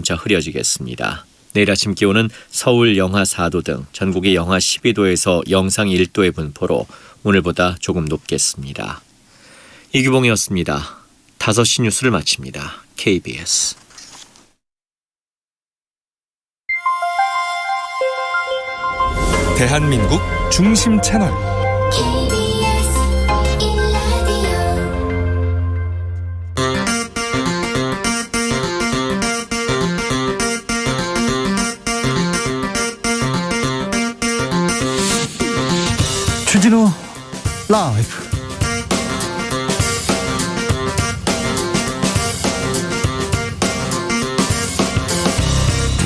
점차 흐려지겠습니다. 내일 아침 기온은 서울 영하 4도 등 전국이 영하 12도에서 영상 1도의 분포로 오늘보다 조금 높겠습니다. 이규봉이었습니다. 5시 뉴스를 마칩니다. KBS. 대한민국 중심 채널 주진우 라이브.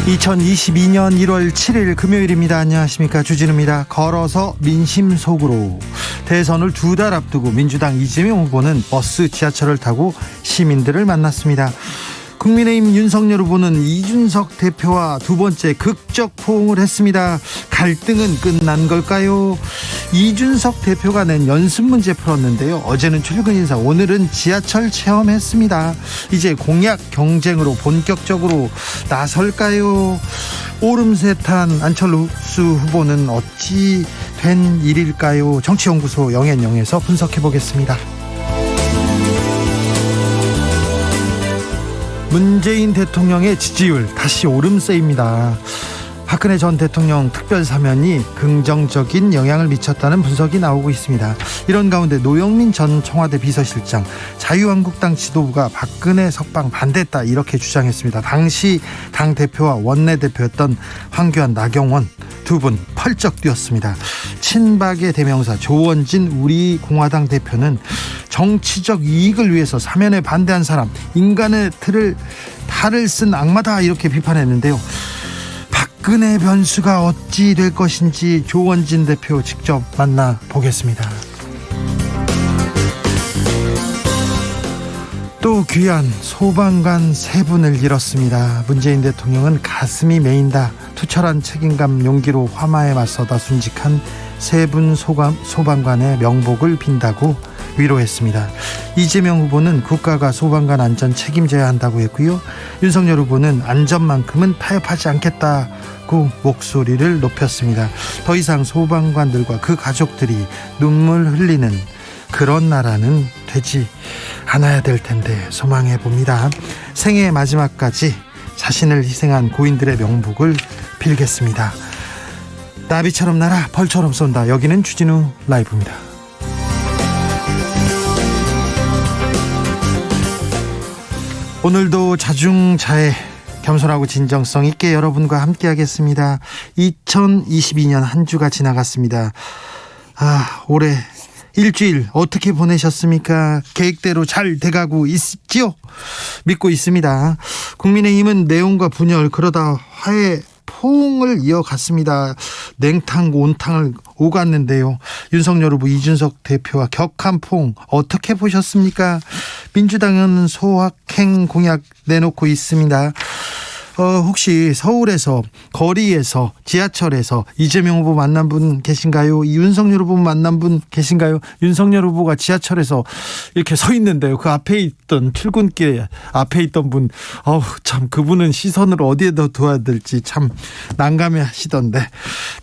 (2022년 1월 7일) 금요일입니다. 안녕하십니까, 주진우입니다. 걸어서 민심 속으로. 대선을 2달 앞두고 민주당 이재명 후보는 버스, 지하철을 타고 시민들을 만났습니다. 국민의힘 윤석열 후보는 이준석 대표와 두 번째 극적 포옹을 했습니다. 갈등은 끝난 걸까요? 이준석 대표가 낸 연습 문제 풀었는데요. 어제는 출근 인사, 오늘은 지하철 체험했습니다. 이제 공약 경쟁으로 본격적으로 나설까요? 오름세탄 안철수 후보는 어찌 된 일일까요? 정치연구소 영앤영에서 분석해 보겠습니다. 문재인 대통령의 지지율 다시 오름세입니다. 박근혜 전 대통령 특별사면이 긍정적인 영향을 미쳤다는 분석이 나오고 있습니다. 이런 가운데 노영민 전 청와대 비서실장, 자유한국당 지도부가 박근혜 석방 반대했다 이렇게 주장했습니다. 당시 당대표와 원내대표였던 황교안, 나경원 두 분 펄쩍 뛰었습니다. 친박의 대명사 조원진 우리공화당 대표는 정치적 이익을 위해서 사면에 반대한 사람, 인간의 탈을 쓴 악마다 이렇게 비판했는데요. 박근혜 변수가 어찌 될 것인지 조원진 대표 직접 만나보겠습니다. 또 귀한 소방관 3분을 잃었습니다. 문재인 대통령은 가슴이 메인다, 투철한 책임감 용기로 화마에 맞서다 순직한 3분 소방관의 명복을 빈다고 위로했습니다. 이재명 후보는 국가가 소방관 안전 책임져야 한다고 했고요. 윤석열 후보는 안전만큼은 타협하지 않겠다고 목소리를 높였습니다. 더 이상 소방관들과 그 가족들이 눈물 흘리는 그런 나라는 되지 않아야 될 텐데 소망해 봅니다. 생애 마지막까지 자신을 희생한 고인들의 명복을 빌겠습니다. 나비처럼 날아 벌처럼 쏜다. 여기는 주진우 라이브입니다. 오늘도 자중자애, 겸손하고 진정성 있게 여러분과 함께 하겠습니다. 2022년 한 주가 지나갔습니다. 올해 일주일 어떻게 보내셨습니까? 계획대로 잘 돼가고 있지요? 믿고 있습니다. 국민의힘은 내용과 분열, 그러다 화해 포옹을 이어갔습니다. 냉탕 온탕을 오갔는데요. 윤석열 후보, 이준석 대표와 격한 포옹 어떻게 보셨습니까? 민주당은 소확행 공약 내놓고 있습니다. 혹시 서울에서, 거리에서, 지하철에서 이재명 후보 만난 분 계신가요? 윤석열 후보 만난 분 계신가요? 윤석열 후보가 지하철에서 이렇게 서 있는데요. 그 앞에 있던, 출근길 앞에 있던 분, 참 그분은 시선을 어디에다 두어야 될지 참 난감해 하시던데.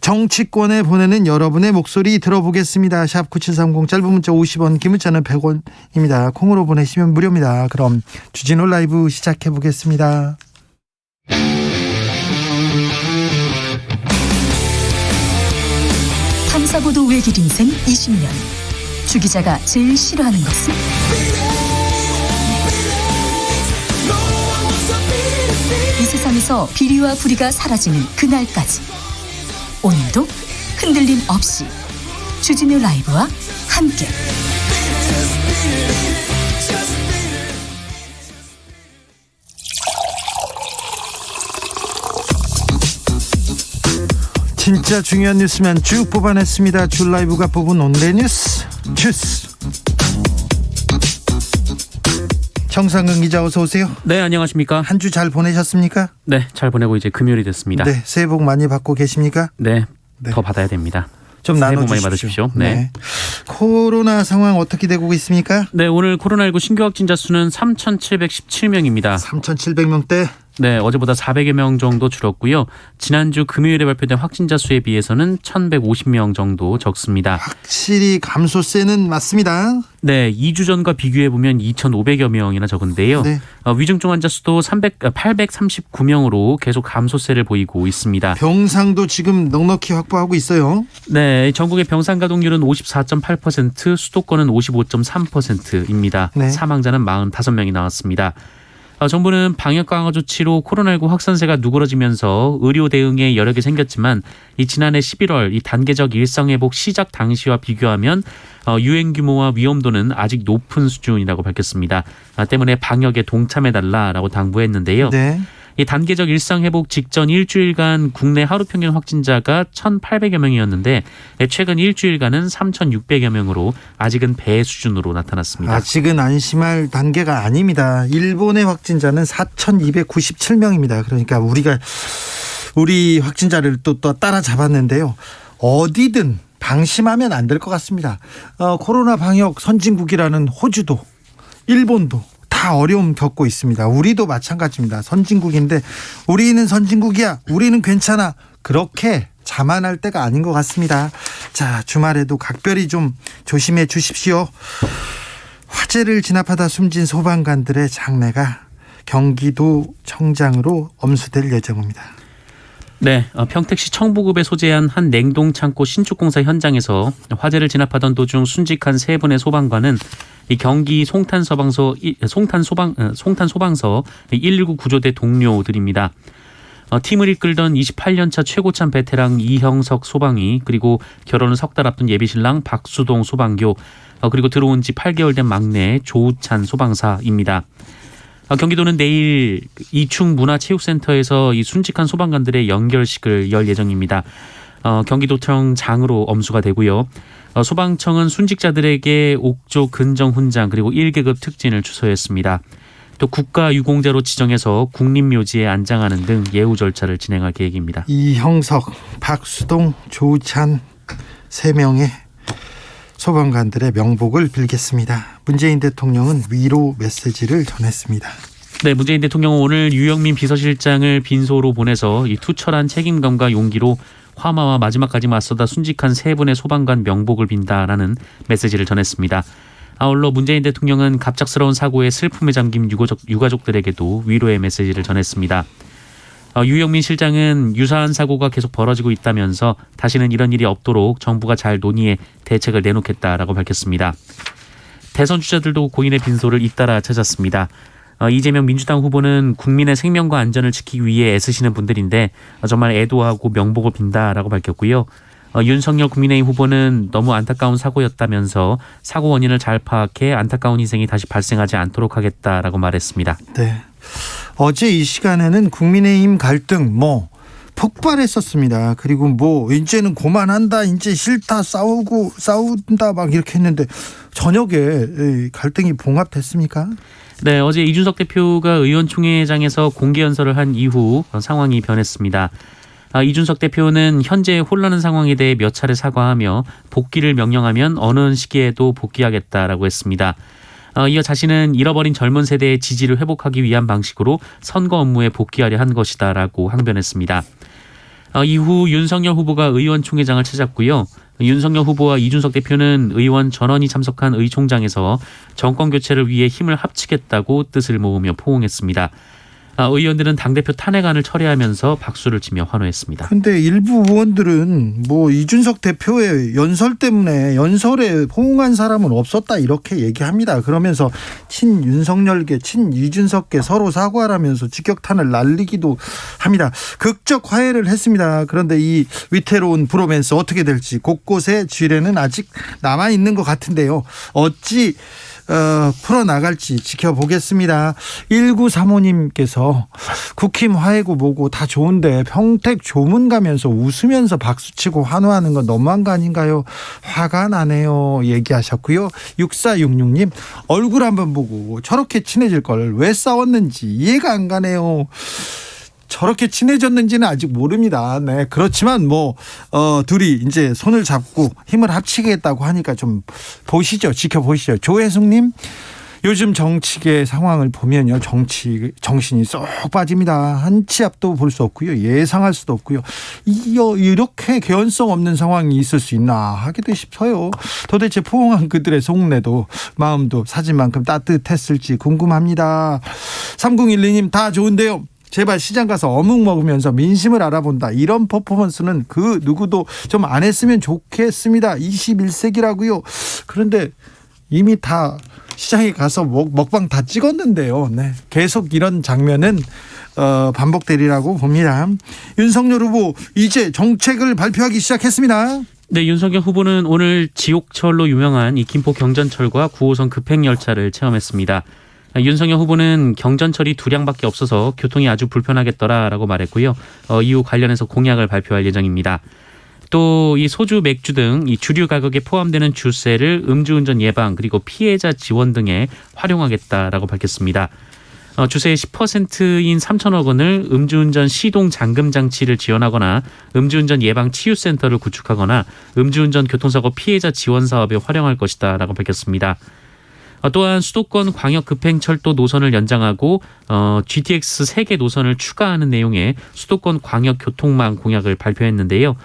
정치권에 보내는 여러분의 목소리 들어보겠습니다. 샵 9730, 짧은 문자 50원, 긴 문자는 100원입니다. 콩으로 보내시면 무료입니다. 그럼 주진우 라이브 시작해 보겠습니다. 탐사보도 외길 인생 20년. 주 기자가 제일 싫어하는 것은? 이 세상에서 비리와 부리가 사라지는 그날까지, 오늘도 흔들림 없이 주진우 라이브와 함께 진짜 중요한 뉴스면 쭉 뽑아냈습니다. 줄 라이브가 뽑은 오늘의 뉴스 주스. 정상근 기자, 어서 오세요. 네, 안녕하십니까. 한 주 잘 보내셨습니까? 네, 잘 보내고 이제 금요일이 됐습니다. 네, 새해 복 많이 받고 계십니까? 네, 네. 더 받아야 됩니다. 좀 새해 복 나눠주십시오. 많이 받으십시오. 네. 코로나 상황 어떻게 되고 있습니까? 네, 오늘 코로나19 신규 확진자 수는 3,717명입니다. 3,700명대. 네, 어제보다 400여 명 정도 줄었고요. 지난주 금요일에 발표된 확진자 수에 비해서는 1,150명 정도 적습니다. 확실히 감소세는 맞습니다. 네, 2주 전과 비교해보면 2,500여 명이나 적은데요. 네. 위중증 환자 수도 839명으로 계속 감소세를 보이고 있습니다. 병상도 지금 넉넉히 확보하고 있어요. 네, 전국의 병상 가동률은 54.8%, 수도권은 55.3%입니다. 네. 사망자는 45명이 나왔습니다. 정부는 방역 강화 조치로 코로나19 확산세가 누그러지면서 의료 대응에 여력이 생겼지만 이 지난해 11월 이 단계적 일상회복 시작 당시와 비교하면 유행 규모와 위험도는 아직 높은 수준이라고 밝혔습니다. 때문에 방역에 동참해달라라고 당부했는데요. 네. 이 단계적 일상회복 직전 일주일간 국내 하루 평균 확진자가 1,800여 명이었는데 최근 일주일간은 3,600여 명으로 아직은 배 수준으로 나타났습니다. 아직은 안심할 단계가 아닙니다. 일본의 확진자는 4,297명입니다. 그러니까 우리 확진자를 또 따라잡았는데요. 어디든 방심하면 안 될 것 같습니다. 코로나 방역 선진국이라는 호주도 일본도 다 어려움 겪고 있습니다. 우리도 마찬가지입니다. 선진국인데 우리는 선진국이야. 우리는 괜찮아. 그렇게 자만할 때가 아닌 것 같습니다. 자, 주말에도 각별히 좀 조심해 주십시오. 화재를 진압하다 숨진 소방관들의 장례가 경기도청장으로 엄수될 예정입니다. 네, 평택시 청부읍에 소재한 한 냉동창고 신축공사 현장에서 화재를 진압하던 도중 순직한 세 분의 소방관은 이 경기 송탄소방서 119 구조대 동료들입니다. 팀을 이끌던 28년차 최고참 베테랑 이형석 소방이 그리고 결혼을 석 달 앞둔 예비신랑 박수동 소방교 그리고 들어온 지 8개월 된 막내 조우찬 소방사입니다. 경기도는 내일 이충 문화체육센터에서 이 순직한 소방관들의 연결식을 열 예정입니다. 경기도청 장으로 엄수가 되고요. 소방청은 순직자들에게 옥조 근정 훈장 그리고 1계급 특진을 추서했습니다. 또 국가유공자로 지정해서 국립묘지에 안장하는 등 예우 절차를 진행할 계획입니다. 이형석, 박수동, 조우찬 3명의 소방관들의 명복을 빌겠습니다. 문재인 대통령은 위로 메시지를 전했습니다. 네, 문재인 대통령은 오늘 유영민 비서실장을 빈소로 보내서 이 투철한 책임감과 용기로 화마와 마지막까지 맞서다 순직한 세 분의 소방관 명복을 빈다라는 메시지를 전했습니다. 아울러 문재인 대통령은 갑작스러운 사고에 슬픔에 잠긴 유가족들에게도 위로의 메시지를 전했습니다. 유영민 실장은 유사한 사고가 계속 벌어지고 있다면서 다시는 이런 일이 없도록 정부가 잘 논의해 대책을 내놓겠다라고 밝혔습니다. 대선 주자들도 고인의 빈소를 잇따라 찾았습니다. 이재명 민주당 후보는 국민의 생명과 안전을 지키기 위해 애쓰시는 분들인데 정말 애도하고 명복을 빈다라고 밝혔고요. 윤석열 국민의힘 후보는 너무 안타까운 사고였다면서 사고 원인을 잘 파악해 안타까운 희생이 다시 발생하지 않도록 하겠다라고 말했습니다. 네. 어제 이 시간에는 국민의힘 갈등 폭발했었습니다. 그리고 이제는 그만한다, 이제 싫다, 싸운다 막 이렇게 했는데 저녁에 갈등이 봉합됐습니까? 네, 어제 이준석 대표가 의원총회장에서 공개 연설을 한 이후 상황이 변했습니다. 이준석 대표는 현재 혼란한 상황에 대해 몇 차례 사과하며 복귀를 명령하면 어느 시기에도 복귀하겠다라고 했습니다. 이어 자신은 잃어버린 젊은 세대의 지지를 회복하기 위한 방식으로 선거 업무에 복귀하려 한 것이다라고 항변했습니다. 이후 윤석열 후보가 의원총회장을 찾았고요. 윤석열 후보와 이준석 대표는 의원 전원이 참석한 의총장에서 정권 교체를 위해 힘을 합치겠다고 뜻을 모으며 포옹했습니다. 의원들은 당대표 탄핵안을 철회하면서 박수를 치며 환호했습니다. 그런데 일부 의원들은 이준석 대표의 연설에 호응한 사람은 없었다 이렇게 얘기합니다. 그러면서 친윤석열계, 친이준석계 서로 사과하라면서 직격탄을 날리기도 합니다. 극적 화해를 했습니다. 그런데 이 위태로운 브로맨스 어떻게 될지 곳곳에 지뢰는 아직 남아있는 것 같은데요. 어찌 풀어나갈지 지켜보겠습니다. 1935님께서 국힘 화해고 뭐고 다 좋은데 평택 조문 가면서 웃으면서 박수치고 환호하는 건 너무한 거 아닌가요? 화가 나네요 얘기하셨고요. 6466님 얼굴 한번 보고 저렇게 친해질 걸 왜 싸웠는지 이해가 안 가네요. 저렇게 친해졌는지는 아직 모릅니다. 네, 그렇지만 둘이 이제 손을 잡고 힘을 합치겠다고 하니까 좀 지켜보시죠. 조혜숙님, 요즘 정치계 상황을 보면요, 정신이 쏙 빠집니다. 한 치 앞도 볼 수 없고요, 예상할 수도 없고요. 이렇게 개연성 없는 상황이 있을 수 있나 하기도 싶어요. 도대체 포옹한 그들의 속내도 마음도 사진만큼 따뜻했을지 궁금합니다. 3012님, 다 좋은데요, 제발 시장 가서 어묵 먹으면서 민심을 알아본다, 이런 퍼포먼스는 그 누구도 좀 안 했으면 좋겠습니다. 21세기라고요. 그런데 이미 다 시장에 가서 먹방 다 찍었는데요. 네, 계속 이런 장면은 반복되리라고 봅니다. 윤석열 후보 이제 정책을 발표하기 시작했습니다. 네, 윤석열 후보는 오늘 지옥철로 유명한 이 김포 경전철과 9호선 급행열차를 체험했습니다. 윤석열 후보는 경전철이 2량밖에 없어서 교통이 아주 불편하겠더라라고 말했고요. 이후 관련해서 공약을 발표할 예정입니다. 또 이 소주, 맥주 등 이 주류 가격에 포함되는 주세를 음주운전 예방 그리고 피해자 지원 등에 활용하겠다라고 밝혔습니다. 주세의 10%인 3천억 원을 음주운전 시동 잠금 장치를 지원하거나 음주운전 예방 치유센터를 구축하거나 음주운전 교통사고 피해자 지원 사업에 활용할 것이다라고 밝혔습니다. 또한 수도권 광역 급행철도 노선을 연장하고 GTX 3개 노선을 추가하는 내용의 수도권 광역 교통망 공약을 발표했는데요.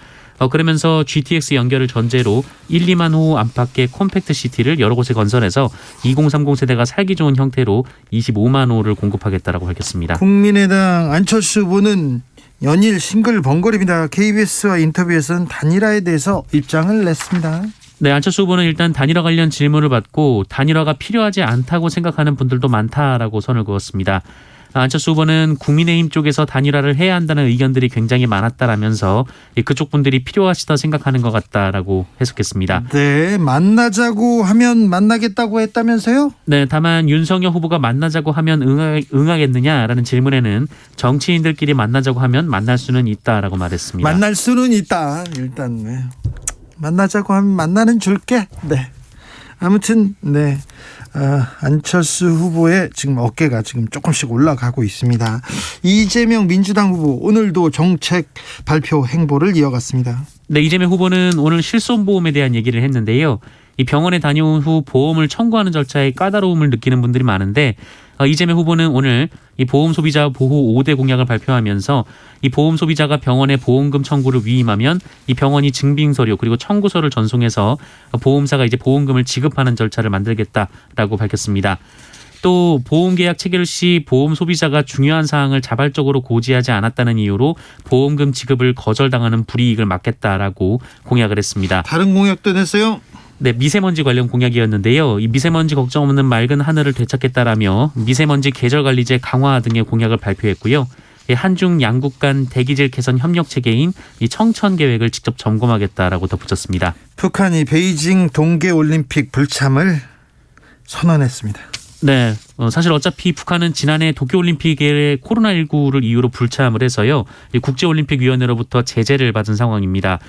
그러면서 GTX 연결을 전제로 1, 2만 호 안팎의 콤팩트 시티를 여러 곳에 건설해서 2030 세대가 살기 좋은 형태로 25만 호를 공급하겠다라고 밝혔습니다. 국민의당 안철수 후보는 연일 싱글벙글입니다. KBS와 인터뷰에서는 단일화에 대해서 입장을 냈습니다. 네, 안철수 후보는 일단 단일화 관련 질문을 받고 단일화가 필요하지 않다고 생각하는 분들도 많다라고 선을 그었습니다. 안철수 후보는 국민의힘 쪽에서 단일화를 해야 한다는 의견들이 굉장히 많았다라면서 그쪽 분들이 필요하시다 생각하는 것 같다라고 해석했습니다. 네, 만나자고 하면 만나겠다고 했다면서요? 네, 다만 윤석열 후보가 만나자고 하면 응하겠느냐라는 질문에는 정치인들끼리 만나자고 하면 만날 수는 있다라고 말했습니다. 만날 수는 있다. 일단 네. 만나자고 하면 만나는 줄게. 네. 아무튼 네. 안철수 후보의 지금 어깨가 지금 조금씩 올라가고 있습니다. 이재명 민주당 후보 오늘도 정책 발표 행보를 이어갔습니다. 네, 이재명 후보는 오늘 실손보험에 대한 얘기를 했는데요. 이 병원에 다녀온 후 보험을 청구하는 절차에 까다로움을 느끼는 분들이 많은데 이재명 후보는 오늘 이 보험 소비자 보호 5대 공약을 발표하면서 이 보험 소비자가 병원에 보험금 청구를 위임하면 이 병원이 증빙 서류 그리고 청구서를 전송해서 보험사가 이제 보험금을 지급하는 절차를 만들겠다라고 밝혔습니다. 또 보험계약 체결 시 보험 소비자가 중요한 사항을 자발적으로 고지하지 않았다는 이유로 보험금 지급을 거절당하는 불이익을 막겠다라고 공약을 했습니다. 다른 공약도 냈어요? 네, 미세먼지 관련 공약이었는데요. 이 미세먼지 걱정 없는 맑은 하늘을 되찾겠다라며 미세먼지 계절관리제 강화 등의 공약을 발표했고요. 한중 양국 간 대기질 개선 협력 체계인 이 청천 계획을 직접 점검하겠다라고 덧붙였습니다. 북한이 베이징 동계올림픽 불참을 선언했습니다. 네, 사실 어차피 북한은 지난해 도쿄올림픽에 코로나19를 이유로 불참을 해서요. 이 국제올림픽위원회로부터 제재를 받은 상황입니다.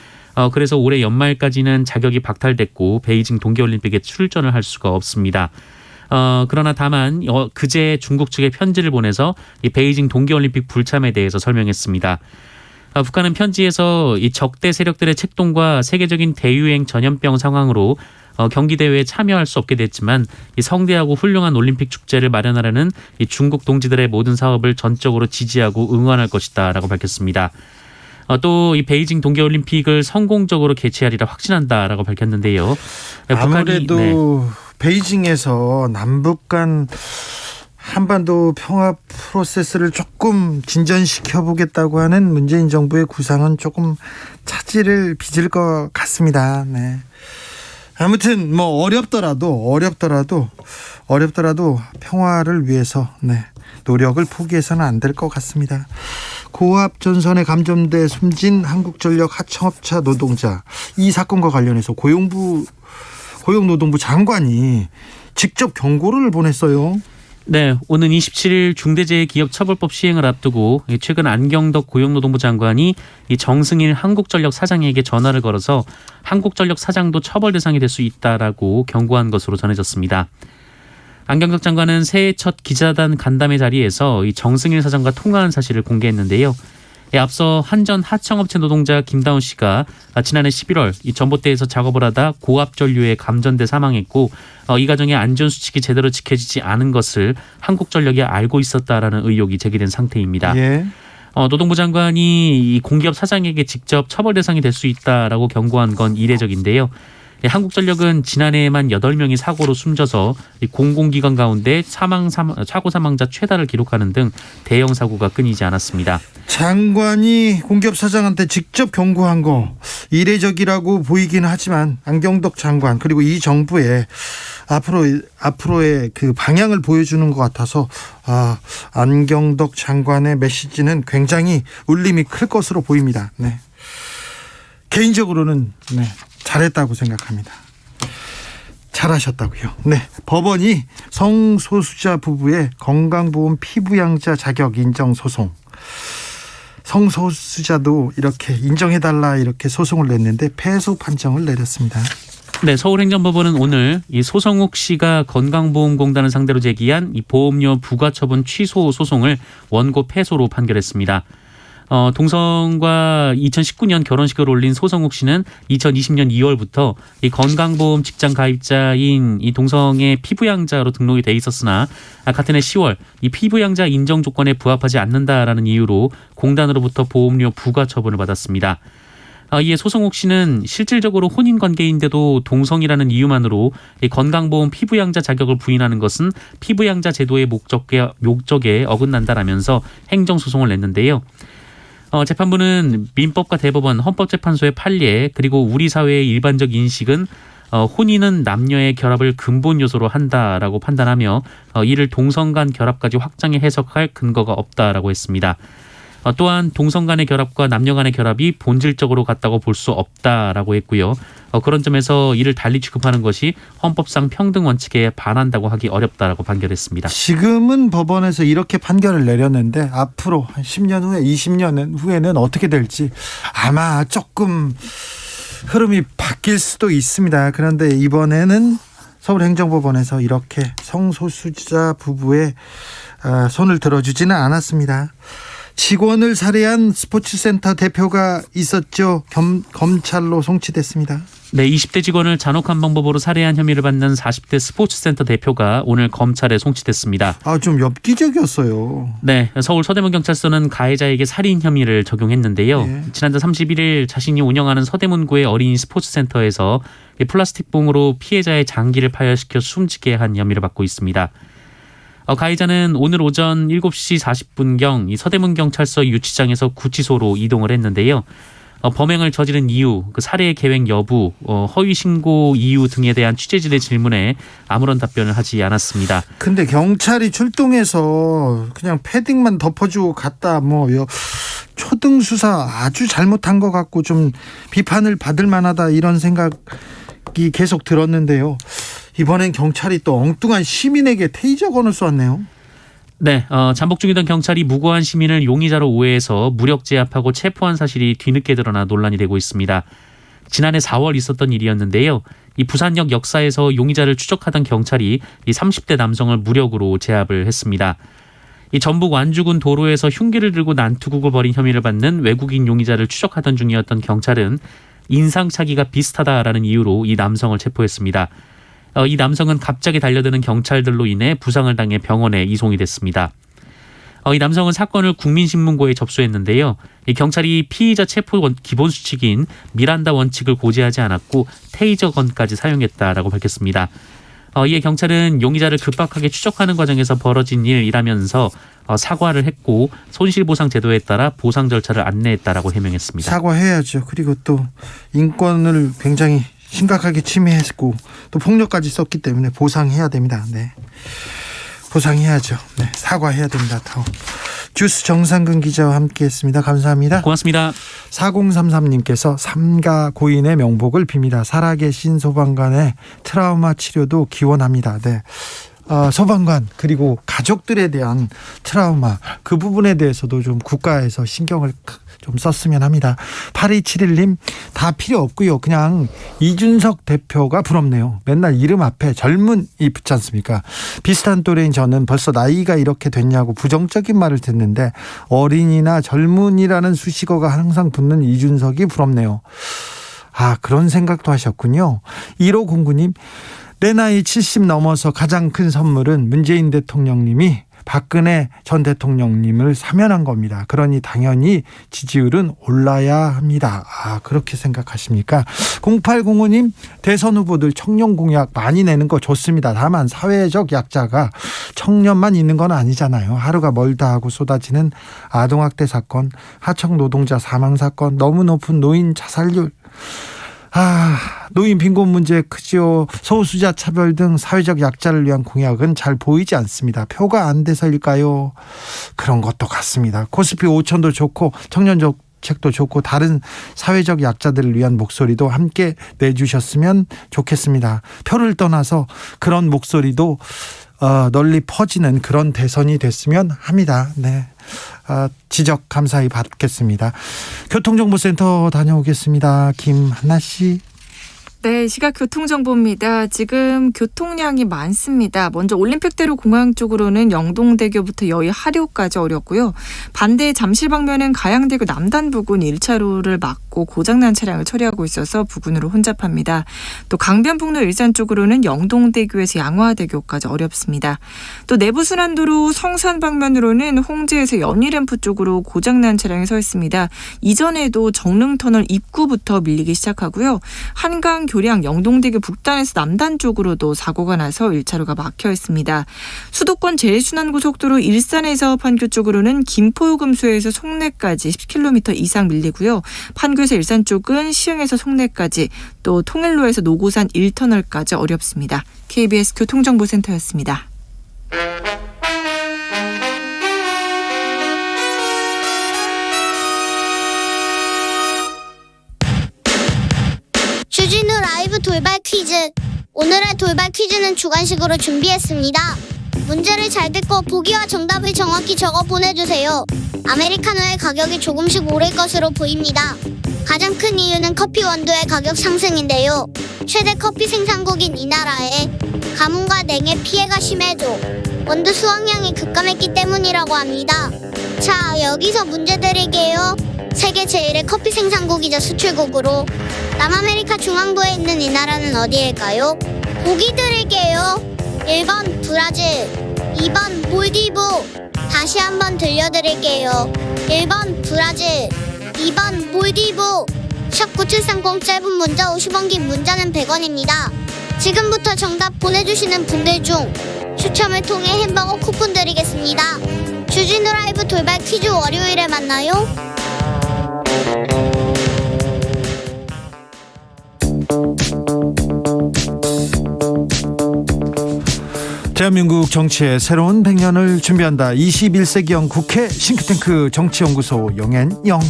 그래서 올해 연말까지는 자격이 박탈됐고 베이징 동계올림픽에 출전을 할 수가 없습니다. 그러나 다만 그제 중국 측에 편지를 보내서 이 베이징 동계올림픽 불참에 대해서 설명했습니다. 북한은 편지에서 이 적대 세력들의 책동과 세계적인 대유행 전염병 상황으로 경기대회에 참여할 수 없게 됐지만 이 성대하고 훌륭한 올림픽 축제를 마련하려는 이 중국 동지들의 모든 사업을 전적으로 지지하고 응원할 것이다라고 밝혔습니다. 또 이 베이징 동계올림픽을 성공적으로 개최하리라 확신한다라고 밝혔는데요. 아무래도 베이징에서 남북 간 한반도 평화 프로세스를 조금 진전시켜 보겠다고 하는 문재인 정부의 구상은 조금 차질을 빚을 것 같습니다. 네. 아무튼 뭐 어렵더라도 평화를 위해서 노력을 포기해서는 안 될 것 같습니다. 고압 전선에 감전돼 숨진 한국전력 하청업체 노동자, 이 사건과 관련해서 고용노동부 장관이 직접 경고를 보냈어요. 네, 오는 27일 중대재해기업처벌법 시행을 앞두고 최근 안경덕 고용노동부 장관이 이 정승일 한국전력 사장에게 전화를 걸어서 한국전력 사장도 처벌 대상이 될 수 있다라고 경고한 것으로 전해졌습니다. 안경덕 장관은 새해 첫 기자단 간담회 자리에서 이 정승일 사장과 통화한 사실을 공개했는데요. 앞서 한전 하청업체 노동자 김다운 씨가 지난해 11월 이 전봇대에서 작업을 하다 고압 전류에 감전돼 사망했고 이 과정의 안전수칙이 제대로 지켜지지 않은 것을 한국전력이 알고 있었다라는 의혹이 제기된 상태입니다. 예. 노동부 장관이 이 공기업 사장에게 직접 처벌 대상이 될 수 있다라고 경고한 건 이례적인데요. 한국전력은 지난해에만 8명이 사고로 숨져서 공공기관 가운데 사고 사망자 최다를 기록하는 등 대형 사고가 끊이지 않았습니다. 장관이 공기업 사장한테 직접 경고한 거 이례적이라고 보이기는 하지만 안경덕 장관 그리고 이 정부의 앞으로의 그 방향을 보여주는 것 같아서 안경덕 장관의 메시지는 굉장히 울림이 클 것으로 보입니다. 네. 개인적으로는 잘했다고 생각합니다. 잘하셨다고요. 네, 법원이 성소수자 부부의 건강보험 피부양자 자격 인정 소송. 성소수자도 이렇게 인정해달라 이렇게 소송을 냈는데 패소 판정을 내렸습니다. 네, 서울행정법원은 오늘 이 소성욱 씨가 건강보험공단을 상대로 제기한 이 보험료 부과처분 취소 소송을 원고 패소로 판결했습니다. 동성과 2019년 결혼식을 올린 소성욱 씨는 2020년 2월부터 이 건강보험 직장 가입자인 이 동성의 피부양자로 등록이 돼 있었으나 같은 해 10월 이 피부양자 인정 조건에 부합하지 않는다라는 이유로 공단으로부터 보험료 부과 처분을 받았습니다. 이에 소성욱 씨는 실질적으로 혼인 관계인데도 동성이라는 이유만으로 이 건강보험 피부양자 자격을 부인하는 것은 피부양자 제도의 목적에 어긋난다라면서 행정소송을 냈는데요. 재판부는 민법과 대법원, 헌법재판소의 판례 그리고 우리 사회의 일반적 인식은 혼인은 남녀의 결합을 근본 요소로 한다라고 판단하며 이를 동성 간 결합까지 확장해 해석할 근거가 없다라고 했습니다. 또한 동성 간의 결합과 남녀 간의 결합이 본질적으로 같다고 볼 수 없다라고 했고요. 그런 점에서 이를 달리 취급하는 것이 헌법상 평등 원칙에 반한다고 하기 어렵다라고 판결했습니다. 지금은 법원에서 이렇게 판결을 내렸는데 앞으로 한 10년 후에 20년 후에는 어떻게 될지 아마 조금 흐름이 바뀔 수도 있습니다. 그런데 이번에는 서울행정법원에서 이렇게 성소수자 부부의 손을 들어주지는 않았습니다. 직원을 살해한 스포츠센터 대표가 있었죠. 검찰로 송치됐습니다. 네, 20대 직원을 잔혹한 방법으로 살해한 혐의를 받는 40대 스포츠센터 대표가 오늘 검찰에 송치됐습니다. 좀 엽기적이었어요. 네, 서울 서대문경찰서는 가해자에게 살인 혐의를 적용했는데요. 네. 지난달 31일 자신이 운영하는 서대문구의 어린이 스포츠센터에서 플라스틱 봉으로 피해자의 장기를 파열시켜 숨지게 한 혐의를 받고 있습니다. 가해자는 오늘 오전 7시 40분경 이 서대문경찰서 유치장에서 구치소로 이동을 했는데요. 범행을 저지른 이유, 그 살해 계획 여부, 허위 신고 이유 등에 대한 취재진의 질문에 아무런 답변을 하지 않았습니다. 근데 경찰이 출동해서 그냥 패딩만 덮어주고 갔다 초등 수사 아주 잘못한 것 같고 좀 비판을 받을 만하다 이런 생각이 계속 들었는데요. 이번엔 경찰이 또 엉뚱한 시민에게 테이저건을 쏘았네요. 네, 잠복 중이던 경찰이 무고한 시민을 용의자로 오해해서 무력 제압하고 체포한 사실이 뒤늦게 드러나 논란이 되고 있습니다. 지난해 4월 있었던 일이었는데요. 이 부산역 역사에서 용의자를 추적하던 경찰이 이 30대 남성을 무력으로 제압을 했습니다. 이 전북 완주군 도로에서 흉기를 들고 난투극을 벌인 혐의를 받는 외국인 용의자를 추적하던 중이었던 경찰은 인상착의가 비슷하다라는 이유로 이 남성을 체포했습니다. 이 남성은 갑자기 달려드는 경찰들로 인해 부상을 당해 병원에 이송이 됐습니다. 이 남성은 사건을 국민신문고에 접수했는데요. 이 경찰이 피의자 체포 기본 수칙인 미란다 원칙을 고지하지 않았고 테이저건까지 사용했다라고 밝혔습니다. 이에 경찰은 용의자를 급박하게 추적하는 과정에서 벌어진 일이라면서 사과를 했고 손실보상 제도에 따라 보상 절차를 안내했다라고 해명했습니다. 사과해야죠. 그리고 또 인권을 굉장히 심각하게 침해했고 또 폭력까지 썼기 때문에 보상해야 됩니다. 네, 보상해야죠. 네, 사과해야 됩니다. 주스 정상근 기자와 함께했습니다. 감사합니다. 고맙습니다. 4033님께서 삼가 고인의 명복을 빕니다. 살아계신 소방관의 트라우마 치료도 기원합니다. 네, 소방관 그리고 가족들에 대한 트라우마 그 부분에 대해서도 좀 국가에서 신경을 좀 썼으면 합니다. 8271님 다 필요 없고요. 그냥 이준석 대표가 부럽네요. 맨날 이름 앞에 젊은이 붙지 않습니까? 비슷한 또래인 저는 벌써 나이가 이렇게 됐냐고 부정적인 말을 듣는데 어린이나 젊은이라는 수식어가 항상 붙는 이준석이 부럽네요. 그런 생각도 하셨군요. 1509님 내 나이 70 넘어서 가장 큰 선물은 문재인 대통령님이 박근혜 전 대통령님을 사면한 겁니다. 그러니 당연히 지지율은 올라야 합니다. 그렇게 생각하십니까? 0805님 대선 후보들 청년 공약 많이 내는 거 좋습니다. 다만 사회적 약자가 청년만 있는 건 아니잖아요. 하루가 멀다 하고 쏟아지는 아동학대 사건, 하청 노동자 사망 사건, 너무 높은 노인 자살률, 노인 빈곤 문제 크지요. 소수자 차별 등 사회적 약자를 위한 공약은 잘 보이지 않습니다. 표가 안 돼서일까요? 그런 것도 같습니다. 코스피 5천도 좋고 청년 정책도 좋고 다른 사회적 약자들을 위한 목소리도 함께 내주셨으면 좋겠습니다. 표를 떠나서 그런 목소리도 널리 퍼지는 그런 대선이 됐으면 합니다. 네. 지적 감사히 받겠습니다. 교통정보센터 다녀오겠습니다. 김한나 씨. 네, 시각 교통정보입니다. 지금 교통량이 많습니다. 먼저 올림픽대로 공항 쪽으로는 영동대교부터 여의 하류까지 어렵고요. 반대 잠실 방면은 가양대교 남단 부근 1차로를 막고 고장난 차량을 처리하고 있어서 부근으로 혼잡합니다. 또 강변북로 일산 쪽으로는 영동대교에서 양화대교까지 어렵습니다. 또 내부순환도로 성산 방면으로는 홍제에서 연희램프 쪽으로 고장난 차량이 서 있습니다. 이전에도 정릉터널 입구부터 밀리기 시작하고요. 한강 교량 영동대교 북단에서 남단 쪽으로도 사고가 나서 1차로가 막혀 있습니다. 수도권 제일순환고속도로 일산에서 판교 쪽으로는 김포요금소에서 송내까지 10km 이상 밀리고요. 판교에서 일산 쪽은 시흥에서 송내까지 또 통일로에서 노고산 1터널까지 어렵습니다. KBS 교통정보센터였습니다. 주진우 라이브 돌발 퀴즈. 오늘의 돌발 퀴즈는 주관식으로 준비했습니다. 문제를 잘 듣고 보기와 정답을 정확히 적어 보내주세요. 아메리카노의 가격이 조금씩 오를 것으로 보입니다. 가장 큰 이유는 커피 원두의 가격 상승인데요. 최대 커피 생산국인 이 나라에 가뭄과 냉해 피해가 심해져 원두 수확량이 급감했기 때문이라고 합니다. 자, 여기서 문제 드릴게요. 세계 제1의 커피 생산국이자 수출국으로 남아메리카 중앙부에 있는 이 나라는 어디일까요? 보기 드릴게요. 1번 브라질, 2번 몰디브. 다시 한번 들려드릴게요. 1번 브라질, 2번 몰디브. 샵 9730 짧은 문자 50원, 긴 문자는 100원입니다. 지금부터 정답 보내주시는 분들 중 추첨을 통해 햄버거 쿠폰 드리겠습니다. 주진우 라이브 돌발 퀴즈 월요일에 만나요. 대한민국 정치의 새로운 100년을 준비한다. 21세기형 국회 싱크탱크 정치연구소 영앤영.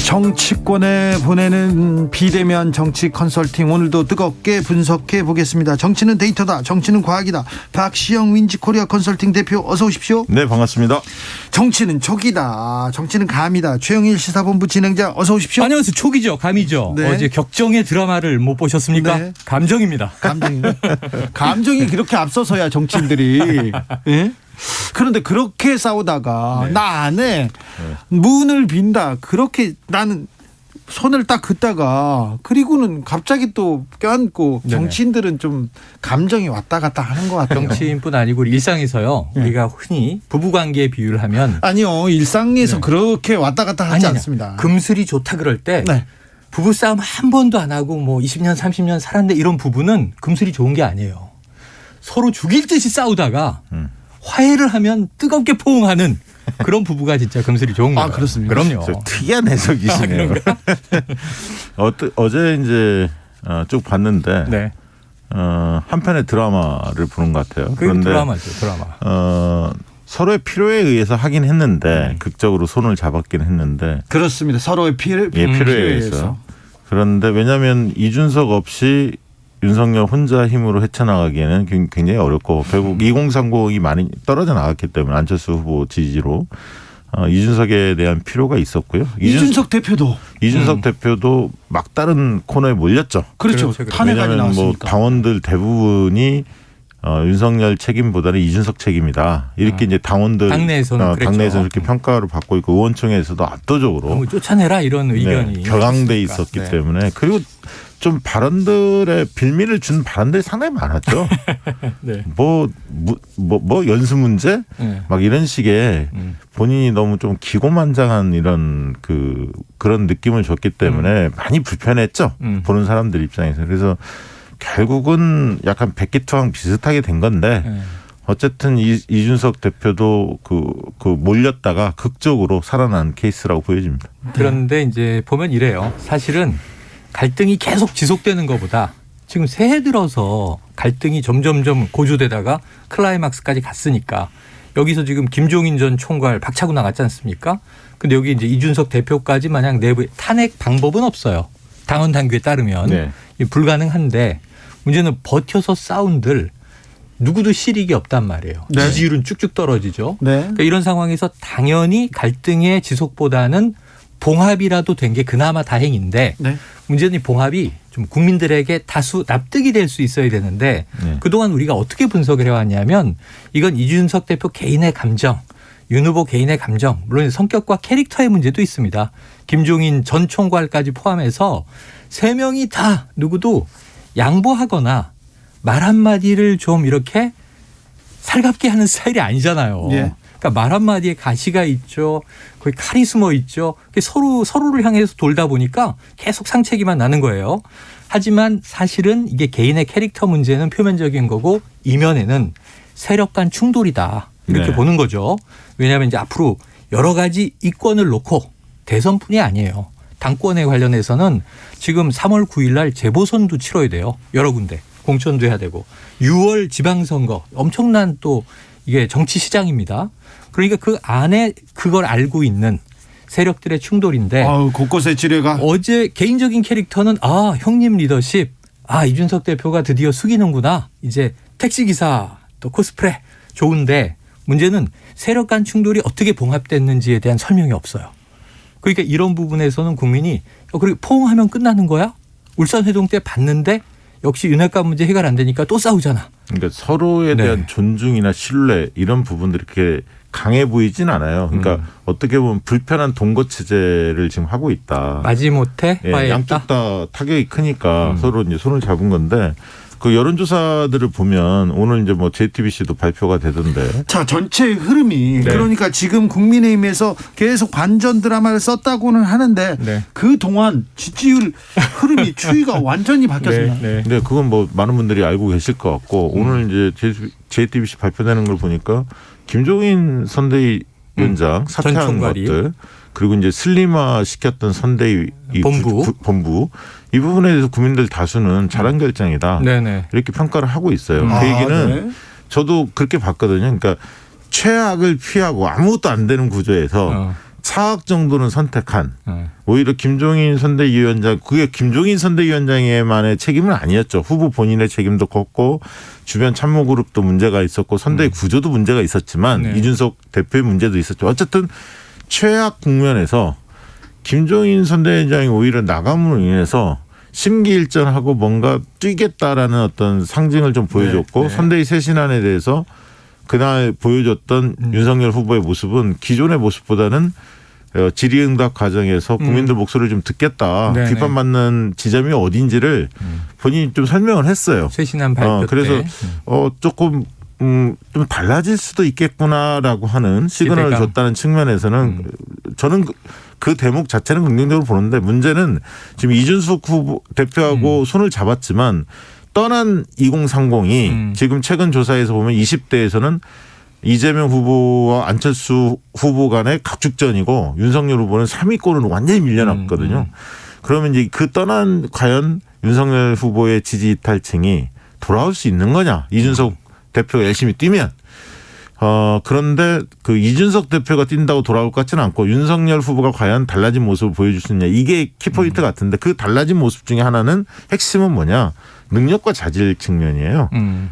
정치권에 보내는 비대면 정치 컨설팅, 오늘도 뜨겁게 분석해 보겠습니다. 정치는 데이터다, 정치는 과학이다. 박시영 윈지코리아 컨설팅 대표 어서 오십시오. 네, 반갑습니다. 정치는 촉이다, 정치는 감이다. 최영일 시사본부 진행자 어서 오십시오. 안녕하세요. 촉이죠. 감이죠. 네. 어제 격정의 드라마를 못 보셨습니까? 네. 감정입니다. 감정이 그렇게 앞서서야 정치인들이. 예? 그런데 그렇게 싸우다가 나 안 해, 문을 빈다, 그렇게 나는 손을 딱 긋다가 그리고는 갑자기 또 껴안고. 네네. 정치인들은 좀 감정이 왔다 갔다 하는 것 같아요. 정치인뿐 아니고 일상에서요. 네. 우리가 흔히 부부관계에 비유를 하면 아니요, 일상에서 네. 그렇게 왔다 갔다 하지 않습니다. 금슬이 좋다 그럴 때 네. 부부싸움 한 번도 안 하고 뭐 20년 30년 살았는데 이런 부부는 금슬이 좋은 게 아니에요. 서로 죽일 듯이 싸우다가 화해를 하면 뜨겁게 포옹하는 그런 부부가 진짜 금슬이 좋은 거예요. 그렇습니까? 그럼요. 저 특이한 해석이시네요. 어제 이제 쭉 봤는데 네. 한 편의 드라마를 보는 것 같아요. 그게 드라마죠. 드라마. 서로의 필요에 의해서 하긴 했는데 극적으로 손을 잡았긴 했는데 그렇습니다. 서로의 필요에 필요에 의해서. 그런데 왜냐하면 이준석 없이 윤석열 혼자 힘으로 헤쳐나가기에는 굉장히 어렵고 결국 2030이 많이 떨어져 나갔기 때문에 안철수 후보 지지로 이준석에 대한 필요가 있었고요. 이준석 대표도 이준석 대표도 막다른 코너에 몰렸죠. 그렇죠. 탄핵안이 왜냐하면 뭐 나왔으니까. 당원들 대부분이 윤석열 책임보다는 이준석 책임이다. 이렇게 이제 당원들 당내에서는 당내에서 이렇게 평가를 받고 있고 의원총회에서도 압도적으로 너무 쫓아내라 이런 의견이 격앙돼 있었으니까. 있었기 네. 때문에 그리고 좀 발언들의 빌미를 준 발언들이 상당히 많았죠. 네. 뭐 연수 문제 네. 막 이런 식의 본인이 너무 좀 기고만장한 이런 그런 느낌을 줬기 때문에 많이 불편했죠. 보는 사람들 입장에서. 그래서 결국은 약간 백기투항 비슷하게 된 건데 네. 어쨌든 이준석 대표도 그 몰렸다가 극적으로 살아난 케이스라고 보여집니다. 그런데 이제 보면 이래요. 사실은 갈등이 계속 지속되는 것보다 지금 새해 들어서 갈등이 점점점 고조되다가 클라이막스까지 갔으니까 여기서 지금 김종인 전 총괄 박차고 나갔지 않습니까? 근데 여기 이제 이준석 대표까지 만약 내부에 탄핵 방법은 없어요. 당원 당규에 따르면 네. 불가능한데 문제는 버텨서 싸운들 누구도 실익이 없단 말이에요. 네. 지지율은 쭉쭉 떨어지죠. 네. 그러니까 이런 상황에서 당연히 갈등의 지속보다는 봉합이라도 된 게 그나마 다행인데 네. 문제는 이 봉합이 좀 국민들에게 다수 납득이 될 수 있어야 되는데 네. 그동안 우리가 어떻게 분석을 해왔냐면 이건 이준석 대표 개인의 감정, 윤 후보 개인의 감정, 물론 성격과 캐릭터의 문제도 있습니다. 김종인 전 총괄까지 포함해서 세 명이 다 누구도 양보하거나 말 한마디를 좀 이렇게 살갑게 하는 스타일이 아니잖아요. 예. 그러니까 말 한마디에 가시가 있죠. 거의 칼이 숨어 있죠. 서로를 향해서 돌다 보니까 계속 상처기만 나는 거예요. 하지만 사실은 이게 개인의 캐릭터 문제는 표면적인 거고 이면에는 세력 간 충돌이다. 이렇게 네. 보는 거죠. 왜냐하면 이제 앞으로 여러 가지 이권을 놓고 대선뿐이 아니에요. 당권에 관련해서는 지금 3월 9일 날 재보선도 치러야 돼요. 여러 군데. 공천도 해야 되고 6월 지방선거 엄청난 또 이게 정치 시장입니다. 그러니까 그 안에 그걸 알고 있는 세력들의 충돌인데 곳곳에 지뢰가 어제 개인적인 캐릭터는 형님 리더십 이준석 대표가 드디어 숙이는구나. 이제 택시기사 또 코스프레 좋은데 문제는 세력 간 충돌이 어떻게 봉합됐는지에 대한 설명이 없어요. 그러니까 이런 부분에서는 국민이 그리고 포옹하면 끝나는 거야? 울산 회동 때 봤는데 역시 윤핵관 문제 해결 안 되니까 또 싸우잖아. 그러니까 서로에 대한 네. 존중이나 신뢰 이런 부분들이 이렇게 강해 보이진 않아요. 그러니까 어떻게 보면 불편한 동거 체제를 지금 하고 있다. 마지못해 화해했다. 양쪽 다 타격이 크니까 서로 이제 손을 잡은 건데 그 여론조사들을 보면 오늘 이제 뭐 JTBC도 발표가 되던데. 자, 전체 흐름이 네. 그러니까 지금 국민의힘에서 계속 반전 드라마를 썼다고는 하는데 네. 그동안 지지율 흐름이 추이가 완전히 바뀌었습니다. 네. 근데 그건 뭐 많은 분들이 알고 계실 것 같고 오늘 이제 JTBC 발표되는 걸 보니까 김종인 선대위원장 사퇴한 총괄이. 것들 그리고 이제 슬림화 시켰던 선대위 본부. 본부 이 부분에 대해서 국민들 다수는 잘한 결정이다. 네네. 이렇게 평가를 하고 있어요. 그 얘기는 네. 저도 그렇게 봤거든요. 그러니까 최악을 피하고 아무것도 안 되는 구조에서 차악 정도는 선택한 오히려 김종인 선대위원장 그게 김종인 선대위원장에만의 책임은 아니었죠. 후보 본인의 책임도 컸고 주변 참모그룹도 문제가 있었고 선대위 구조도 문제가 있었지만 네. 이준석 대표의 문제도 있었죠. 어쨌든 최악 국면에서 김종인 선대위원장이 오히려 나감으로 인해서 심기일전하고 뭔가 뛰겠다라는 어떤 상징을 좀 보여줬고 네. 선대위 쇄신안에 대해서 그날 보여줬던 윤석열 후보의 모습은 기존의 모습보다는 질의응답 과정에서 국민들 목소리를 좀 듣겠다. 네네. 비판받는 지점이 어딘지를 본인이 좀 설명을 했어요. 쇄신안 발표 그래서 때. 조금 좀 달라질 수도 있겠구나라고 하는 시그널을 기대감. 줬다는 측면에서는 저는 그 대목 자체는 긍정적으로 보는데 문제는 지금 이준석 후보 대표하고 손을 잡았지만 떠난 2030이 지금 최근 조사에서 보면 20대에서는 이재명 후보와 안철수 후보 간의 각축전이고 윤석열 후보는 3위권으로 완전히 밀려났거든요. 그러면 이제 그 떠난 과연 윤석열 후보의 지지 이탈층이 돌아올 수 있는 거냐. 이준석 대표가 열심히 뛰면. 그런데 그 이준석 대표가 뛴다고 돌아올 것 같지는 않고 윤석열 후보가 과연 달라진 모습을 보여줄 수 있냐. 이게 키포인트 같은데 그 달라진 모습 중에 하나는 핵심은 뭐냐. 능력과 자질 측면이에요.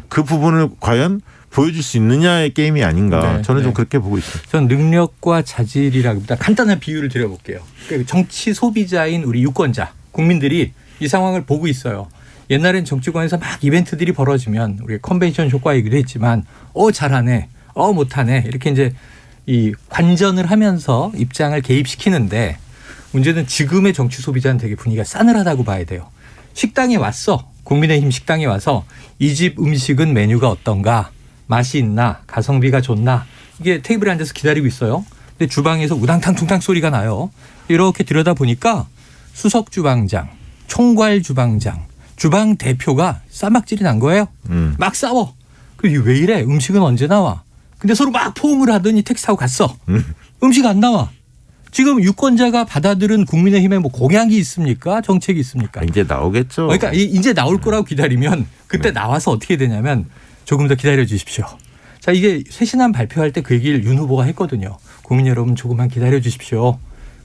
그 부분을 과연 보여줄 수 있느냐의 게임이 아닌가. 네, 저는 좀 네. 그렇게 보고 있습니다. 전 능력과 자질이라기보다 간단한 비유를 드려볼게요. 그러니까 정치 소비자인 우리 유권자, 국민들이 이 상황을 보고 있어요. 옛날엔 정치권에서 막 이벤트들이 벌어지면 우리 컨벤션 효과이기도 했지만 잘하네, 못하네 이렇게 이제 이 관전을 하면서 입장을 개입시키는데 문제는 지금의 정치 소비자는 되게 분위기가 싸늘하다고 봐야 돼요. 식당에 왔어. 국민의힘 식당에 와서 이 집 음식은 메뉴가 어떤가? 맛이 있나? 가성비가 좋나? 이게 테이블에 앉아서 기다리고 있어요. 근데 주방에서 우당탕 소리가 나요. 이렇게 들여다보니까 수석 주방장, 총괄 주방장, 주방 대표가 쌈박질이 난 거예요. 막 싸워. 그리고 왜 이래? 음식은 언제 나와? 근데 서로 막 포옹을 하더니 택시 타고 갔어. 음식 안 나와. 지금 유권자가 받아들은 국민의힘에 뭐 공약이 있습니까? 정책이 있습니까? 이제 나오겠죠. 그러니까 이제 나올 거라고 기다리면 그때 나와서 어떻게 되냐면 조금 더 기다려 주십시오. 자, 이게 쇄신안 발표할 때 그 얘기를 윤 후보가 했거든요. 국민 여러분 조금만 기다려 주십시오.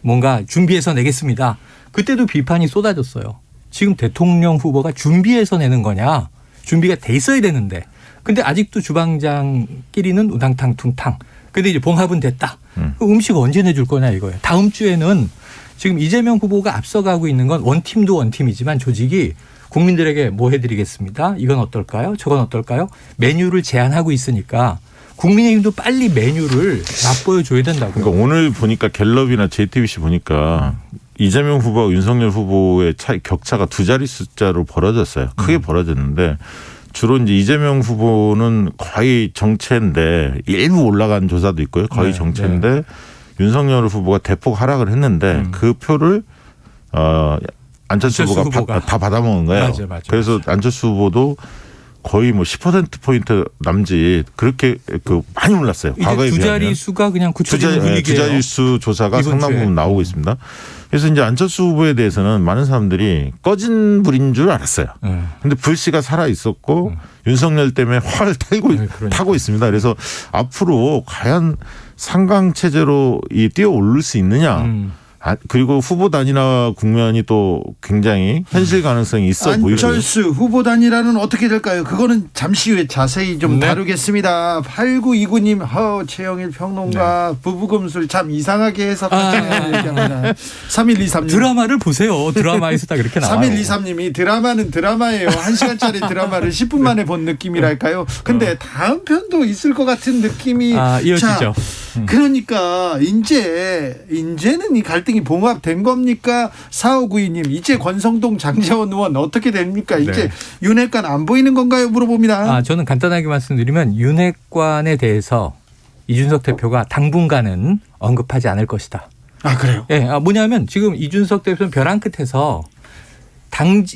뭔가 준비해서 내겠습니다. 그때도 비판이 쏟아졌어요. 지금 대통령 후보가 준비해서 내는 거냐? 준비가 돼 있어야 되는데. 근데 아직도 주방장끼리는 우당탕 근데 이제 봉합은 됐다. 음식 언제 내줄 거냐 이거예요. 다음 주에는 지금 이재명 후보가 앞서가고 있는 건 원팀도 원팀이지만 조직이 국민들에게 뭐 해드리겠습니다. 이건 어떨까요? 저건 어떨까요? 메뉴를 제안하고 있으니까 국민의힘도 빨리 메뉴를 맛보여줘야 된다고요. 그러니까 오늘 보니까 갤럽이나 JTBC 보니까 이재명 후보와 윤석열 후보의 격차가 두 자리 숫자로 벌어졌어요. 크게 벌어졌는데 주로 이제 이재명 후보는 거의 정체인데 일부 올라간 조사도 있고요. 거의 정체인데 윤석열 후보가 대폭 하락을 했는데 그 표를 안철수 후보가 다 받아먹은 거예요. 맞아요. 그래서 안철수 후보도 거의 뭐 10%포인트 남짓 그렇게 많이 올랐어요. 과거에 두 비하면. 자리 수가 그냥 굳혀지는 분위기예요. 두 자릿수 조사가 이번 상당 주에. 부분 나오고 있습니다. 그래서 이제 안철수 후보에 대해서는 많은 사람들이 꺼진 불인 줄 알았어요. 그런데 불씨가 살아 있었고 윤석열 때문에 화를 타고 있습니다. 그래서 앞으로 과연 상강 체제로 뛰어오를 수 있느냐. 그리고 후보 단일화 국면이 또 굉장히 현실 가능성이 있어 보이고요. 안철수 후보 단일화는 어떻게 될까요? 그거는 잠시 후에 자세히 좀 다루겠습니다. 8929님, 최영일 평론가 부부금술 참 이상하게 해석하시네요. 얘기합니다. 3123님. 드라마를 보세요. 드라마에서 다 그렇게 나와요. 3123님이 드라마는 드라마예요. 1시간짜리 드라마를 10분 만에 본 느낌이랄까요? 근데 다음 편도 있을 것 같은 느낌이 이어지죠. 그러니까 이제는 이 갈등이 봉합된 겁니까? 4592님 이제 권성동 장제원 의원 어떻게 됩니까? 이제 윤핵관 안 보이는 건가요? 물어봅니다. 저는 간단하게 말씀드리면 윤핵관에 대해서 이준석 대표가 당분간은 언급하지 않을 것이다. 그래요? 뭐냐면 지금 이준석 대표는 벼랑 끝에서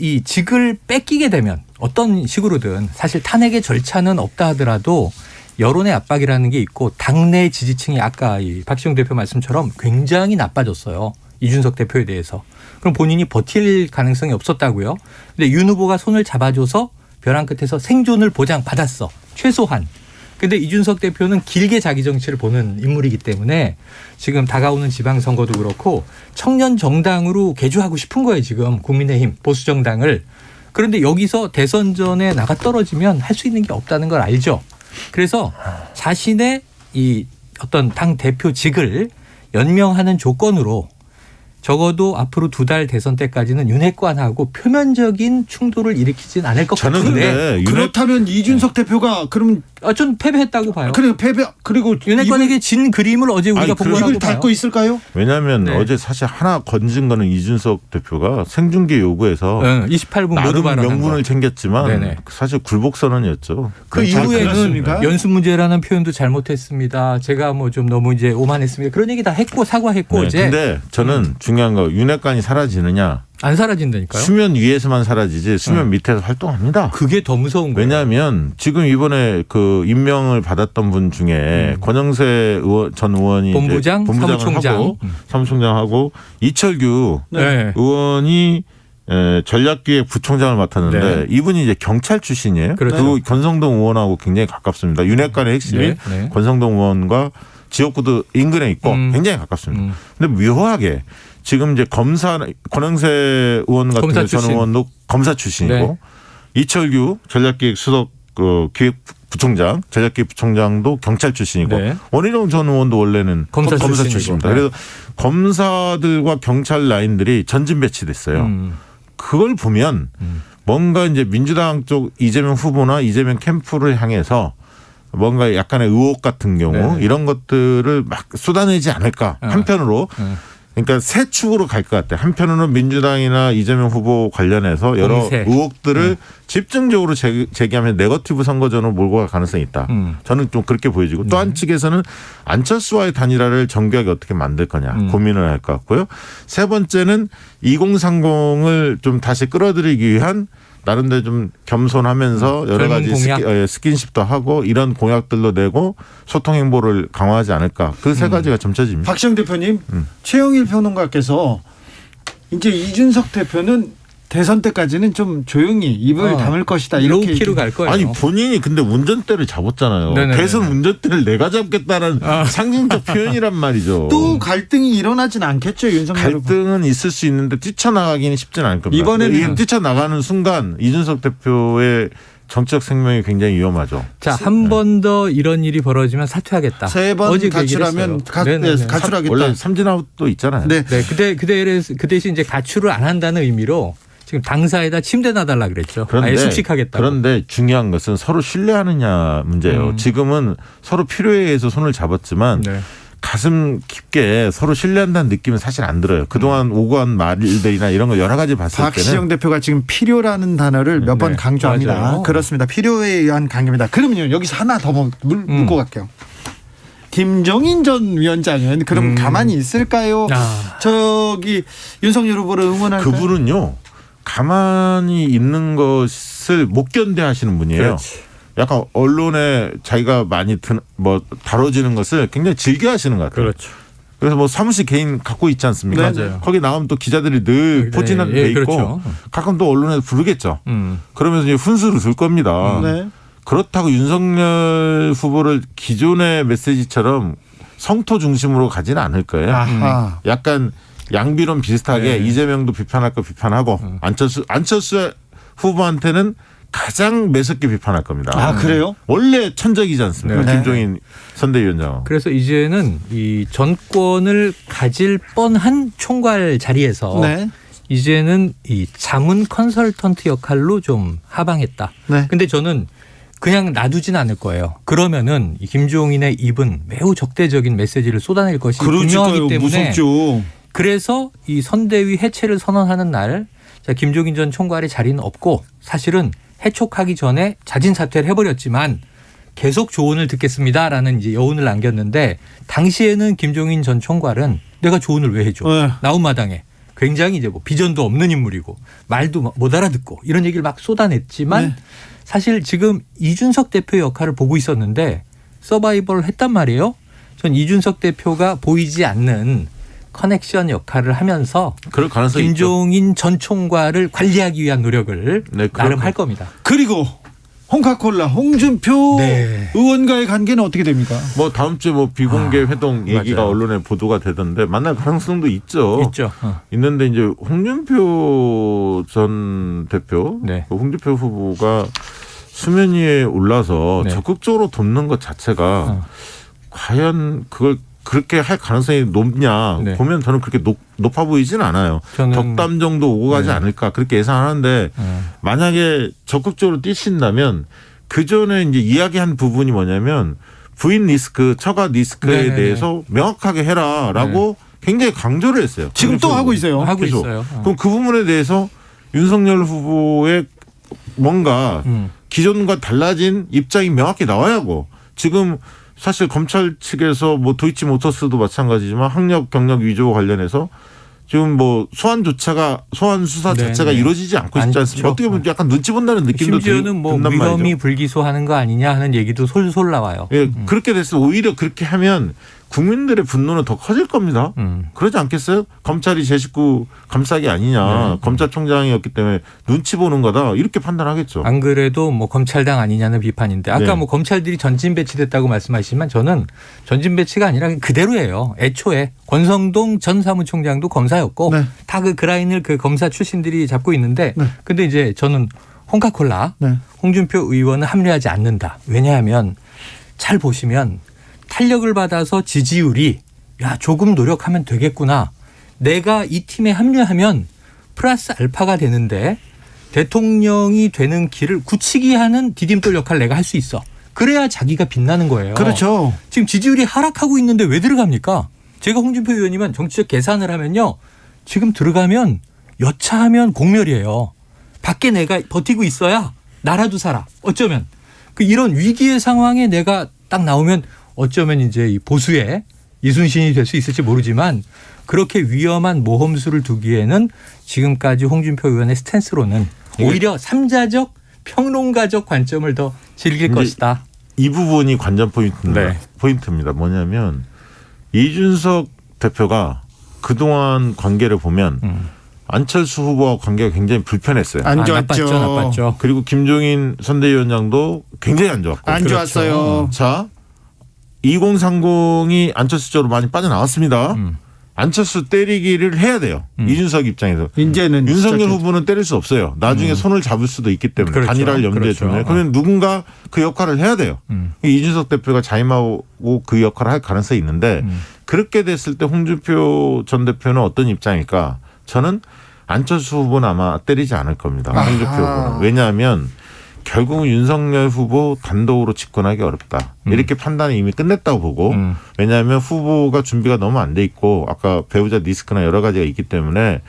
이 직을 뺏기게 되면 어떤 식으로든 사실 탄핵의 절차는 없다 하더라도 여론의 압박이라는 게 있고 당내 지지층이 아까 이 박시영 대표 말씀처럼 굉장히 나빠졌어요. 이준석 대표에 대해서. 그럼 본인이 버틸 가능성이 없었다고요. 근데 윤 후보가 손을 잡아줘서 벼랑 끝에서 생존을 보장받았어. 최소한. 근데 이준석 대표는 길게 자기 정치를 보는 인물이기 때문에 지금 다가오는 지방선거도 그렇고 청년 정당으로 개조하고 싶은 거예요. 지금 국민의힘 보수정당을. 그런데 여기서 대선전에 나가 떨어지면 할 수 있는 게 없다는 걸 알죠. 그래서 자신의 이 어떤 당 대표직을 연명하는 조건으로 적어도 앞으로 2달 대선 때까지는 윤핵관하고 표면적인 충돌을 일으키진 않을 것 같은데. 그렇다면 이준석 대표가 그럼 전 패배했다고 봐요. 그리고 윤핵관에게 진 그림을 어제 우리가 본 거라고 입을 닫고 있을까요? 왜냐하면 어제 사실 하나 건진 거는 이준석 대표가 생중계 요구에서 28분 모두 나름 발언한 명분을 거. 챙겼지만 사실 굴복 선언이었죠. 그 이후에는 연수 문제라는 표현도 잘못했습니다. 제가 뭐 좀 너무 이제 오만했습니다. 그런 얘기 다 했고 사과했고 어제. 근데 저는 중요한 거 윤핵관이 사라지느냐. 안 사라진다니까요. 수면 위에서만 사라지지 수면 밑에서 활동합니다. 그게 더 무서운 거예요. 왜냐하면 지금 이번에 그 임명을 받았던 분 중에 권영세 전 의원이 본부장, 사무총장 사무총장하고 이철규 의원이 전략기획 부총장을 맡았는데 이분이 이제 경찰 출신이에요. 그리고 권성동 의원하고 굉장히 가깝습니다. 윤핵관의 핵심인 권성동 의원과 지역구도 인근에 있고 굉장히 가깝습니다. 근데 묘하게 지금 이제 권영세 의원 같은 전 의원도 검사 출신이고 이철규 전략기획 수석 기획부총장, 전략기획부총장도 경찰 출신이고 네. 원희룡 전 의원도 원래는 검사 출신입니다. 네. 그래서 검사들과 경찰 라인들이 전진 배치됐어요. 그걸 보면 뭔가 이제 민주당 쪽 이재명 후보나 이재명 캠프를 향해서 뭔가 약간의 의혹 같은 경우 네. 이런 것들을 막 쏟아내지 않을까. 한편으로 그러니까 세 축으로 갈 것 같아요. 한편으로는 민주당이나 이재명 후보 관련해서 여러 공세. 의혹들을 집중적으로 제기하면 네거티브 선거전으로 몰고 갈 가능성이 있다. 저는 좀 그렇게 보여지고 또 한 측에서는 안철수와의 단일화를 정교하게 어떻게 만들 거냐 고민을 할 것 같고요. 세 번째는 2030을 좀 다시 끌어들이기 위한 나름대로 좀 겸손하면서 여러 가지 공약. 스킨십도 하고 이런 공약들도 내고 소통 행보를 강화하지 않을까. 그 세 가지가 점쳐집니다. 박시영 대표님, 최영일 평론가께서 이제 이준석 대표는 대선 때까지는 좀 조용히 입을 담을 것이다 이렇게 로우키로 갈 거예요. 아니 본인이 근데 운전대를 잡았잖아요. 네네네. 대선 운전대를 내가 잡겠다는 상징적 표현이란 말이죠. 또 갈등이 일어나진 않겠죠, 윤석열 후보. 갈등은 있을 수 있는데 뛰쳐나가기는 쉽지는 않을 겁니다. 이번에는 뛰쳐나가는 순간 이준석 대표의 정치적 생명이 굉장히 위험하죠. 자, 한 번 더 이런 일이 벌어지면 사퇴하겠다. 세 번 어제 그 얘기를 가출하면 했어요. 네네네. 가출하겠다. 원래 삼진아웃도 있잖아요. 네. 네, 그 대신 이제 가출을 안 한다는 의미로 지금 당사에다 침대 놔달라 그랬죠. 아예 숙식하겠다. 그런데 중요한 것은 서로 신뢰하느냐 문제예요. 지금은 서로 필요에 의해서 손을 잡았지만 네. 가슴 깊게 서로 신뢰한다는 느낌은 사실 안 들어요. 그동안 오고한 말들이나 이런 거 여러 가지 봤을 때는. 박시영 대표가 지금 필요라는 단어를 몇 번 네, 강조합니다. 맞아요. 그렇습니다. 필요에 의한 강요입니다. 그러면요, 여기서 하나 더 묻고 갈게요. 김종인 전 위원장은 그럼 가만히 있을까요? 저기 윤석열 후보를 응원할까요? 그분은요. 가만히 있는 것을 못 견뎌하시는 분이에요. 그렇지. 약간 언론에 자기가 많이 다뤄지는 것을 굉장히 즐겨하시는 것 같아요. 그렇죠. 그래서 뭐 사무실 개인 갖고 있지 않습니까? 네, 맞아요. 거기 나오면 또 기자들이 늘 포진한 데 있고 그렇죠. 가끔 또 언론에 부르겠죠. 그러면서 이제 훈수를 줄 겁니다. 네. 그렇다고 윤석열 후보를 기존의 메시지처럼 성토 중심으로 가지는 않을 거예요. 아하. 약간 양비론 비슷하게 네. 이재명도 비판할 거 비판하고 안철수 후보한테는 가장 매섭게 비판할 겁니다. 아, 그래요? 원래 천적이지 않습니까? 네. 김종인 선대위원장. 그래서 이제는 이 정권을 가질 뻔한 총괄 자리에서 네. 이제는 이 자문 컨설턴트 역할로 좀 하방했다. 네. 근데 저는 그냥 놔두진 않을 거예요. 그러면은 이 김종인의 입은 매우 적대적인 메시지를 쏟아낼 것이 분명하기 때문에 무섭죠. 그래서 이 선대위 해체를 선언하는 날 자, 김종인 전 총괄의 자리는 없고 사실은 해촉하기 전에 자진 사퇴를 해버렸지만 계속 조언을 듣겠습니다라는 이제 여운을 남겼는데 당시에는 김종인 전 총괄은 내가 조언을 왜 해줘? 네. 나온 마당에 굉장히 이제 뭐 비전도 없는 인물이고 말도 못 알아듣고 이런 얘기를 막 쏟아냈지만 네. 사실 지금 이준석 대표 역할을 보고 있었는데 서바이벌을 했단 말이에요. 전 이준석 대표가 보이지 않는 커넥션 역할을 하면서 그럴 가능성이 김종인 전 총괄을 관리하기 위한 노력을 네, 나름 할 겁니다. 그리고 홍카콜라 홍준표 네. 의원과의 관계는 어떻게 됩니까? 뭐 다음 주에 뭐 비공개 회동 얘기가 맞아요. 언론에 보도가 되던데 만날 가능성도 있죠. 있죠. 있는데 이제 홍준표 전 대표, 네. 홍준표 후보가 수면 위에 올라서 네. 적극적으로 돕는 것 자체가 과연 그걸 그렇게 할 가능성이 높냐 네. 보면 저는 그렇게 높아 보이진 않아요. 저는 덕담 정도 오고 가지 네. 않을까 그렇게 예상하는데 만약에 적극적으로 뛰신다면 그 전에 이제 이야기한 부분이 뭐냐면 부인 리스크, 처가 리스크에 네네네. 대해서 명확하게 해라라고 굉장히 강조를 했어요. 지금 또 하고 있어요. 하고 계속. 있어요. 그럼 그 부분에 대해서 윤석열 후보의 뭔가 기존과 달라진 입장이 명확히 나와야 하고 지금 사실 검찰 측에서 뭐 도이치모터스도 마찬가지지만 학력 경력 위조 관련해서 지금 뭐 소환 수사 네, 자체가 네. 이루어지지 않고 있지 않습니까? 어떻게 보면 약간 눈치 본다는 느낌도 심지어는 뭐 든단 위험이 말이죠. 불기소하는 거 아니냐 하는 얘기도 솔솔 나와요. 예, 그렇게 됐을 때 오히려 그렇게 하면 국민들의 분노는 더 커질 겁니다. 그러지 않겠어요? 검찰이 제 식구 감싸기 아니냐. 검찰총장이었기 때문에 눈치 보는 거다. 이렇게 판단하겠죠. 안 그래도 뭐 검찰당 아니냐는 비판인데 아까 네. 뭐 검찰들이 전진 배치됐다고 말씀하시지만 저는 전진 배치가 아니라 그대로예요. 애초에 권성동 전 사무총장도 검사였고 네. 다 그 라인을 그 검사 출신들이 잡고 있는데 네. 근데 이제 저는 홍카콜라, 네. 홍준표 의원은 합류하지 않는다. 왜냐하면 잘 보시면 탄력을 받아서 지지율이 야 조금 노력하면 되겠구나. 내가 이 팀에 합류하면 플러스 알파가 되는데 대통령이 되는 길을 굳히기 하는 디딤돌 역할을 내가 할 수 있어. 그래야 자기가 빛나는 거예요. 그렇죠. 지금 지지율이 하락하고 있는데 왜 들어갑니까? 제가 홍준표 의원이면 정치적 계산을 하면요. 지금 들어가면 여차하면 공멸이에요. 밖에 내가 버티고 있어야 나라도 살아. 어쩌면. 이런 위기의 상황에 내가 딱 나오면 어쩌면 이제 이 보수의 이순신이 될 수 있을지 모르지만 그렇게 위험한 모험수를 두기에는 지금까지 홍준표 의원의 스탠스로는 오히려 삼자적 평론가적 관점을 더 즐길 것이다. 이 부분이 관전 포인트입니다. 네. 포인트입니다. 뭐냐면 이준석 대표가 그동안 관계를 보면 안철수 후보와 관계가 굉장히 불편했어요. 안 좋았죠. 나빴죠. 그리고 김종인 선대위원장도 굉장히 안 좋았고. 안 좋았어요. 자, 2030이 안철수 쪽으로 많이 빠져나왔습니다. 안철수 때리기를 해야 돼요. 이준석 입장에서. 이제는 윤석열 시작했죠. 후보는 때릴 수 없어요. 나중에 손을 잡을 수도 있기 때문에 그렇죠. 단일화를 염두에 그렇죠. 두면. 그러면 누군가 그 역할을 해야 돼요. 이준석 대표가 자임하고 그 역할을 할 가능성이 있는데 그렇게 됐을 때 홍준표 전 대표는 어떤 입장일까? 저는 안철수 후보는 아마 때리지 않을 겁니다. 홍준표 후보는. 왜냐하면 결국은 윤석열 후보 단독으로 집권하기 어렵다. 이렇게 판단이 이미 끝냈다고 보고 왜냐하면 후보가 준비가 너무 안 돼 있고 아까 배우자 리스크나 여러 가지가 있기 때문에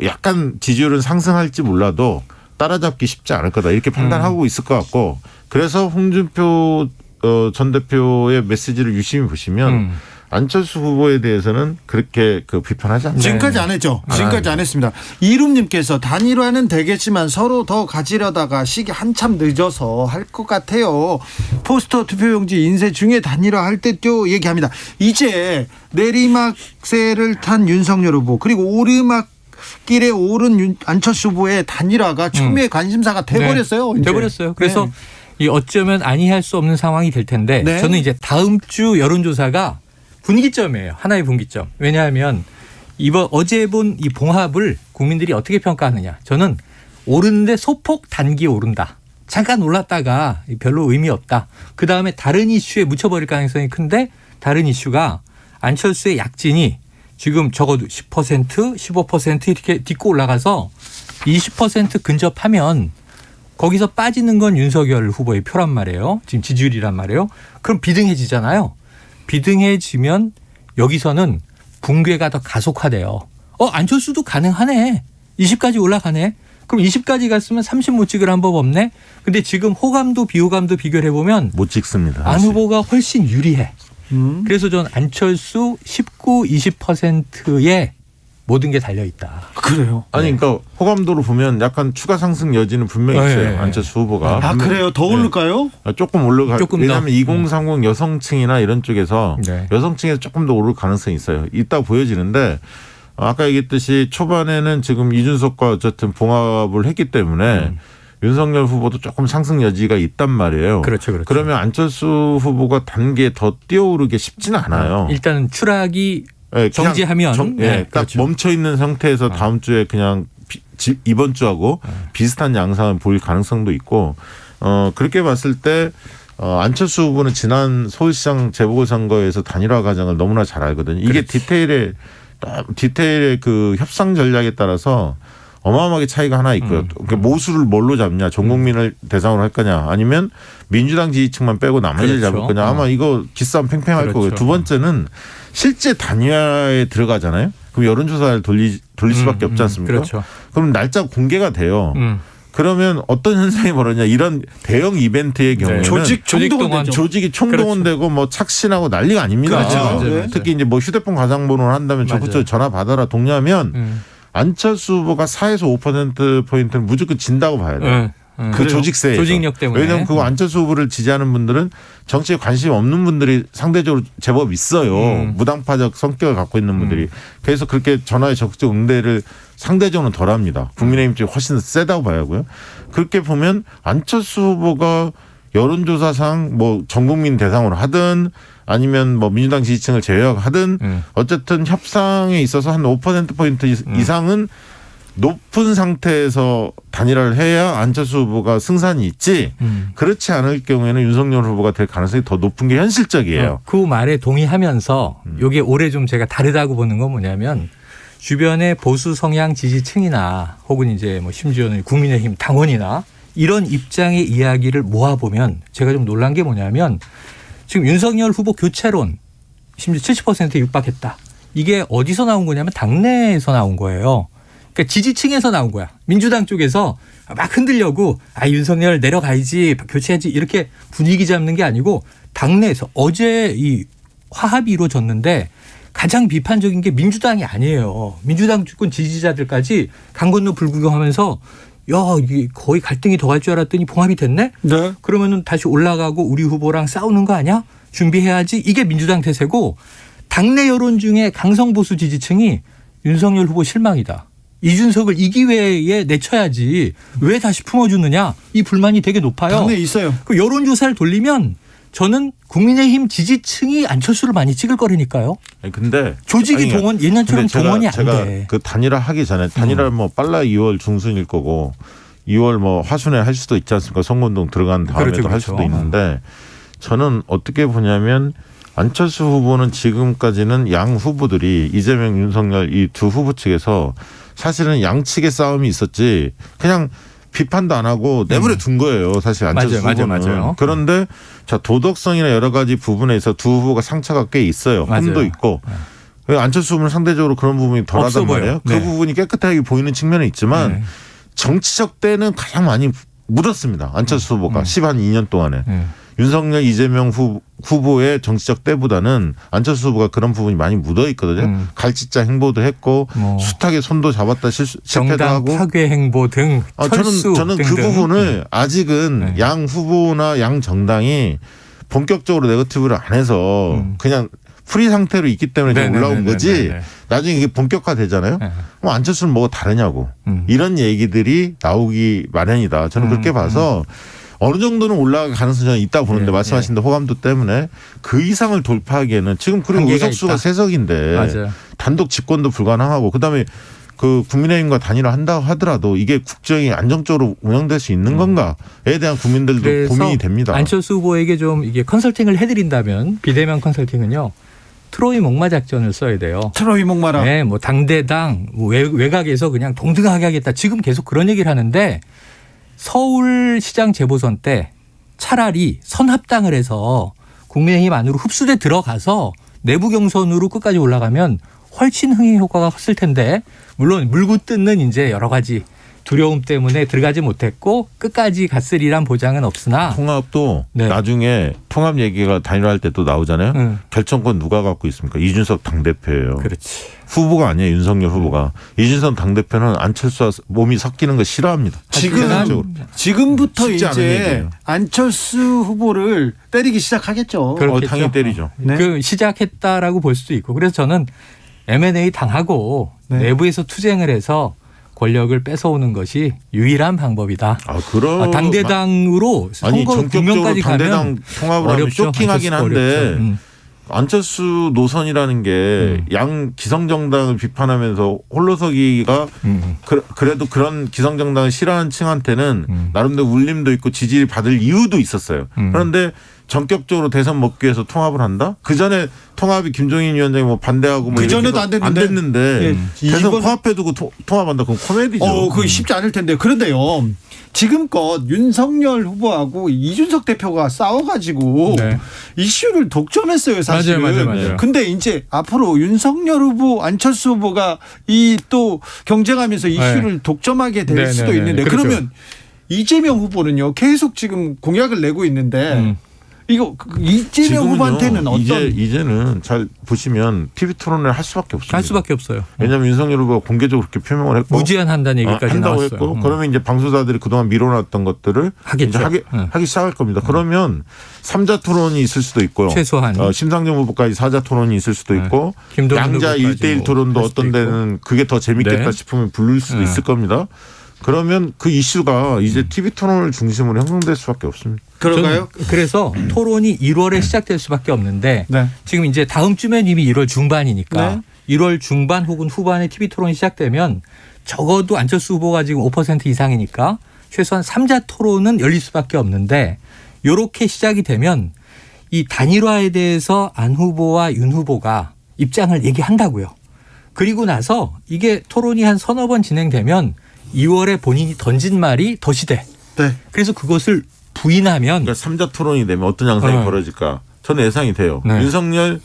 약간 지지율은 상승할지 몰라도 따라잡기 쉽지 않을 거다. 이렇게 판단하고 있을 것 같고 그래서 홍준표 전 대표의 메시지를 유심히 보시면 안철수 후보에 대해서는 그렇게 비판하지 않습니다. 지금까지 안 했죠. 지금까지 안 했습니다. 이름님께서 단일화는 되겠지만 서로 더 가지려다가 시기 한참 늦어서 할 것 같아요. 포스터 투표용지 인쇄 중에 단일화 할 때도 얘기합니다. 이제 내리막세를 탄 윤석열 후보 그리고 오르막길에 오른 안철수 후보의 단일화가 초미의 관심사가 돼버렸어요. 네. 이제. 돼버렸어요. 그래서 이 어쩌면 아니할 수 없는 상황이 될 텐데 네. 저는 이제 다음 주 여론조사가 분기점이에요. 하나의 분기점. 왜냐하면 어제 본 이 봉합을 국민들이 어떻게 평가하느냐. 저는 오르는데 소폭 단기 오른다. 잠깐 올랐다가 별로 의미 없다. 그다음에 다른 이슈에 묻혀버릴 가능성이 큰데 다른 이슈가 안철수의 약진이 지금 적어도 10%, 15% 이렇게 딛고 올라가서 20% 근접하면 거기서 빠지는 건 윤석열 후보의 표란 말이에요. 지금 지지율이란 말이에요. 그럼 비등해지잖아요. 비등해지면 여기서는 붕괴가 더 가속화돼요. 안철수도 가능하네. 20까지 올라가네. 그럼 20까지 갔으면 30 못 찍을 한 법 없네. 근데 지금 호감도 비호감도 비교를 해보면 못 찍습니다. 안 사실. 후보가 훨씬 유리해. 그래서 전 안철수 19, 20%에 모든 게 달려있다. 그래요. 아니 그러니까 호감도로 보면 약간 추가 상승 여지는 분명히 있어요. 네. 안철수 후보가. 아 그래요? 더 오를까요? 조금 올라가. 조금 왜냐하면 더. 2030 여성층이나 이런 쪽에서 네. 여성층에서 조금 더 오를 가능성이 있어요. 있다고 보여지는데 아까 얘기했듯이 초반에는 지금 이준석과 어쨌든 봉합을 했기 때문에 윤석열 후보도 조금 상승 여지가 있단 말이에요. 그렇죠. 그러면 안철수 후보가 단계 더 뛰어오르기 쉽지는 않아요. 일단 추락이 네, 그냥 정지하면 딱 그렇죠. 멈춰 있는 상태에서 다음 주에 그냥 이번 주하고 비슷한 양상을 보일 가능성도 있고 그렇게 봤을 때 안철수 후보는 지난 서울시장 재보궐선거에서 단일화 과정을 너무나 잘 알거든요. 이게 디테일의 그 협상 전략에 따라서 어마어마하게 차이가 하나 있고요. 그러니까 모수를 뭘로 잡냐, 전 국민을 대상으로 할 거냐, 아니면 민주당 지지층만 빼고 나머지를 그렇죠. 잡을 거냐. 아마 이거 기싸움 팽팽할 그렇죠. 거고요. 두 번째는 실제 단일화에 들어가잖아요. 그럼 여론조사를 돌릴 수밖에 없지 않습니까? 그렇죠. 그럼 날짜 공개가 돼요. 그러면 어떤 현상이 벌어지냐. 이런 대형 이벤트의 경우에는 조직 동원. 조직이 총동원되고 뭐 착신하고 난리가 아닙니다. 그렇죠. 맞아요. 특히 이제 뭐 휴대폰 가상번호를 한다면 맞아요. 적극적으로 전화 받아라 독려하면 안철수 후보가 4에서 5%포인트는 무조건 진다고 봐야 돼요. 그 조직세에서. 조직력 때문에. 왜냐하면 그 안철수 후보를 지지하는 분들은 정치에 관심이 없는 분들이 상대적으로 제법 있어요. 무당파적 성격을 갖고 있는 분들이. 그래서 그렇게 전화에 적극적 응대를 상대적으로 덜합니다. 국민의힘 쪽이 훨씬 세다고 봐야 하고요. 그렇게 보면 안철수 후보가 여론조사상 뭐 전 국민 대상으로 하든 아니면 뭐 민주당 지지층을 제외하든 어쨌든 협상에 있어서 한 5%포인트 이상은 높은 상태에서 단일화를 해야 안철수 후보가 승산이 있지 그렇지 않을 경우에는 윤석열 후보가 될 가능성이 더 높은 게 현실적이에요. 그 말에 동의하면서 이게 올해 좀 제가 다르다고 보는 건 뭐냐면 주변의 보수 성향 지지층이나 혹은 이제 뭐 심지어는 국민의힘 당원이나 이런 입장의 이야기를 모아보면 제가 좀 놀란 게 뭐냐면 지금 윤석열 후보 교체론 심지어 70%에 육박했다. 이게 어디서 나온 거냐면 당내에서 나온 거예요. 그러니까 지지층에서 나온 거야. 민주당 쪽에서 막 흔들려고 윤석열 내려가야지 교체해야지 이렇게 분위기 잡는 게 아니고 당내에서 어제 이 화합이 이루어졌는데 가장 비판적인 게 민주당이 아니에요. 민주당 주권 지지자들까지 강 건너 불구경하면서 야, 이게 거의 갈등이 더 갈 줄 알았더니 봉합이 됐네? 네. 그러면은 다시 올라가고 우리 후보랑 싸우는 거 아니야? 준비해야지. 이게 민주당 태세고 당내 여론 중에 강성보수 지지층이 윤석열 후보 실망이다. 이준석을 이 기회에 내쳐야지 왜 다시 품어주느냐. 이 불만이 되게 높아요. 당내에 있어요. 그 여론조사를 돌리면 저는 국민의힘 지지층이 안철수를 많이 찍을 거라니까요. 근데 조직이 동원 예년처럼 동원이 안 제가 돼. 그 단일화 하기 전에 단일화 뭐 빨라 2월 중순일 거고 2월 뭐 하순에 할 수도 있지 않습니까? 선거운동 들어간 다음에도 그렇죠, 할 수도 그렇죠. 있는데 저는 어떻게 보냐면 안철수 후보는 지금까지는 양 후보들이 이재명, 윤석열 이 두 후보 측에서 사실은 양측의 싸움이 있었지 그냥 비판도 안 하고 내버려 둔 거예요. 사실 안철수 후보는. 맞아요. 그런데 자 도덕성이나 여러 가지 부분에서 두 후보가 상처가 꽤 있어요. 맞아요. 흠도 있고. 안철수 후보는 상대적으로 그런 부분이 덜하단 없어 보여요. 말이에요. 네. 그 부분이 깨끗하게 보이는 측면은 있지만 네. 정치적 때는 가장 많이 묻었습니다. 안철수 후보가 12년 동안에. 윤석열, 이재명 후보의 정치적 때보다는 안철수 후보가 그런 부분이 많이 묻어 있거든요. 갈짓자 행보도 했고 뭐 숱하게 손도 잡았다 실패도 정당 하고. 파괴 행보 등 철수 저는 그 등등. 부분을 아직은 네. 양 후보나 양 정당이 본격적으로 네거티브를 안 해서 그냥 프리 상태로 있기 때문에 지금 올라온 거지. 나중에 이게 본격화되잖아요. 네. 그럼 안철수는 뭐가 다르냐고. 이런 얘기들이 나오기 마련이다. 저는 그렇게 봐서 어느 정도는 올라갈 가능성이 저는 있다 보는데 말씀하신 대로 호감도 때문에 그 이상을 돌파하기에는 지금 그리고 한계가 의석수가 있다. 세석인데 맞아요. 단독 집권도 불가능하고 그다음에 그 국민의힘과 단일화 한다고 하더라도 이게 국정이 안정적으로 운영될 수 있는 건가에 대한 국민들도 그래서 고민이 됩니다. 안철수 후보에게 좀 이게 컨설팅을 해드린다면 비대면 컨설팅은요. 트로이 목마 작전을 써야 돼요. 트로이 목마라. 네, 뭐 당대당 뭐 외곽에서 그냥 동등하게 하겠다. 지금 계속 그런 얘기를 하는데 서울시장 재보선 때 차라리 선합당을 해서 국민의힘 안으로 흡수돼 들어가서 내부 경선으로 끝까지 올라가면 훨씬 흥행 효과가 컸을 텐데 물론 물고 뜯는 이제 여러 가지 두려움 때문에 들어가지 못했고 끝까지 갔으리란 보장은 없으나 통합도 네. 나중에 통합 얘기가 단일화할 때 또 나오잖아요. 결정권 누가 갖고 있습니까? 이준석 당대표예요. 그렇지. 후보가 아니에요. 윤석열 후보가. 이준석 당대표는 안철수와 몸이 섞이는 거 싫어합니다. 지금부터 쉽지 않은 이제 얘기예요. 안철수 후보를 때리기 시작하겠죠. 그렇겠죠. 당연히 때리죠. 네. 그 시작했다라고 볼 수도 있고 그래서 저는 M&A 당하고 네. 내부에서 투쟁을 해서 권력을 뺏어오는 것이 유일한 방법이다. 그런 당대당으로 아니 선거 전격적으로 국면까지 당대당 가면 통합을 하면 어렵죠. 쇼킹하긴 안철수가 한데 어렵죠. 안철수 노선이라는 게 양 기성정당을 비판하면서 홀로 서기가 그래도 그런 기성정당을 싫어하는 층한테는 나름대로 울림도 있고 지지를 받을 이유도 있었어요. 그런데 전격적으로 대선 먹기 위해서 통합을 한다? 그 전에 통합이 김종인 위원장이 뭐 반대하고 뭐 그전에도 이렇게 안 됐는데. 됐는데 예, 대선 이번- 코앞에 두고 통합한다? 그건 코미디죠. 그게 쉽지 않을 텐데. 그런데요. 지금껏 윤석열 후보하고 이준석 대표가 싸워가지고 네. 이슈를 독점했어요, 사실은. 맞아요. 근데 이제 앞으로 윤석열 후보, 안철수 후보가 이 또 경쟁하면서 이슈를 독점하게 될 네, 수도 네, 있는데 네. 그렇죠. 그러면 이재명 후보는요, 계속 지금 공약을 내고 있는데 이거 이재명 지금은요, 후보한테는 어떤 이제는 잘 보시면 TV 토론을 할 수밖에 없습니다. 할 수밖에 없어요. 왜냐하면 윤석열 후보가 공개적으로 그렇게 표명을 했고 무제한한다는 얘기까지 한다고 나왔어요. 했고 그러면 이제 방송사들이 그동안 미뤄놨던 것들을 하겠죠. 이제 하기 시작할 겁니다. 그러면 3자 토론이 있을 수도 있고요. 최소한. 심상정 후보까지 4자 토론이 있을 수도 있고 김동연 양자 후보까지 1대1 뭐 토론도 할 수도 어떤 데는 그게 더 재밌겠다 네. 싶으면 부를 수도 있을 겁니다. 그러면 그 이슈가 이제 TV 토론을 중심으로 형성될 수밖에 없습니다. 그런가요? 저는 그래서 토론이 1월에 시작될 수밖에 없는데 네. 지금 이제 다음 주면 이미 1월 중반이니까 네. 1월 중반 혹은 후반에 TV 토론이 시작되면 적어도 안철수 후보가 지금 5% 이상이니까 최소한 3자 토론은 열릴 수밖에 없는데 이렇게 시작이 되면 이 단일화에 대해서 안 후보와 윤 후보가 입장을 얘기한다고요. 그리고 나서 이게 토론이 한 서너 번 진행되면 2월에 본인이 던진 말이 덫이 돼. 네. 그래서 그것을 부인하면 그러니까 3자 토론이 되면 어떤 양상이 벌어질까 저는 예상이 돼요. 네. 윤석열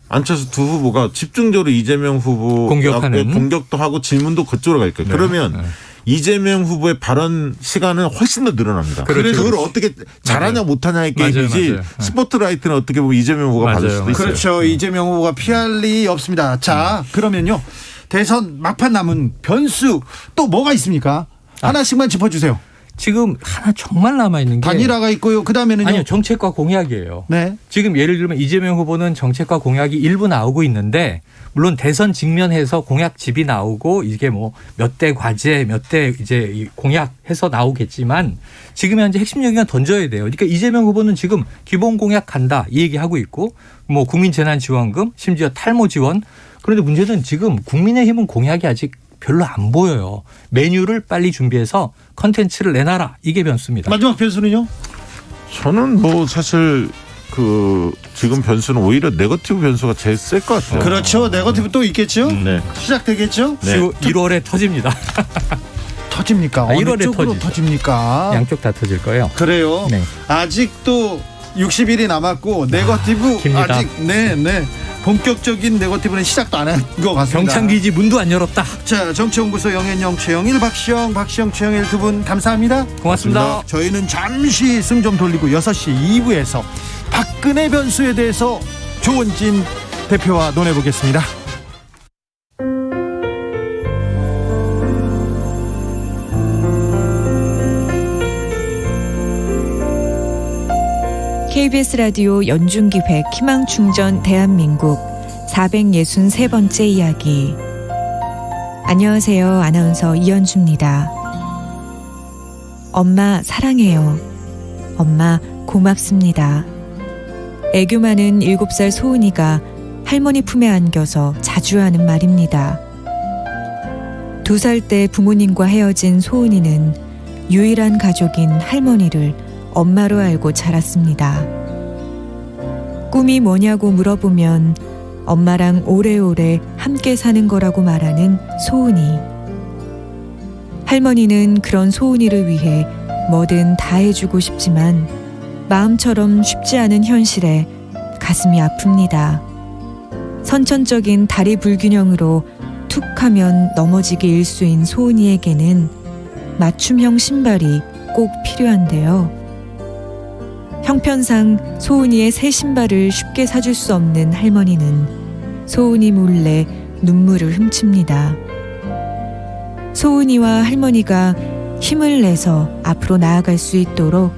안철수 두 후보가 집중적으로 이재명 후보 공격하는. 공격도 하고 질문도 그쪽으로 갈 거예요. 네. 그러면 네. 이재명 후보의 발언 시간은 훨씬 더 늘어납니다. 그렇죠. 그걸 어떻게 잘하냐 못하냐의 게임이지 맞아요. 스포트라이트는 어떻게 보면 이재명 후보가 맞아요. 받을 수도 있어요. 그렇죠. 이재명 후보가 피할 리 없습니다. 자, 그러면요. 대선 막판 남은 변수 또 뭐가 있습니까? 하나씩만 짚어주세요. 지금 하나 정말 남아있는 게 단일화가 있고요. 그다음에는요. 아니요. 정책과 공약이에요. 네. 지금 예를 들면 이재명 후보는 정책과 공약이 일부 나오고 있는데 물론 대선 직면해서 공약집이 나오고 이게 뭐 몇 대 과제 몇 대 이제 이 공약해서 나오겠지만 지금 현재 핵심 얘기가 던져야 돼요. 그러니까 이재명 후보는 지금 기본 공약 간다 이 얘기하고 있고 뭐 국민재난지원금 심지어 탈모 지원 그런데 문제는 지금 국민의힘은 공약이 아직 별로 안 보여요. 메뉴를 빨리 준비해서 컨텐츠를 내놔라 이게 변수입니다. 마지막 변수는요? 저는 뭐 사실 그 지금 변수는 오히려 네거티브 변수가 제일 셀 것 같아요. 그렇죠. 네거티브 또 있겠죠? 네. 시작되겠죠? 네. 1월에 터집니다. 터집니까? 어느 1월에 쪽으로 터지죠. 터집니까? 양쪽 다 터질 거예요. 그래요. 네. 아직도 60일이 남았고 네거티브 깁니다. 아직 네. 본격적인 네거티브는 시작도 안 한 것 같습니다. 경창기지 문도 안 열었다. 자, 정치연구소 영앤영 최영일 박시영 최영일 두 분 감사합니다. 고맙습니다. 저희는 잠시 숨 좀 돌리고 6시 2부에서 박근혜 변수에 대해서 조원진 대표와 논해보겠습니다. KBS 라디오 연중기획 희망충전 대한민국 463번째 이야기. 안녕하세요. 아나운서 이현주입니다. 엄마 사랑해요. 엄마 고맙습니다. 애교 많은 7살 소은이가 할머니 품에 안겨서 자주 하는 말입니다. 2살 때 부모님과 헤어진 소은이는 유일한 가족인 할머니를 엄마로 알고 자랐습니다. 꿈이 뭐냐고 물어보면 엄마랑 오래오래 함께 사는 거라고 말하는 소은이. 할머니는 그런 소은이를 위해 뭐든 다 해주고 싶지만 마음처럼 쉽지 않은 현실에 가슴이 아픕니다. 선천적인 다리 불균형으로 툭 하면 넘어지기 일수인 소은이에게는 맞춤형 신발이 꼭 필요한데요. 형편상 소은이의 새 신발을 쉽게 사줄 수 없는 할머니는 소은이 몰래 눈물을 훔칩니다. 소은이와 할머니가 힘을 내서 앞으로 나아갈 수 있도록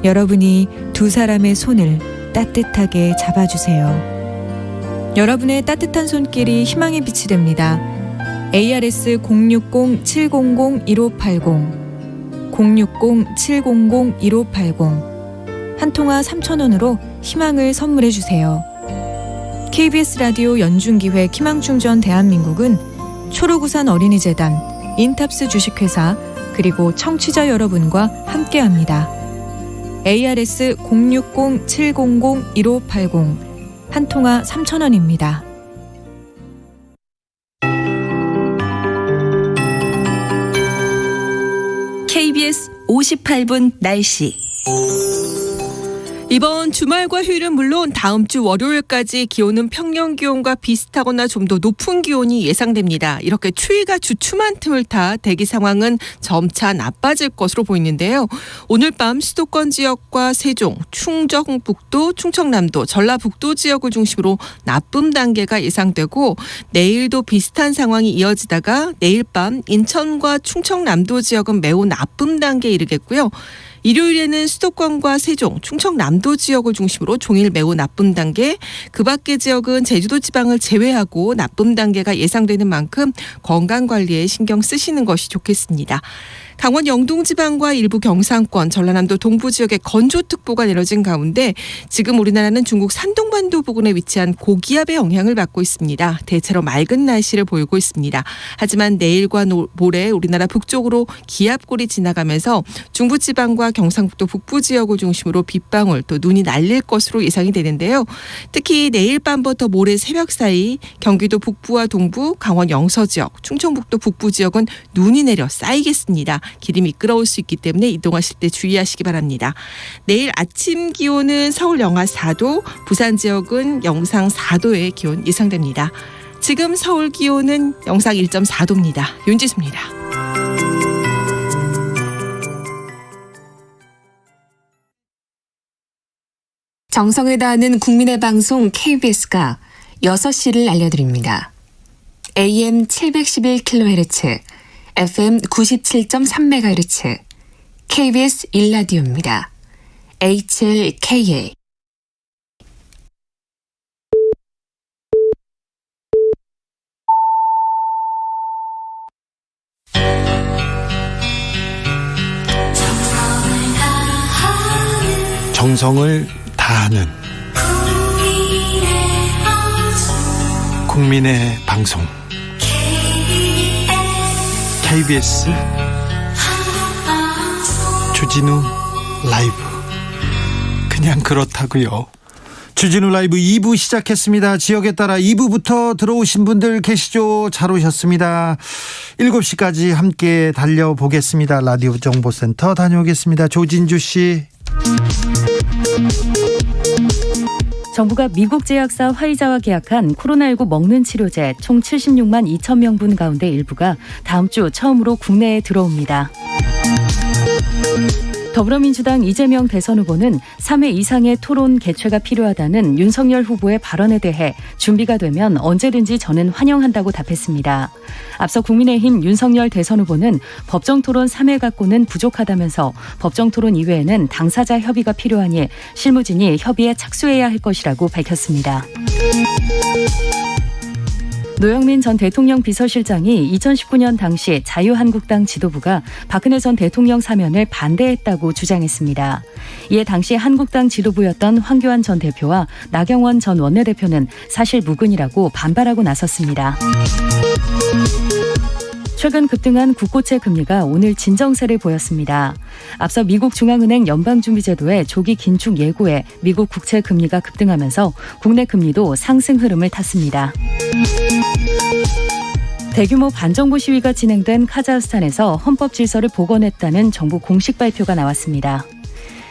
여러분이 두 사람의 손을 따뜻하게 잡아주세요. 여러분의 따뜻한 손길이 희망의 빛이 됩니다. ARS 060-700-1580 060-700-1580 한 통화 3,000원으로 희망을 선물해 주세요. KBS 라디오 연중기획 희망충전 대한민국은 초록우산 어린이재단, 인탑스 주식회사 그리고 청취자 여러분과 함께합니다. ARS 060-700-1580 한 통화 3,000원입니다. KBS 58분 날씨. 이번 주말과 휴일은 물론 다음 주 월요일까지 기온은 평년 기온과 비슷하거나 좀 더 높은 기온이 예상됩니다. 이렇게 추위가 주춤한 틈을 타 대기 상황은 점차 나빠질 것으로 보이는데요. 오늘 밤 수도권 지역과 세종, 충청북도, 충청남도, 전라북도 지역을 중심으로 나쁨 단계가 예상되고 내일도 비슷한 상황이 이어지다가 내일 밤 인천과 충청남도 지역은 매우 나쁨 단계에 이르겠고요. 일요일에는 수도권과 세종, 충청남도 지역을 중심으로 종일 매우 나쁨 단계, 그 밖의 지역은 제주도 지방을 제외하고 나쁨 단계가 예상되는 만큼 건강관리에 신경 쓰시는 것이 좋겠습니다. 강원 영동지방과 일부 경상권, 전라남도 동부 지역에 건조특보가 내려진 가운데 지금 우리나라는 중국 산동반도 부근에 위치한 고기압의 영향을 받고 있습니다. 대체로 맑은 날씨를 보이고 있습니다. 하지만 내일과 모레 우리나라 북쪽으로 기압골이 지나가면서 중부지방과 경상북도 북부 지역을 중심으로 빗방울 또 눈이 날릴 것으로 예상이 되는데요. 특히 내일 밤부터 모레 새벽 사이 경기도 북부와 동부, 강원 영서 지역, 충청북도 북부 지역은 눈이 내려 쌓이겠습니다. 길이 미끄러울 수 있기 때문에 이동하실 때 주의하시기 바랍니다. 내일 아침 기온은 서울 영하 4도, 부산 지역은 영상 4도의 기온 예상됩니다. 지금 서울 기온은 영상 1.4도입니다. 윤지수입니다. 정성을 다하는 국민의 방송 KBS가 6시를 알려드립니다. AM 711kHz, FM 97.3MHz, KBS 1라디오입니다. HLKA. 정성을 다하는 국민의 방송 KBS 주진우 라이브. 그냥 그렇다고요. 주진우 라이브 2부 시작했습니다. 지역에 따라 2부부터 들어오신 분들 계시죠? 잘 오셨습니다. 7시까지 함께 달려보겠습니다. 라디오 정보센터 다녀오겠습니다. 조진주 씨. 정부가 미국 제약사 화이자와 계약한 코로나19 먹는 치료제 총 76만 2천 명분 가운데 일부가 다음 주 처음으로 국내에 들어옵니다. 더불어민주당 이재명 대선 후보는 3회 이상의 토론 개최가 필요하다는 윤석열 후보의 발언에 대해 준비가 되면 언제든지 저는 환영한다고 답했습니다. 앞서 국민의힘 윤석열 대선 후보는 법정토론 3회 갖고는 부족하다면서 법정토론 이외에는 당사자 협의가 필요하니 실무진이 협의에 착수해야 할 것이라고 밝혔습니다. 노영민 전 대통령 비서실장이 2019년 당시 자유한국당 지도부가 박근혜 전 대통령 사면을 반대했다고 주장했습니다. 이에 당시 한국당 지도부였던 황교안 전 대표와 나경원 전 원내대표는 사실 무근이라고 반발하고 나섰습니다. 최근 급등한 국고채 금리가 오늘 진정세를 보였습니다. 앞서 미국 중앙은행 연방준비제도의 조기 긴축 예고에 미국 국채 금리가 급등하면서 국내 금리도 상승 흐름을 탔습니다. 대규모 반정부 시위가 진행된 카자흐스탄에서 헌법 질서를 복원했다는 정부 공식 발표가 나왔습니다.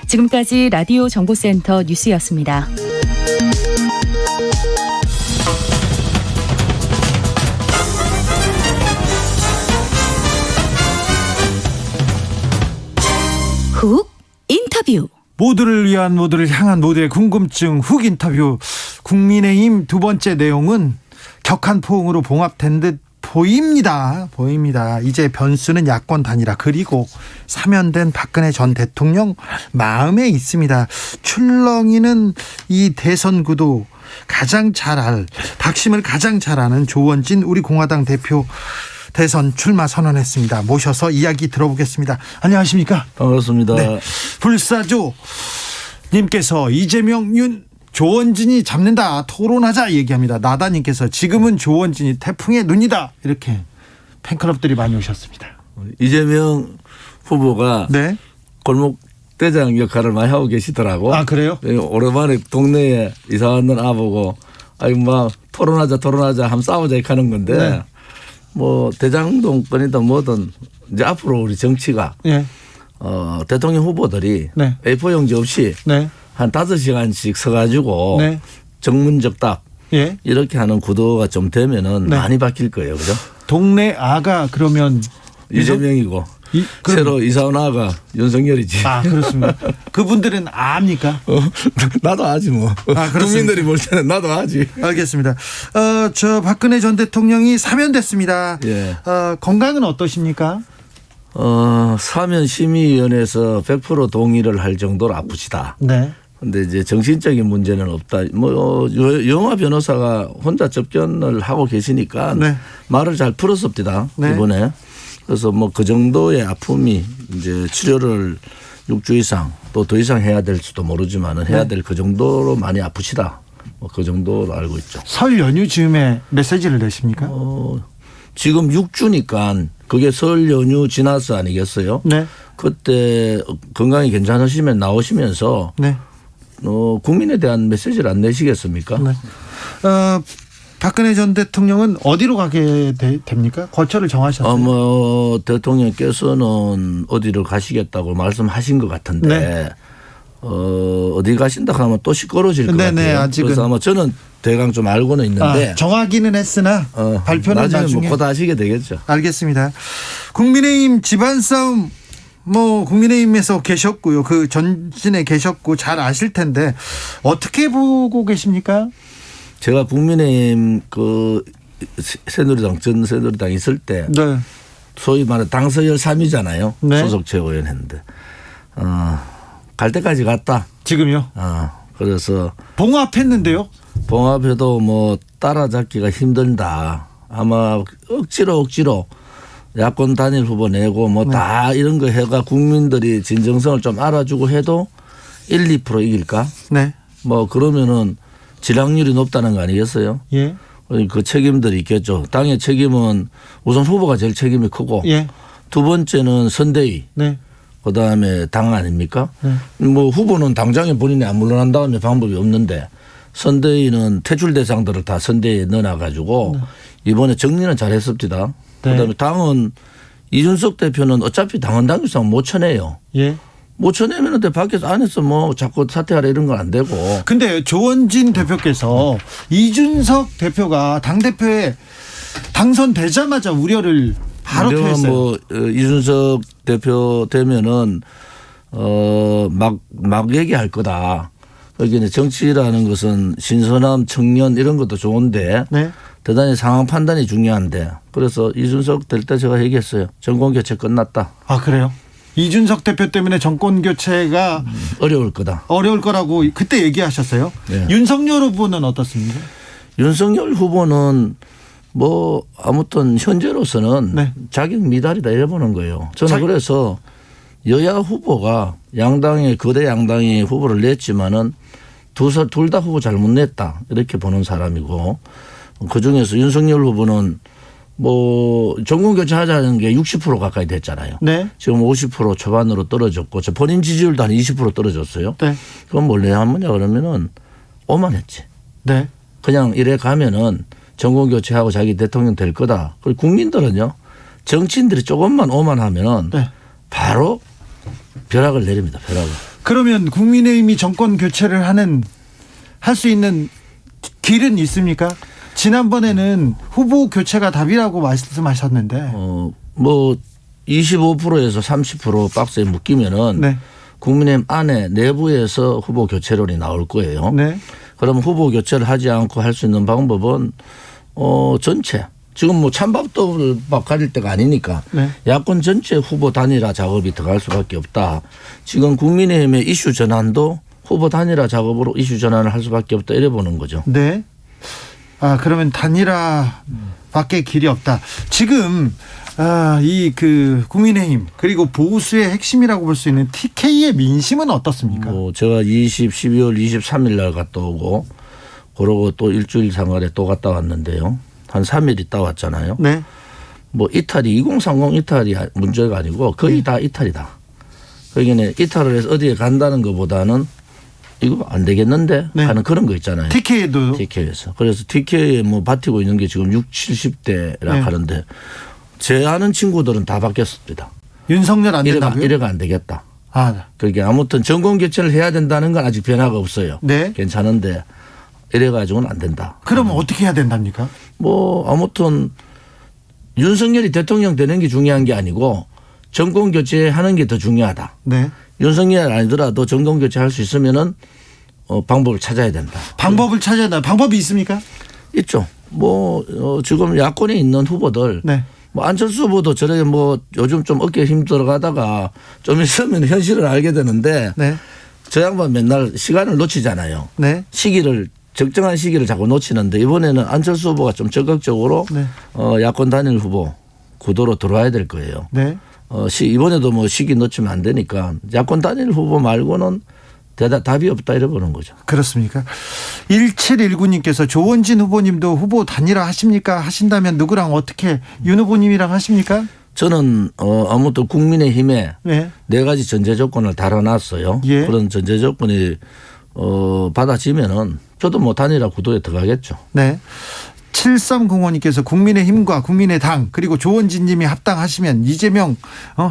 지금까지 라디오 정보센터 뉴스였습니다. 훅 인터뷰. 모두를 위한, 모두를 향한, 모두의 궁금증 훅 인터뷰. 국민의힘 두 번째 내용은 격한 포옹으로 봉합된 듯 보입니다. 이제 변수는 야권 단일화, 그리고 사면된 박근혜 전 대통령 마음에 있습니다. 출렁이는 이 대선 구도 가장 닭심을 가장 잘 아는 조원진 우리 공화당 대표 대선 출마 선언했습니다. 모셔서 이야기 들어보겠습니다. 안녕하십니까? 반갑습니다. 네. 불사조 님께서 이재명 조원진이 잡는다, 토론하자 얘기합니다. 나다님께서 지금은 조원진이 태풍의 눈이다, 이렇게 팬클럽들이 많이 오셨습니다. 이재명 후보가 네? 골목 대장 역할을 많이 하고 계시더라고. 아, 그래요? 오랜만에 동네에 이사 왔는 아보고 아이고 막 토론하자 한번 싸우자 이렇게 하는 건데 네. 뭐 대장동권이든 뭐든 이제 앞으로 우리 정치가 네. 대통령 후보들이 네. A4 용지 없이 네. 한 5시간씩 서가지고 네. 정문적답 예. 이렇게 하는 구도가 좀 되면은 네. 많이 바뀔 거예요, 그죠? 동네 아가 그러면 이재명이고 새로 이사 온 아가 윤석열이지. 아, 그렇습니다. 그분들은 압니까? 나도 아지 뭐. 아, 국민들이 볼 때는 나도 아지. 알겠습니다. 저 박근혜 전 대통령이 사면됐습니다. 예. 건강은 어떠십니까? 사면심의위원회에서 100% 동의를 할 정도로 아프시다. 네. 근데 이제 정신적인 문제는 없다. 뭐 영화 변호사가 혼자 접견을 하고 계시니까 네. 말을 잘 풀었습니다. 네. 이번에. 그래서 뭐 그 정도의 아픔이 이제 치료를 6주 이상 또 더 이상 해야 될 수도 모르지만은 해야 될 그 정도로 많이 아프시다. 뭐 그 정도로 알고 있죠. 설 연휴 즈음에 메시지를 내십니까? 지금 6주니까 그게 설 연휴 지나서 아니겠어요? 네. 그때 건강이 괜찮으시면 나오시면서 네. 국민에 대한 메시지를 안 내시겠습니까? 네. 박근혜 전 대통령은 어디로 가게 됩니까? 거처를 정하셨어요? 대통령께서는 어디로 가시겠다고 말씀하신 것 같은데 네. 어디 가신다 하면 또 시끄러워질 것 네네, 같아요. 아직은. 그래서 아마 저는 대강 좀 알고는 있는데 정하기는 했으나 발표는 나중에 나중에 뭐 곧 하시게 되겠죠. 알겠습니다. 국민의힘 집안 싸움 국민의힘에서 계셨고요. 그 전진에 계셨고 잘 아실 텐데 어떻게 보고 계십니까? 제가 국민의힘 새누리당 전 새누리당 있을 때 네. 소위 말해 당서열 3위잖아요. 네. 소속 최고위원 했는데 갈 때까지 갔다. 지금요? 그래서 봉합했는데요. 봉합해도 뭐 따라잡기가 힘들다. 아마 억지로 야권 단일 후보 내고 뭐 다 이런 거 해가 국민들이 진정성을 좀 알아주고 해도 1, 2% 이길까? 네. 뭐 그러면은 지락률이 높다는 거 아니겠어요? 예. 그 책임들이 있겠죠. 당의 책임은 우선 후보가 제일 책임이 크고 예. 두 번째는 선대위. 네. 그다음에 당 아닙니까? 네. 뭐 후보는 당장에 본인이 안 물러난 다음에 방법이 없는데 선대위는 퇴출 대상들을 다 선대위에 넣어놔가지고 이번에 정리는 잘했습니다. 네. 그다음에 당은 이준석 대표는 어차피 당헌 당규상 못 쳐내요. 예. 못 쳐내면 밖에서 안에서 뭐 자꾸 사퇴하라 이런 건 안 되고. 근데 조원진 대표께서 이준석 대표가 당대표에 당선되자마자 우려를 바로 표했어요. 뭐 이준석 대표 되면은 막 얘기할 거다. 여기는 정치라는 것은 신선함, 청년 이런 것도 좋은데 네. 대단히 상황 판단이 중요한데 그래서 이준석 될 때 제가 얘기했어요. 정권 교체 끝났다. 아 그래요? 이준석 대표 때문에 정권 교체가 어려울 거다. 어려울 거라고 그때 얘기하셨어요. 네. 윤석열 후보는 어떻습니까? 윤석열 후보는 뭐 아무튼 현재로서는 네. 자격 미달이다 이래 보는 거예요. 저는 그래서 여야 후보가 양당의 거대 양당이 후보를 냈지만은 둘 다 후보 잘못 냈다 이렇게 보는 사람이고 그중에서 윤석열 후보는 뭐 정권 교체하자는 게 60% 가까이 됐잖아요. 네. 지금 50% 초반으로 떨어졌고 본인 지지율도 한 20% 떨어졌어요. 네. 그건 원래 한 뭐냐 그러면은 오만했지. 네. 그냥 이래 가면은 정권 교체하고 자기 대통령 될 거다. 그리고 국민들은요. 정치인들이 조금만 오만하면은 네. 바로 벼락을 내립니다. 벼락을. 그러면 국민의힘이 정권 교체를 할 수 있는 길은 있습니까? 지난번에는 후보 교체가 답이라고 말씀하셨는데. 뭐 25%에서 30% 박스에 묶이면은 네. 국민의힘 안에 내부에서 후보 교체론이 나올 거예요. 네. 그럼 후보 교체를 하지 않고 할 수 있는 방법은 전체 지금 뭐 찬밥도 가릴 때가 아니니까 네. 야권 전체 후보 단일화 작업이 들어갈 수밖에 없다. 지금 국민의힘의 이슈 전환도 후보 단일화 작업으로 이슈 전환을 할 수밖에 없다 이래 보는 거죠. 네. 그러면 단일화밖에 길이 없다. 지금 국민의힘 그리고 보수의 핵심이라고 볼 수 있는 TK의 민심은 어떻습니까? 제가 12월 23일 날 갔다 오고 그러고 또 일주일 상간에 또 갔다 왔는데요. 한 3일 있다 왔잖아요. 네. 뭐 이탈이 2030 이탈이 문제가 아니고 거의 다 이탈이다. 그러니까 이탈을 해서 어디에 간다는 것보다는 이거 안 되겠는데 하는 그런 거 있잖아요. TK도. TK에서. 그래서 TK에 뭐 버티고 있는 게 지금 60, 70대라 하는데 제 아는 친구들은 다 바뀌었습니다. 윤석열 안 된다고요? 이래가 안 되겠다. 네. 그게 아무튼 정권 교체를 해야 된다는 건 아직 변화가 없어요. 네. 괜찮은데 이래가지고는 안 된다. 그러면 어떻게 해야 된답니까? 뭐 아무튼 윤석열이 대통령 되는 게 중요한 게 아니고 정권 교체하는 게 더 중요하다. 네. 윤석열 아니더라도 정권 교체할 수 있으면은 방법을 찾아야 된다. 방법을 찾아야 된다. 방법이 있습니까? 있죠. 뭐 지금 야권에 있는 후보들. 네. 뭐 안철수 후보도 저렇게 뭐 요즘 좀 어깨에 힘 들어가다가 좀 있으면 현실을 알게 되는데. 네. 저 양반 맨날 시간을 놓치잖아요. 네. 적정한 시기를 자꾸 놓치는데 이번에는 안철수 후보가 좀 적극적으로 네. 야권 단일 후보 구도로 들어와야 될 거예요. 네. 이번에도 뭐 시기 놓치면 안 되니까 야권 단일 후보 말고는 답이 없다 이래 보는 거죠. 그렇습니까? 1719님께서 조원진 후보님도 후보 단일화 하십니까? 하신다면 누구랑 어떻게 윤 후보님이랑 하십니까? 저는 아무튼 국민의힘에 네. 4가지 전제 조건을 달아놨어요. 예. 그런 전제 조건이 받아지면은 저도 뭐 단일화 구도에 들어가겠죠. 네. 7305님께서 국민의힘과 국민의당 그리고 조원진 님이 합당하시면 이재명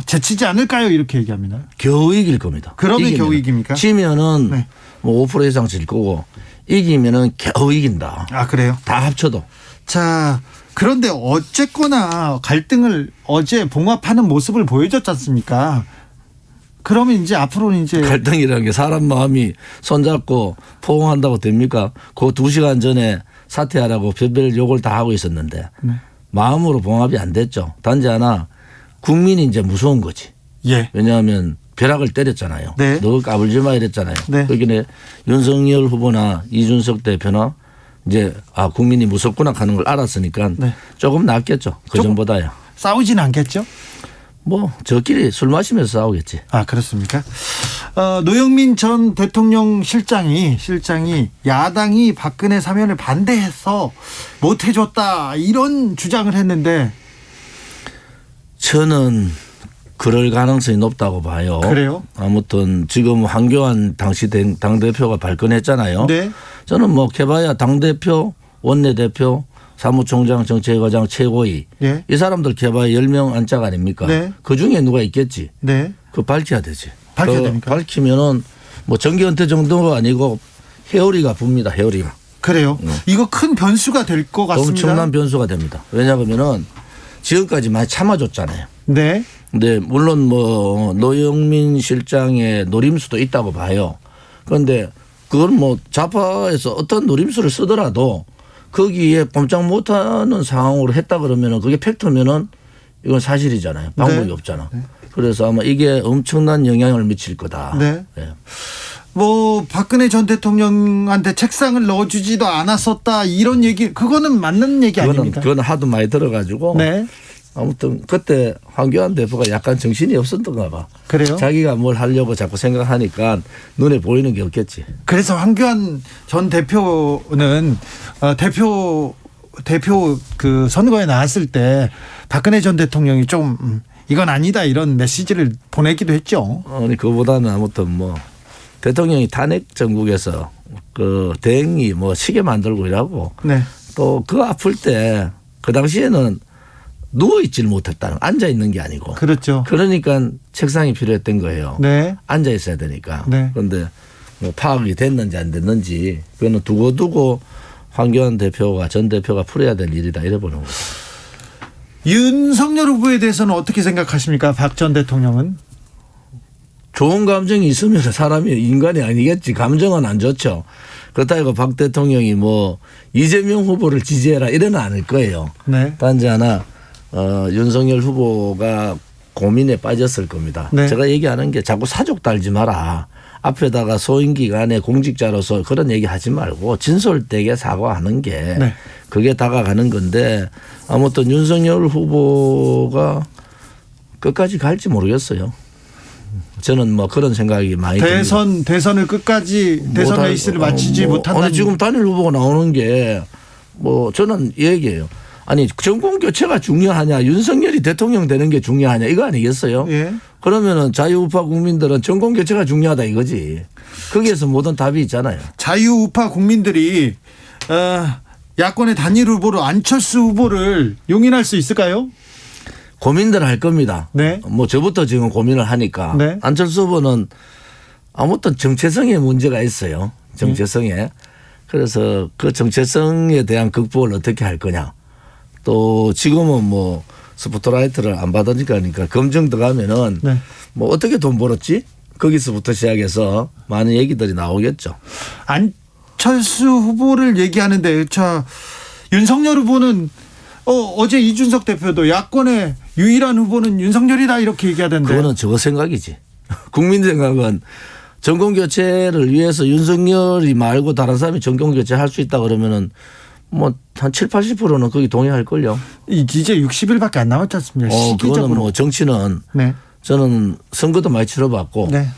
제치지 않을까요? 이렇게 얘기합니다. 겨우 이길 겁니다. 그러면 겨우 이깁니까? 지면은 네. 뭐 5% 이상 질 거고 이기면은 겨우 이긴다. 아, 그래요? 다 합쳐도. 자, 그런데 어쨌거나 갈등을 어제 봉합하는 모습을 보여줬지 않습니까? 그러면 이제 앞으로는 이제 갈등이라는 게 사람 마음이 손잡고 포옹한다고 됩니까? 그 2시간 전에 사퇴하라고 별별 욕을 다 하고 있었는데 네. 마음으로 봉합이 안 됐죠. 단지 하나 국민이 이제 무서운 거지. 예. 왜냐하면 벼락을 때렸잖아요. 네. 너 까불지 마 이랬잖아요. 네. 그러니까 윤석열 후보나 이준석 대표나 이제 국민이 무섭구나 하는 걸 알았으니까 네. 조금 낫겠죠. 그전보다요. 싸우지는 않겠죠? 뭐 저끼리 술 마시면서 싸우겠지. 아, 그렇습니까? 노영민 전 대통령 실장이 야당이 박근혜 사면을 반대해서 못 해줬다 이런 주장을 했는데 저는 그럴 가능성이 높다고 봐요. 그래요? 아무튼 지금 황교안 당시 당대표가 발끈했잖아요. 네. 저는 뭐 개봐야 당대표, 원내대표, 사무총장, 정책과장, 최고위 예. 이 사람들 개봐야 10명 안짝 아닙니까? 네. 그중에 누가 있겠지. 네. 그거 밝혀야 되지. 밝혀야 됩니까? 밝히면은 뭐 정기 은퇴 정도가 아니고 회오리가 붑니다. 회오리가. 그래요? 이거 큰 변수가 될 것 같습니다. 엄청난 변수가 됩니다. 왜냐하면은 지금까지 많이 참아줬잖아요. 네. 근데 물론 뭐 노영민 실장의 노림수도 있다고 봐요. 그런데 그건 뭐 좌파에서 어떤 노림수를 쓰더라도 거기에 꼼짝 못하는 상황으로 했다 그러면은 그게 팩트면은 이건 사실이잖아요. 방법이 네. 없잖아. 네. 그래서 아마 이게 엄청난 영향을 미칠 거다. 네. 네. 뭐 박근혜 전 대통령한테 책상을 넣어주지도 않았었다 이런 얘기 그거는 맞는 얘기 아닙니까? 그건 하도 많이 들어가지고. 네. 아무튼 그때 황교안 대표가 약간 정신이 없었던가 봐. 그래요? 자기가 뭘 하려고 자꾸 생각하니까 눈에 보이는 게 없겠지. 그래서 황교안 전 대표는 대표 그 선거에 나왔을 때 박근혜 전 대통령이 좀 이건 아니다 이런 메시지를 보내기도 했죠. 아니 그보다는 아무튼 뭐 대통령이 탄핵 정국에서 그 대행이 뭐 시계 만들고 이러고 네. 또 그 아플 때 그 당시에는 누워 있질 못했다는 앉아 있는 게 아니고. 그렇죠. 그러니까 책상이 필요했던 거예요. 네. 앉아 있어야 되니까. 네. 그런데 뭐 파악이 됐는지 안 됐는지 그거는 두고 황교안 대표가 전 대표가 풀어야 될 일이다 이래 보는 거죠. 윤석열 후보에 대해서는 어떻게 생각하십니까? 박 전 대통령은? 좋은 감정이 있으면 사람이 인간이 아니겠지. 감정은 안 좋죠. 그렇다고 박 대통령이 뭐 이재명 후보를 지지해라 이래는 않을 거예요. 네. 단지 하나 윤석열 후보가 고민에 빠졌을 겁니다. 네. 제가 얘기하는 게 자꾸 사족 달지 마라. 앞에다가 소임기관의 공직자로서 그런 얘기 하지 말고 진솔되게 사과하는 게 네. 그게 다가가는 건데 아무튼 윤석열 후보가 끝까지 갈지 모르겠어요. 저는 뭐 그런 생각이 많이 듭니다. 대선을 끝까지 대선 레이스를 마치지 못한다는. 지금 단일 후보가 나오는 게 뭐 저는 얘기해요. 아니 정권 교체가 중요하냐 윤석열이 대통령 되는 게 중요하냐 이거 아니겠어요? 예. 그러면은 자유우파 국민들은 정권 교체가 중요하다 이거지. 거기에서 모든 답이 있잖아요. 자유우파 국민들이 야권의 단일 후보로 안철수 후보를 용인할 수 있을까요? 고민들 할 겁니다. 네. 뭐 저부터 지금 고민을 하니까 네. 안철수 후보는 아무튼 정체성에 문제가 있어요. 정체성에. 그래서 그 정체성에 대한 극복을 어떻게 할 거냐. 또 지금은 뭐 스포트라이트를 안 받으니까 그러니까 검증 들어가면은 네. 뭐 어떻게 돈 벌었지? 거기서부터 시작해서 많은 얘기들이 나오겠죠. 안철수 후보를 얘기하는데 자 윤석열 후보는 어제 이준석 대표도 야권의 유일한 후보는 윤석열이다 이렇게 얘기하던데. 그거는 저 생각이지. 국민 생각은 정권 교체를 위해서 윤석열이 말고 다른 사람이 정권 교체할 수 있다 그러면은 뭐 한 7, 80%는 거기 동의할 걸요. 이제 60일밖에 안 남았지 않습니까? 시기적으로. 그거는 뭐 정치는 네. 저는 선거도 많이 치러봤고 네.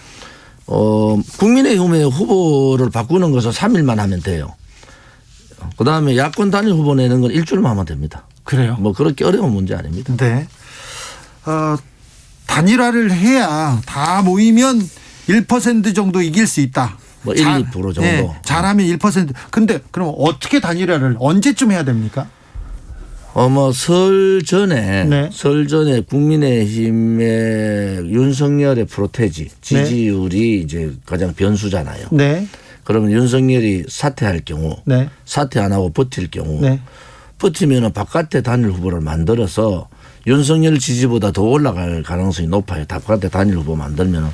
국민의힘의 후보를 바꾸는 것은 3일만 하면 돼요. 그다음에 야권 단일 후보 내는 건 일주일만 하면 됩니다. 그래요? 뭐 그렇게 어려운 문제 아닙니다. 네. 단일화를 해야 다 모이면 1% 정도 이길 수 있다. 뭐 1, 2% 정도. 네, 잘하면 1%. 근데 그럼 어떻게 단일화를 언제쯤 해야 됩니까? 뭐 설 전에 네. 국민의힘의 윤석열의 프로테지 지지율이 이제 가장 변수잖아요. 네. 그러면 윤석열이 사퇴할 경우, 네. 사퇴 안 하고 버틸 경우, 네. 버티면은 바깥에 단일 후보를 만들어서 윤석열 지지보다 더 올라갈 가능성이 높아요. 바깥에 단일 후보 만들면은.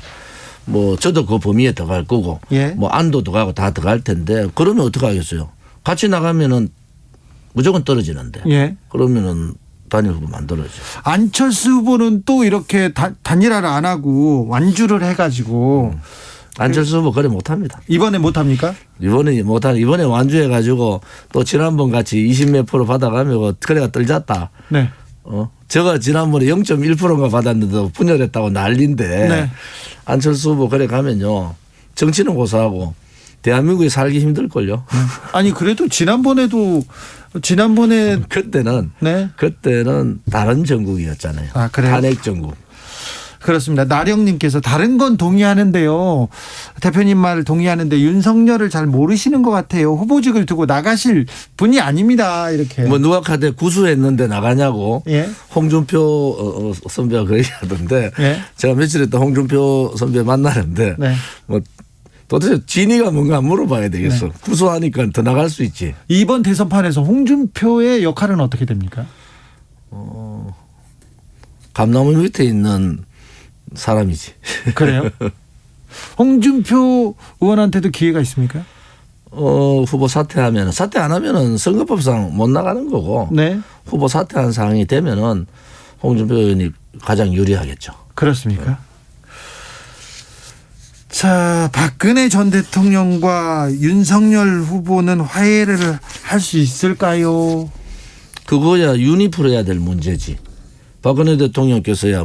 뭐 저도 그 범위에 들어갈 거고 예. 뭐 안도 들어가고 다 들어갈 텐데 그러면 어떻게 하겠어요? 같이 나가면은 무조건 떨어지는데 예. 그러면은 단일 후보 만들어야죠. 안철수 후보는 또 이렇게 단일화를 안 하고 완주를 해가지고 안철수 후보 그래 못합니다. 이번에 못합니까? 이번에 완주해가지고 또 지난번 같이 20몇 프로 받아가면 그래가 떨졌다. 네. 제가 지난번에 0.1%가 받았는데 분열했다고 난리인데 네. 안철수 후보 그래 가면요 정치는 고사하고 대한민국에 살기 힘들걸요. 아니 그래도 지난번에 그때는 네. 다른 정국이었잖아요. 아, 그래요? 탄핵 정국. 그렇습니다. 나령님께서 다른 건 동의하는데요. 대표님 말 동의하는데 윤석열을 잘 모르시는 것 같아요. 후보직을 두고 나가실 분이 아닙니다. 이렇게. 뭐 누가 카드 구수했는데 나가냐고. 예. 홍준표 선배가 그 얘기하던데 예. 제가 며칠 있다 홍준표 선배 만나는데 네. 뭐 도대체 진위가 뭔가 물어봐야 되겠어. 네. 구수하니까 더 나갈 수 있지. 이번 대선판에서 홍준표의 역할은 어떻게 됩니까? 감나무 밑에 있는 사람이지. 그래요? 홍준표 의원한테도 기회가 있습니까? 후보 사퇴 안 하면은 선거법상 못 나가는 거고. 네. 후보 사퇴한 상황이 되면은 홍준표 의원이 가장 유리하겠죠. 그렇습니까? 자, 박근혜 전 대통령과 윤석열 후보는 화해를 할 수 있을까요? 그거야 윤이 풀어야 될 문제지. 박근혜 대통령께서야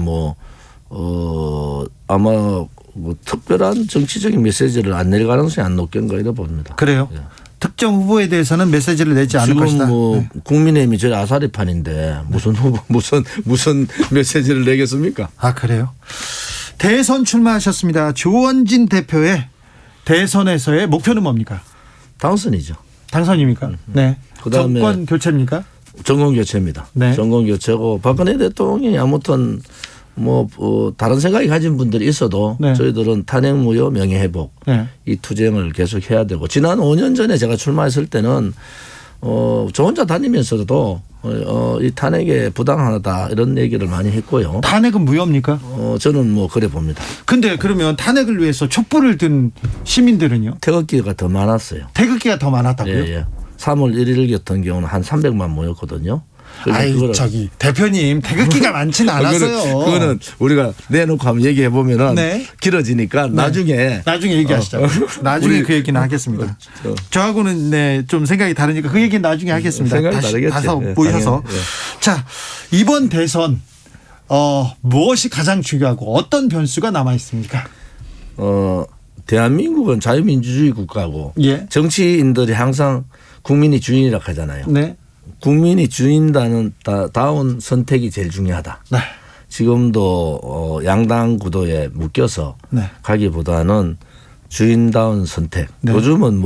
아마 뭐 특별한 정치적인 메시지를 안 낼 가능성이 안 높겠는가 이래 봅니다. 그래요? 예. 특정 후보에 대해서는 메시지를 내지 않을 지금 것이다. 뭐 국민의힘이 저희 아사리판인데 무슨 후보 무슨 메시지를 내겠습니까? 아, 그래요? 대선 출마하셨습니다. 조원진 대표의 대선에서의 목표는 뭡니까? 당선이죠. 당선입니까? 네. 그다음에 정권 교체입니까? 정권 교체입니다. 네. 정권 교체고 박근혜 대통령이 아무튼 다른 생각이 가진 분들이 있어도 네. 저희들은 탄핵 무효 명예회복 네. 이 투쟁을 계속 해야 되고 지난 5년 전에 제가 출마했을 때는 저 혼자 다니면서도 이 탄핵에 부당하다 이런 얘기를 많이 했고요. 탄핵은 무효입니까? 저는 그래 봅니다. 근데 그러면 탄핵을 위해서 촛불을 든 시민들은요? 태극기가 더 많았어요. 태극기가 더 많았다고요? 예. 3월 1일 같은 경우는 한 300만 모였거든요. 아이 저기 대표님 태극기가 많지는 않았어요. 그거는 우리가 내놓고 한번 얘기해 보면은 네. 길어지니까 나중에 얘기하시죠. 나중에 그 얘기는 하겠습니다. 저하고는 좀 생각이 다르니까 그 얘기는 나중에 하겠습니다. 다시 모여서. 네. 자, 이번 대선 무엇이 가장 중요하고 어떤 변수가 남아 있습니까? 대한민국은 자유민주주의 국가고 예. 정치인들이 항상 국민이 주인이라고 하잖아요. 네. 국민이 주인다는 다운 선택이 제일 중요하다. 네. 지금도 양당 구도에 묶여서 네. 가기보다는 주인다운 선택. 네. 요즘은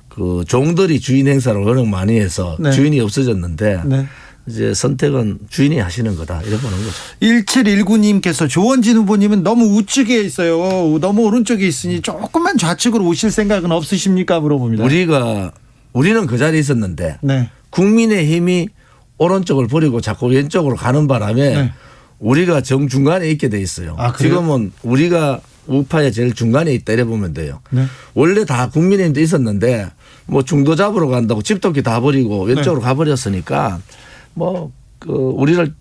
그 종들이 주인 행사를 워낙 많이 해서 네. 주인이 없어졌는데 네. 이제 선택은 주인이 하시는 거다 이렇게 보는 거죠. 1719님께서 조원진 후보님은 너무 우측에 있어요. 너무 오른쪽에 있으니 조금만 좌측으로 오실 생각은 없으십니까? 물어봅니다. 우리는 그 자리에 있었는데 네. 국민의힘이 오른쪽을 버리고 자꾸 왼쪽으로 가는 바람에 네. 우리가 정중간에 있게 돼 있어요. 아, 그래요? 지금은 우리가 우파의 제일 중간에 있다 이래 보면 돼요. 네. 원래 다 국민의힘도 있었는데 중도 잡으러 간다고 집도끼 다 버리고 왼쪽으로 가버렸으니까 우리를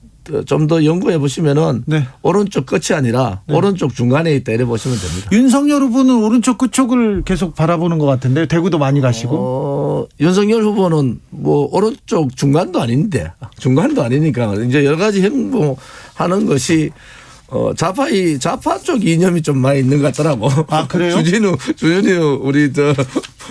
좀 더 연구해 보시면은 네. 오른쪽 끝이 아니라 오른쪽 중간에 있다 이래 보시면 됩니다. 윤석열 후보는 오른쪽 끝쪽을 계속 바라보는 것 같은데 대구도 많이 가시고. 윤석열 후보는 뭐 오른쪽 중간도 아닌데 중간도 아니니까 이제 여러 가지 행보하는 것이 좌파 쪽 이념이 좀 많이 있는 것 같더라고. 아, 그래요? 주진우 우리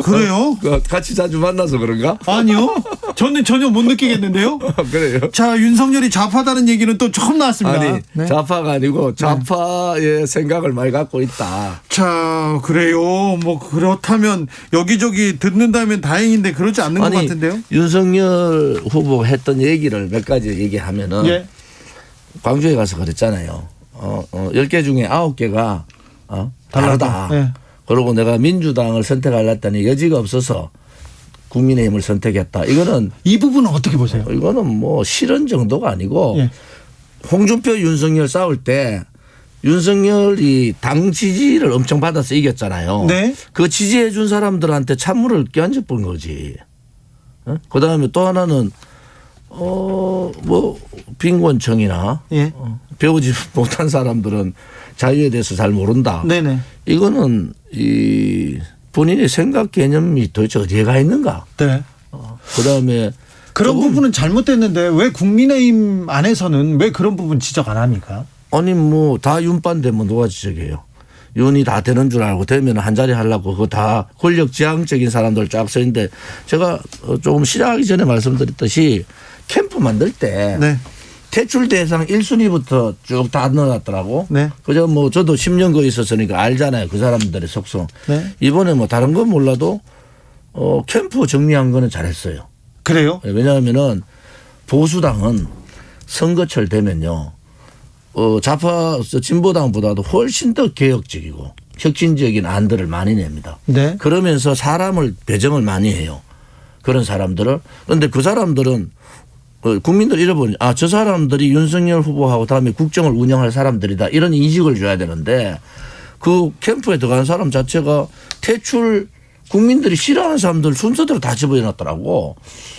그래요? 같이 자주 만나서 그런가? 아니요. 저는 전혀 못 느끼겠는데요. 그래요? 자, 윤석열이 좌파다는 얘기는 또 처음 나왔습니다. 아니, 네. 좌파가 아니고 좌파의 생각을 많이 갖고 있다. 자, 그래요. 뭐 그렇다면 여기저기 듣는다면 다행인데 그러지 않는 것 같은데요. 윤석열 후보가 했던 얘기를 몇 가지 얘기하면은 예. 광주에 가서 그랬잖아요. 10개 중에 9개가 다르다. 예. 그리고 내가 민주당을 선택하려 했더니 여지가 없어서 국민의힘을 선택했다. 이거는 이 부분은 어떻게 보세요? 이거는 뭐 실언 정도가 아니고 예. 홍준표 윤석열 싸울 때 윤석열이 당 지지를 엄청 받아서 이겼잖아요. 네. 그 지지해 준 사람들한테 찬물을 끼얹어 본 거지. 그다음에 또 하나는 뭐 빈곤층이나 예. 배우지 못한 사람들은 자유에 대해서 잘 모른다. 네네. 이거는 이 본인의 생각 개념이 도대체 어디에 가 있는가. 네. 그다음에 그런 부분은 잘못됐는데 왜 국민의힘 안에서는 왜 그런 부분 지적 안 합니까? 아니 뭐 다 윤반되면 누가 지적해요. 윤이 다 되는 줄 알고 되면 한 자리 하려고 그거 다 권력 지향적인 사람들 쫙 서 있는데 제가 조금 시작하기 전에 말씀드렸듯이 캠프 만들 때 네. 대출 대상 1순위부터 쭉 다 넣어놨더라고. 네. 그저 뭐 저도 10년 거기 있었으니까 알잖아요. 그 사람들의 속성. 네. 이번에 뭐 다른 건 몰라도 캠프 정리한 거는 잘했어요. 그래요? 왜냐하면은 보수당은 선거철 되면요. 좌파 진보당보다도 훨씬 더 개혁적이고 혁신적인 안들을 많이 냅니다. 네. 그러면서 사람을 배정을 많이 해요. 그런 사람들을. 그런데 그 사람들은 국민들 잃어버리니 저 사람들이 윤석열 후보하고 다음에 국정을 운영할 사람들이다. 이런 인식을 줘야 되는데 그 캠프에 들어간 사람 자체가 대출 국민들이 싫어하는 사람들 순서대로 다 집어넣었더라고.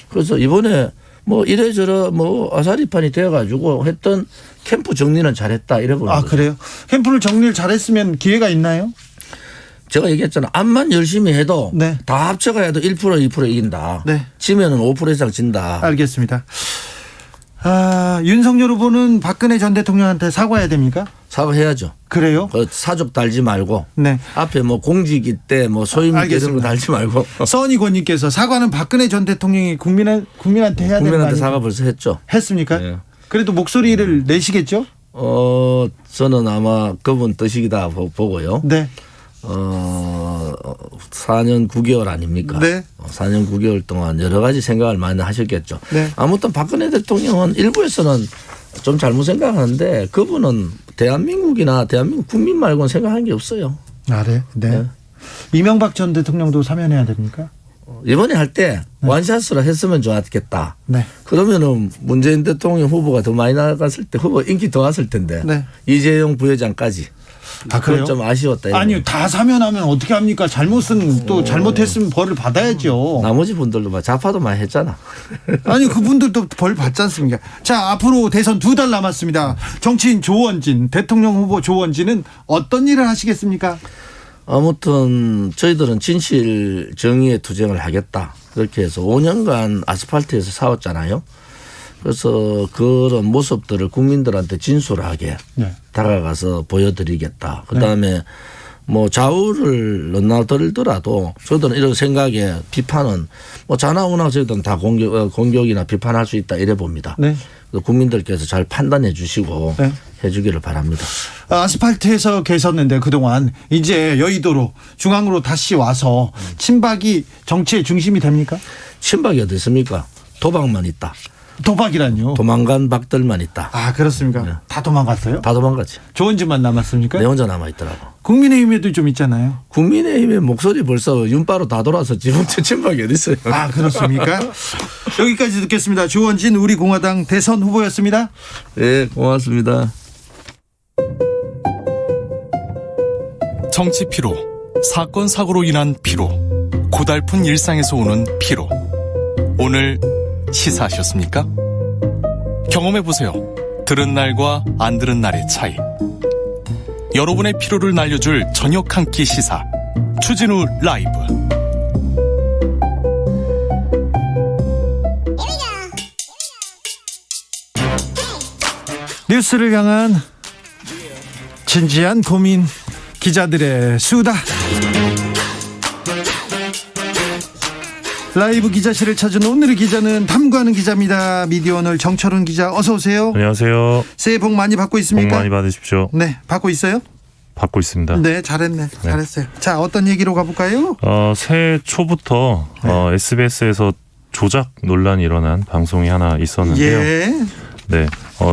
그래서 이번에 뭐 이래저래 뭐 아사리판이 되어가지고 했던 캠프 정리는 잘했다 이래 보는 거죠. 그래요? 캠프를 정리를 잘했으면 기회가 있나요? 제가 얘기했잖아. 암만 열심히 해도 네. 다 합쳐가 해도 1% 2% 이긴다. 네. 지면은 5% 이상 진다. 알겠습니다. 윤석열 후보는 박근혜 전 대통령한테 사과해야 됩니까? 사과해야죠. 그래요? 사족 달지 말고 네. 앞에 뭐 공직이 때 뭐 소임이 이런 거 달지 말고. 써니권님께서 사과는 박근혜 전 대통령이 국민한테 해야 되는 거 아닙니까? 국민한테 사과 벌써 했죠. 했습니까? 네. 그래도 목소리를 내시겠죠? 저는 아마 그분 뜻이다 보고요. 네. 4년 9개월 아닙니까? 네. 4년 9개월 동안 여러 가지 생각을 많이 하셨겠죠. 네. 아무튼 박근혜 대통령은 일부에서는 좀 잘못 생각하는데 그분은 대한민국이나 대한민국 국민 말고는 생각한 게 없어요. 네. 네. 이명박 전 대통령도 사면해야 됩니까? 이번에 할 때 원샷으로 했으면 좋았겠다. 네. 그러면은 문재인 대통령 후보가 더 많이 나갔을 때 후보 인기 더 왔을 텐데. 네. 이재용 부회장까지. 그래요? 좀 아쉬웠다. 아니요. 다 사면하면 어떻게 합니까? 잘못은 또 잘못했으면 벌을 받아야죠. 나머지 분들도 막 좌파도 많이 했잖아. 아니 그분들도 벌 받지 않습니까? 자, 앞으로 대선 2달 남았습니다. 정치인 조원진, 대통령 후보 조원진은 어떤 일을 하시겠습니까? 아무튼 저희들은 진실 정의의 투쟁을 하겠다. 그렇게 해서 5년간 아스팔트에서 싸웠잖아요. 그래서 그런 모습들을 국민들한테 진솔하게 네. 다가가서 보여드리겠다. 그다음에 뭐 좌우를 넘나들더라도 저희들은 이런 생각에 비판은 뭐 좌나우나 저희들은 다 공격이나 비판할 수 있다 이래 봅니다. 네. 국민들께서 잘 판단해 주시고 네. 해주기를 바랍니다. 아스팔트에서 계셨는데 그동안 이제 여의도로 중앙으로 다시 와서 친박이 정치의 중심이 됩니까? 친박이 어디 있습니까? 도박만 있다. 도박이란요? 도망간 박들만 있다. 그렇습니까? 네. 다 도망갔어요? 다 도망갔지. 조원진만 남았습니까? 내 혼자 남아있더라고. 국민의힘에도 좀 있잖아요. 국민의힘의 목소리 벌써 윤바로 다 돌아서 지금 친박이 어디 있어요? 그렇습니까? 여기까지 듣겠습니다. 조원진 우리 공화당 대선 후보였습니다. 네, 고맙습니다. 정치 피로, 사건 사고로 인한 피로, 고달픈 일상에서 오는 피로. 오늘 시사하셨습니까? 경험해보세요. 들은 날과 안 들은 날의 차이. 여러분의 피로를 날려줄 저녁 한 끼 시사. 추진우 라이브. 뉴스를 향한 진지한 고민, 기자들의 수다. 라이브 기자실을 찾은 오늘의 기자는 탐구하는 기자입니다. 미디어오늘 정철훈 기자, 어서 오세요. 안녕하세요. 새해 복 많이 받고 있습니까? 복 많이 받으십시오. 네, 받고 있어요? 받고 있습니다. 네, 잘했네. 잘했어요. 자, 어떤 얘기로 가볼까요? 새해 초부터 SBS에서 조작 논란이 일어난 방송이 하나 있었는데요. 예. 네,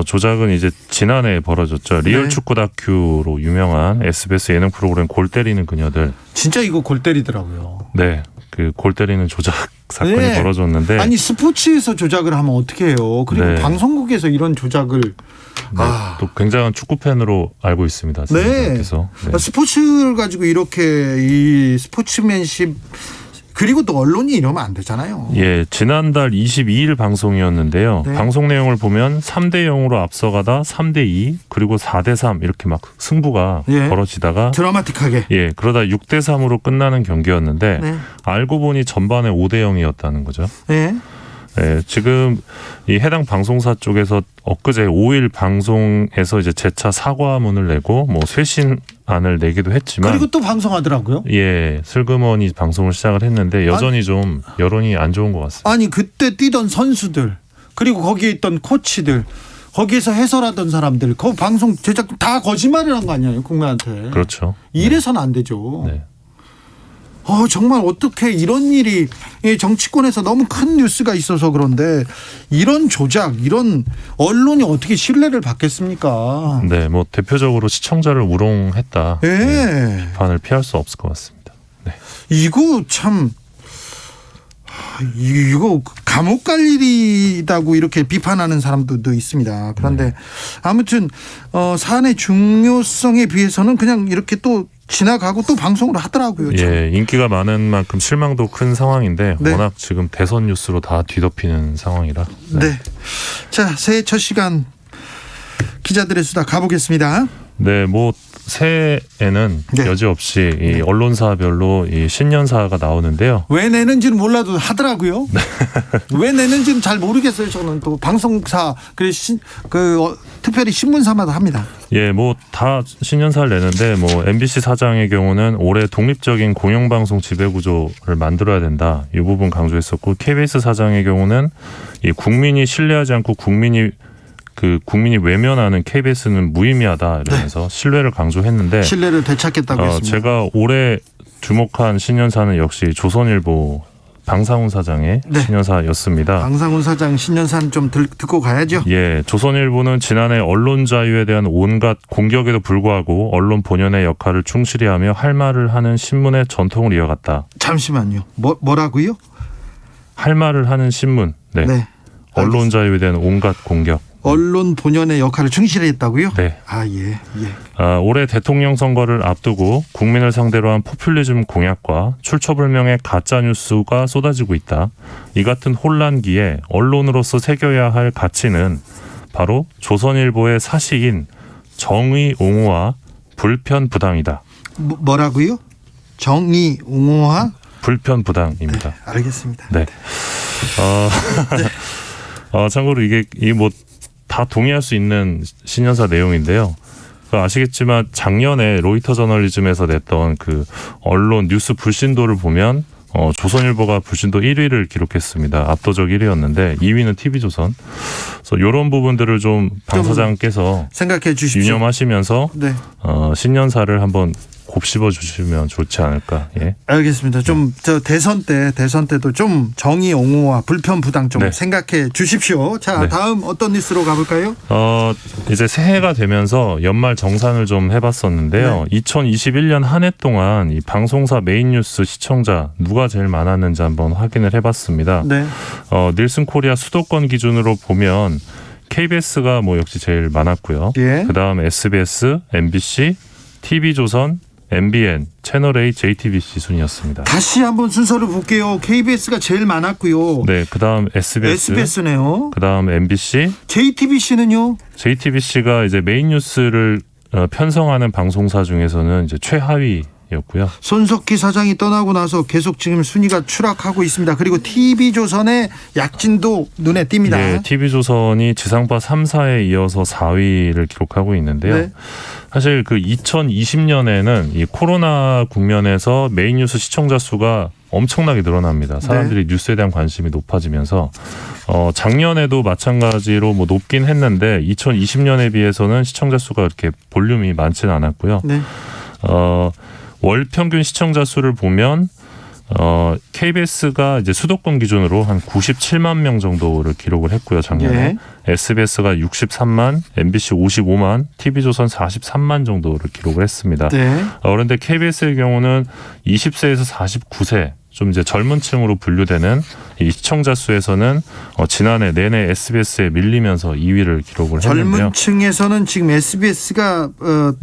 조작은 이제 지난해 벌어졌죠. 리얼 축구 다큐로 유명한 SBS 예능 프로그램 골 때리는 그녀들. 진짜 이거 골 때리더라고요. 네, 그 골 때리는 조작 사건이 네. 벌어졌는데. 아니, 스포츠에서 조작을 하면 어떻게 해요? 그리고 네. 방송국에서 이런 조작을. 네, 또 굉장한 축구 팬으로 알고 있습니다. 네. 그래서 스포츠를 가지고 이렇게 이 스포츠맨십, 그리고 또 언론이 이러면 안 되잖아요. 예, 지난달 22일 방송이었는데요. 네. 방송 내용을 보면 3대 0으로 앞서가다 3대 2 그리고 4대 3 이렇게 막 승부가 예. 벌어지다가 드라마틱하게. 예, 그러다 6대 3으로 끝나는 경기였는데 네. 알고 보니 전반에 5대 0이었다는 거죠. 예. 예, 지금 이 해당 방송사 쪽에서 엊그제 5일 방송에서 이제 재차 사과문을 내고 뭐 쇄신안을 내기도 했지만 그리고 또 방송하더라고요. 예, 슬그머니 방송을 시작을 했는데 여전히 좀 여론이 안 좋은 것 같습니다. 아니, 그때 뛰던 선수들, 그리고 거기에 있던 코치들, 거기에서 해설하던 사람들, 그 방송 제작 다 거짓말이란 거 아니에요, 국민한테. 그렇죠. 이래서는 안 되죠. 네. 정말 어떻게 이런 일이, 정치권에서 너무 큰 뉴스가 있어서 그런데 이런 조작, 이런 언론이 어떻게 신뢰를 받겠습니까? 네, 뭐 대표적으로 시청자를 우롱했다. 예. 네, 비판을 피할 수 없을 것 같습니다. 네. 이거 참, 이거 감옥 갈 일이라고 이렇게 비판하는 사람들도 있습니다. 그런데 아무튼 사안의 중요성에 비해서는 그냥 이렇게 또 지나가고 또 방송을 하더라고요. 참. 예, 인기가 많은 만큼 실망도 큰 상황인데 네. 워낙 지금 대선 뉴스로 다 뒤덮이는 상황이라. 네. 자, 새해 첫 시간 기자들의 수다 가보겠습니다. 네, 뭐 새해에는 여지없이 이 언론사별로 이 신년사가 나오는데요. 왜 내는지는 몰라도 하더라고요. 왜 내는지는 잘 모르겠어요. 저는 또 방송사, 특별히 신문사마다 합니다. 예, 뭐 다 신년사를 내는데 뭐 MBC 사장의 경우는 올해 독립적인 공영방송 지배구조를 만들어야 된다. 이 부분 강조했었고 KBS 사장의 경우는 이 국민이 신뢰하지 않고 국민이 외면하는 KBS는 무의미하다 이러면서 신뢰를 강조했는데 신뢰를 되찾겠다고 했습니다. 제가 올해 주목한 신년사는 역시 조선일보 방상훈 사장의 신년사였습니다. 방상훈 사장 신년사는 좀 듣고 가야죠. 예, 조선일보는 지난해 언론 자유에 대한 온갖 공격에도 불구하고 언론 본연의 역할을 충실히 하며 할 말을 하는 신문의 전통을 이어갔다. 잠시만요. 뭐라고요? 할 말을 하는 신문. 네. 언론 자유에 대한 온갖 공격. 언론 본연의 역할을 충실히 했다고요? 네. 예. 올해 대통령 선거를 앞두고 국민을 상대로 한 포퓰리즘 공약과 출처불명의 가짜 뉴스가 쏟아지고 있다. 이 같은 혼란기에 언론으로서 새겨야 할 가치는 바로 조선일보의 사식인 정의 옹호와 불편 부당이다. 뭐라고요? 정의 옹호와 불편 부당입니다. 네, 알겠습니다. 네. 참고로 이게 뭐 다 동의할 수 있는 신년사 내용인데요. 아시겠지만 작년에 로이터 저널리즘에서 냈던 그 언론 뉴스 불신도를 보면 조선일보가 불신도 1위를 기록했습니다. 압도적 1위였는데 2위는 TV조선. 그래서 이런 부분들을 좀 방 사장께서 생각해 주십시오. 유념하시면서 네. 신년사를 한번 곱씹어 주시면 좋지 않을까. 예. 알겠습니다. 좀 대선 때도 좀 정의 옹호와 불편 부당 좀 생각해 주십시오. 자, 다음 어떤 뉴스로 가볼까요? 이제 새해가 되면서 연말 정산을 좀 해봤었는데요. 2021년 한 해 동안 이 방송사 메인 뉴스 시청자 누가 제일 많았는지 한번 확인을 해봤습니다. 네. 닐슨 코리아 수도권 기준으로 보면 KBS가 뭐 역시 제일 많았고요. 그 다음 SBS, MBC, TV조선, MBN, 채널A, JTBC 순이었습니다. 다시 한번 순서를 볼게요. KBS가 제일 많았고요. 네, 그다음 SBS네요. 그다음 MBC, JTBC는요? JTBC가 이제 메인 뉴스를 편성하는 방송사 중에서는 이제 최하위였고요. 손석희 사장이 떠나고 나서 계속 지금 순위가 추락하고 있습니다. 그리고 TV조선의 약진도 눈에 띕니다. 네, TV조선이 지상파 3사에 이어서 4위를 기록하고 있는데요. 네. 사실 그 2020년에는 이 코로나 국면에서 메인 뉴스 시청자 수가 엄청나게 늘어납니다. 사람들이 뉴스에 대한 관심이 높아지면서 작년에도 마찬가지로 뭐 높긴 했는데 2020년에 비해서는 시청자 수가 이렇게 볼륨이 많지는 않았고요. 네. 월 평균 시청자 수를 보면 KBS가 이제 수도권 기준으로 한 97만 명 정도를 기록을 했고요, 작년에. 네. SBS가 63만, MBC 55만, TV조선 43만 정도를 기록을 했습니다. 네. 그런데 KBS의 경우는 20세에서 49세 좀 이제 젊은 층으로 분류되는 이 시청자 수에서는 지난해 내내 SBS에 밀리면서 2위를 기록을 했는데요. 젊은 층에서는 지금 SBS가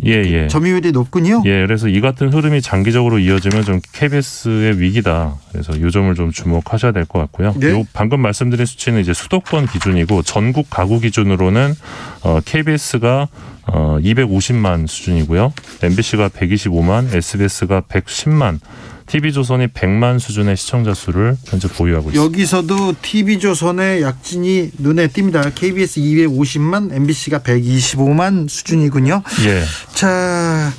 예. 점유율이 높군요. 예, 그래서 이 같은 흐름이 장기적으로 이어지면 좀 KBS의 위기다. 그래서 이 점을 좀 주목하셔야 될 것 같고요. 네. 요 방금 말씀드린 수치는 이제 수도권 기준이고 전국 가구 기준으로는 KBS가 250만 수준이고요. MBC가 125만, SBS가 110만, TV조선이 100만 수준의 시청자 수를 현재 보유하고 있습니다. 여기서도 TV조선의 약진이 눈에 띕니다. KBS 250만, MBC가 125만 수준이군요. 예. 자,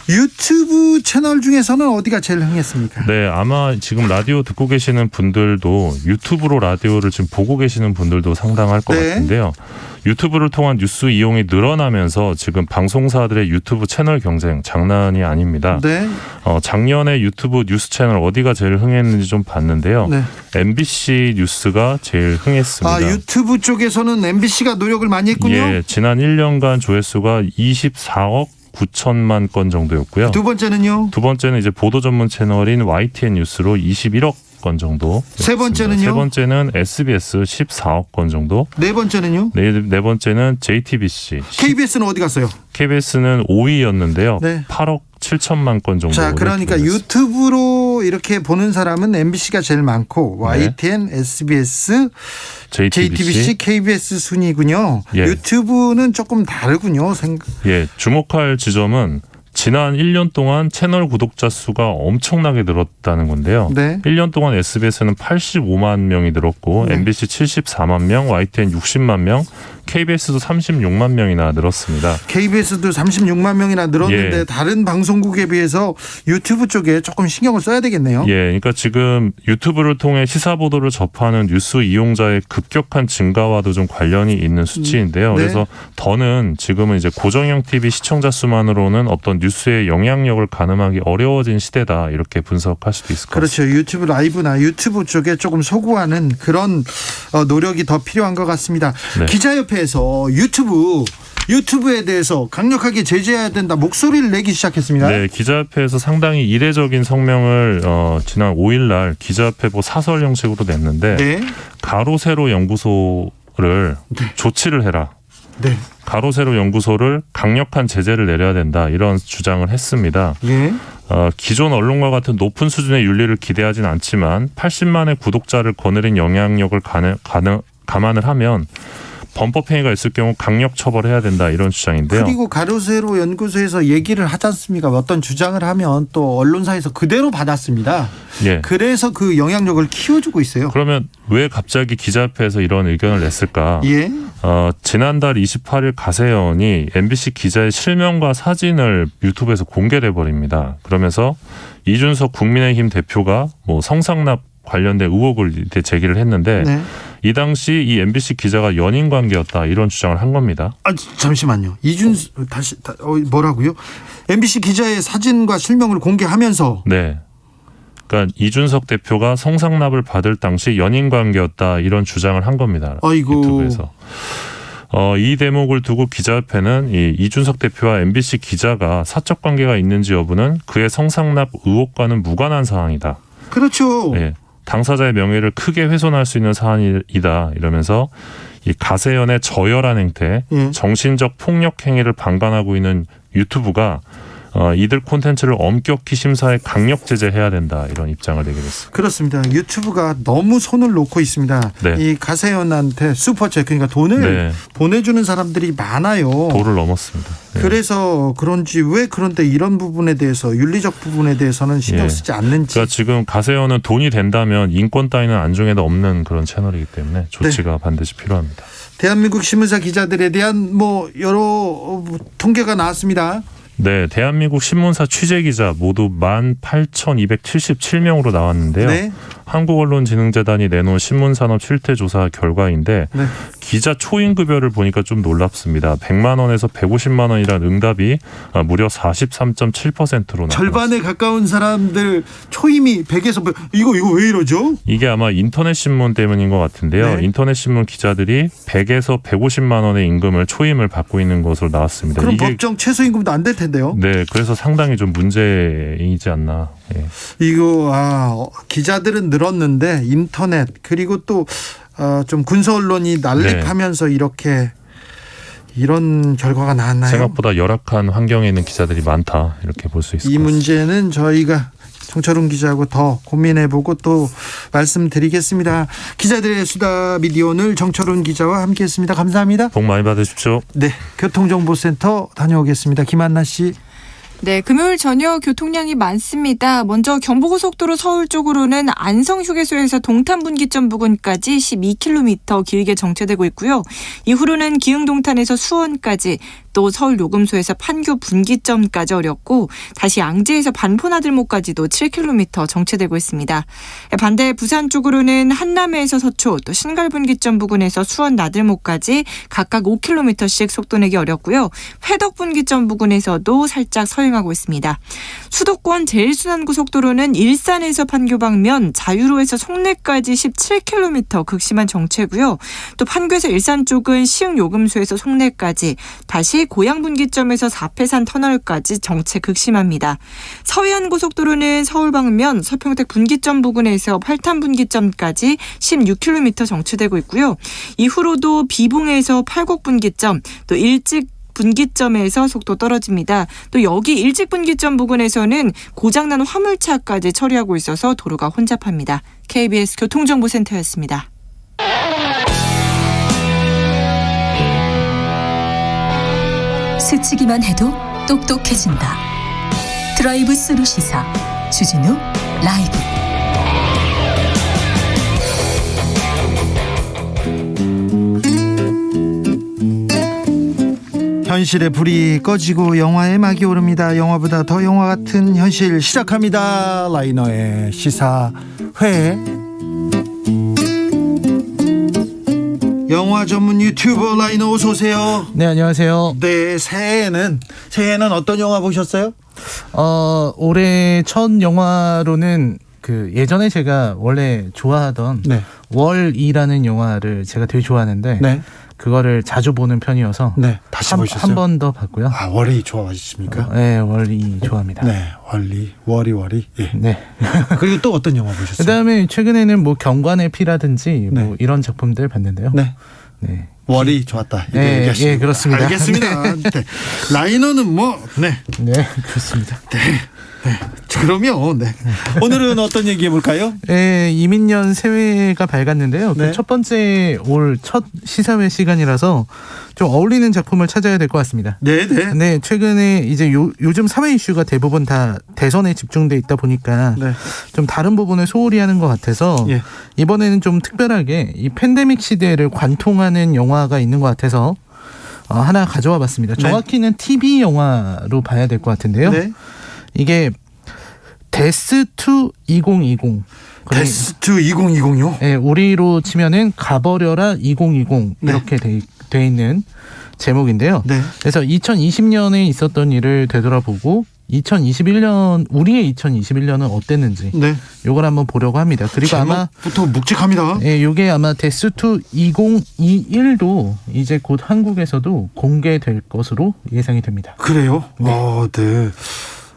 유튜브 채널 중에서는 어디가 제일 흥했습니까? 네, 아마 지금 라디오 듣고 계시는 분들도 유튜브로 라디오를 지금 보고 계시는 분들도 상당할 것 네. 같은데요. 유튜브를 통한 뉴스 이용이 늘어나면서 지금 방송사들의 유튜브 채널 경쟁 장난이 아닙니다. 네. 작년에 유튜브 뉴스 채널 어디가 제일 흥했는지 좀 봤는데요. 네. MBC 뉴스가 제일 흥했습니다. 유튜브 쪽에서는 MBC가 노력을 많이 했군요. 예, 지난 1년간 조회수가 24억 9천만 건 정도였고요. 두 번째는요? 두 번째는 이제 보도 전문 채널인 YTN 뉴스로 21억 건 정도. 세 번째는요? 세 번째는 SBS 14억 건 정도. 네 번째는요? 네 번째는 JTBC. KBS는 어디 갔어요? KBS는 5위였는데요. 네. 8억 7천만 건 정도. 자, 그러니까 유튜브로 이렇게 보는 사람은 MBC가 제일 많고 YTN, SBS, JTBC, KBS 순이군요. 예. 유튜브는 조금 다르군요. 예, 주목할 지점은 지난 1년 동안 채널 구독자 수가 엄청나게 늘었다는 건데요. 네. 1년 동안 SBS는 85만 명이 늘었고 네. MBC 74만 명, YTN 60만 명, KBS도 36만 명이나 늘었습니다. KBS도 36만 명이나 늘었는데 예. 다른 방송국에 비해서 유튜브 쪽에 조금 신경을 써야 되겠네요. 예, 그러니까 지금 유튜브를 통해 시사 보도를 접하는 뉴스 이용자의 급격한 증가와도 좀 관련이 있는 수치인데요. 네. 그래서 더는 지금은 이제 고정형 TV 시청자 수만으로는 어떤 뉴스의 영향력을 가늠하기 어려워진 시대다 이렇게 분석할 수도 있을 것 같습니다. 그렇죠. 유튜브 라이브나 유튜브 쪽에 조금 소구하는 그런 노력이 더 필요한 것 같습니다. 네. 기자협회에서 유튜브에 대해서 강력하게 제재해야 된다 목소리를 내기 시작했습니다. 네, 기자협회에서 상당히 이례적인 성명을 지난 5일 날 기자협회보 사설 형식으로 냈는데 네. 가로 세로 연구소를 조치를 해라. 네. 가로 세로 연구소를 강력한 제재를 내려야 된다 이런 주장을 했습니다. 예. 기존 언론과 같은 높은 수준의 윤리를 기대하진 않지만 80만의 구독자를 거느린 영향력을 감안을 하면 범법행위가 있을 경우 강력 처벌해야 된다 이런 주장인데요. 그리고 가로세로 연구소에서 얘기를 하지 않습니까? 어떤 주장을 하면 또 언론사에서 그대로 받았습니다. 예. 그래서 그 영향력을 키워주고 있어요. 그러면 왜 갑자기 기자협회에서 이런 의견을 냈을까? 예. 지난달 28일 가세연이 MBC 기자의 실명과 사진을 유튜브에서 공개해 버립니다. 그러면서 이준석 국민의힘 대표가 뭐 성상납 관련된 의혹을 제기를 했는데 네. 이 당시 이 MBC 기자가 연인 관계였다 이런 주장을 한 겁니다. 잠시만요. 뭐라고요? MBC 기자의 사진과 실명을 공개하면서 네. 그러니까 이준석 대표가 성상납을 받을 당시 연인 관계였다 이런 주장을 한 겁니다. 아이고. 유튜브에서. 이 대목을 두고 기자협회는 이 이준석 대표와 MBC 기자가 사적 관계가 있는지 여부는 그의 성상납 의혹과는 무관한 사항이다. 그렇죠. 네. 당사자의 명예를 크게 훼손할 수 있는 사안이다 이러면서 이 가세연의 저열한 행태, 정신적 폭력 행위를 방관하고 있는 유튜브가 이들 콘텐츠를 엄격히 심사해 강력 제재해야 된다 이런 입장을 내게 됐습니다. 그렇습니다. 유튜브가 너무 손을 놓고 있습니다. 네. 이 가세현한테 슈퍼챗 그러니까 돈을 네. 보내주는 사람들이 많아요. 도를 넘었습니다. 네. 그래서 그런지 왜 그런데 이런 부분에 대해서 윤리적 부분에 대해서는 신경 쓰지 않는지. 그러니까 지금 가세현은 돈이 된다면 인권 따위는 안중에도 없는 그런 채널이기 때문에 조치가 반드시 필요합니다. 대한민국 신문사 기자들에 대한 뭐 여러 통계가 나왔습니다. 네, 대한민국 신문사 취재기자 모두 18,277명으로 나왔는데요. 네. 한국언론진흥재단이 내놓은 신문산업 실태조사 결과인데 네. 기자 초임급여를 보니까 좀 놀랍습니다. 100만 원에서 150만 원이란 응답이 무려 43.7%로 나왔습니다. 절반에 가까운 사람들 초임이 100에서 100. 이거 왜 이러죠? 이게 아마 인터넷 신문 때문인 것 같은데요. 네. 인터넷 신문 기자들이 100에서 150만 원의 임금을 초임을 받고 있는 것으로 나왔습니다. 그럼 이게 법정 최소임금도 안 될 텐데요. 네, 그래서 상당히 좀 문제이지 않나. 예. 이거 기자들은 늘었는데 인터넷 그리고 또 좀 군소 언론이 난립하면서 이런 결과가 나왔나요? 생각보다 열악한 환경에 있는 기자들이 많다 이렇게 볼 수 있을 것 이 같습니다. 문제는 저희가 정철훈 기자하고 더 고민해보고 또 말씀드리겠습니다. 기자들의 수다 미디어 오늘 정철훈 기자와 함께했습니다. 감사합니다. 복 많이 받으십시오. 네, 교통정보센터 다녀오겠습니다. 김한나 씨. 네, 금요일 저녁 교통량이 많습니다. 먼저 경부고속도로 서울 쪽으로는 안성휴게소에서 동탄분기점 부근까지 12km 길게 정체되고 있고요. 이후로는 기흥동탄에서 수원까지 또 서울 요금소에서 판교 분기점까지 어렵고 다시 양재에서 반포나들목까지도 7km 정체되고 있습니다. 반대 부산 쪽으로는 한남에서 서초 또 신갈분기점 부근에서 수원 나들목까지 각각 5km씩 속도 내기 어렵고요. 회덕분기점 부근에서도 살짝 서행하고 있습니다. 수도권 제일순환고속도로는 일산에서 판교 방면 자유로에서 송내까지 17km 극심한 정체고요. 또 판교에서 일산 쪽은 시흥 요금소에서 송내까지 다시 고양분기점에서 사패산 터널까지 정체 극심합니다. 서해안고속도로는 서울 방면 서평택 분기점 부근에서 팔탄 분기점까지 16km 정체되고 있고요. 이후로도 비봉에서 팔곡 분기점 또 일찍 분기점에서 속도 떨어집니다. 또 여기 일찍 분기점 부근에서는 고장난 화물차까지 처리하고 있어서 도로가 혼잡합니다. KBS 교통정보센터였습니다. 스치기만 해도 똑똑해진다. 드라이브 스루 시사 주진우 라이브. 현실의 불이 꺼지고 영화의 막이 오릅니다. 영화보다 더 영화 같은 현실 시작합니다. 라이너의 시사회. 영화 전문 유튜버 라이너 어서 오세요. 네, 안녕하세요. 네, 새해에는 어떤 영화 보셨어요? 올해 첫 영화로는 예전에 제가 원래 좋아하던 월이라는 영화를 제가 되게 좋아하는데 그거를 자주 보는 편이어서 다시 보셨어요? 한 번 더 봤고요. 아, 월이 좋아하십니까? 네, 월이 좋아합니다. 네, 월이. 예. 네. 그리고 또 어떤 영화 보셨어요? 그다음에 최근에는 경관의 피라든지 이런 작품들 봤는데요. 네. 월이 좋았다. 예, 그렇습니다. 알겠습니다. 네. 라이너는 그렇습니다. 그러면 오늘은 어떤 얘기 해볼까요? 네, 이민년 새해가 밝았는데요. 첫 번째 올 첫 시사회 시간이라서 좀 어울리는 작품을 찾아야 될 것 같습니다. 네, 최근에 이제 요즘 사회 이슈가 대부분 다 대선에 집중돼 있다 보니까 좀 다른 부분을 소홀히 하는 것 같아서 이번에는 좀 특별하게 이 팬데믹 시대를 관통하는 영화가 있는 것 같아서 하나 가져와 봤습니다. 정확히는 TV 영화로 봐야 될 것 같은데요. 이게 데스2 2020. 데스2 2020요? 네, 우리로 치면은 가버려라 2020 이렇게 돼 있는 제목인데요. 그래서 2020년에 있었던 일을 되돌아보고 2021년 우리의 2021년은 어땠는지 요걸 한번 보려고 합니다. 그리고 제목부터 묵직합니다. 네, 요게 아마 데스2 2021도 이제 곧 한국에서도 공개될 것으로 예상이 됩니다. 그래요? 네.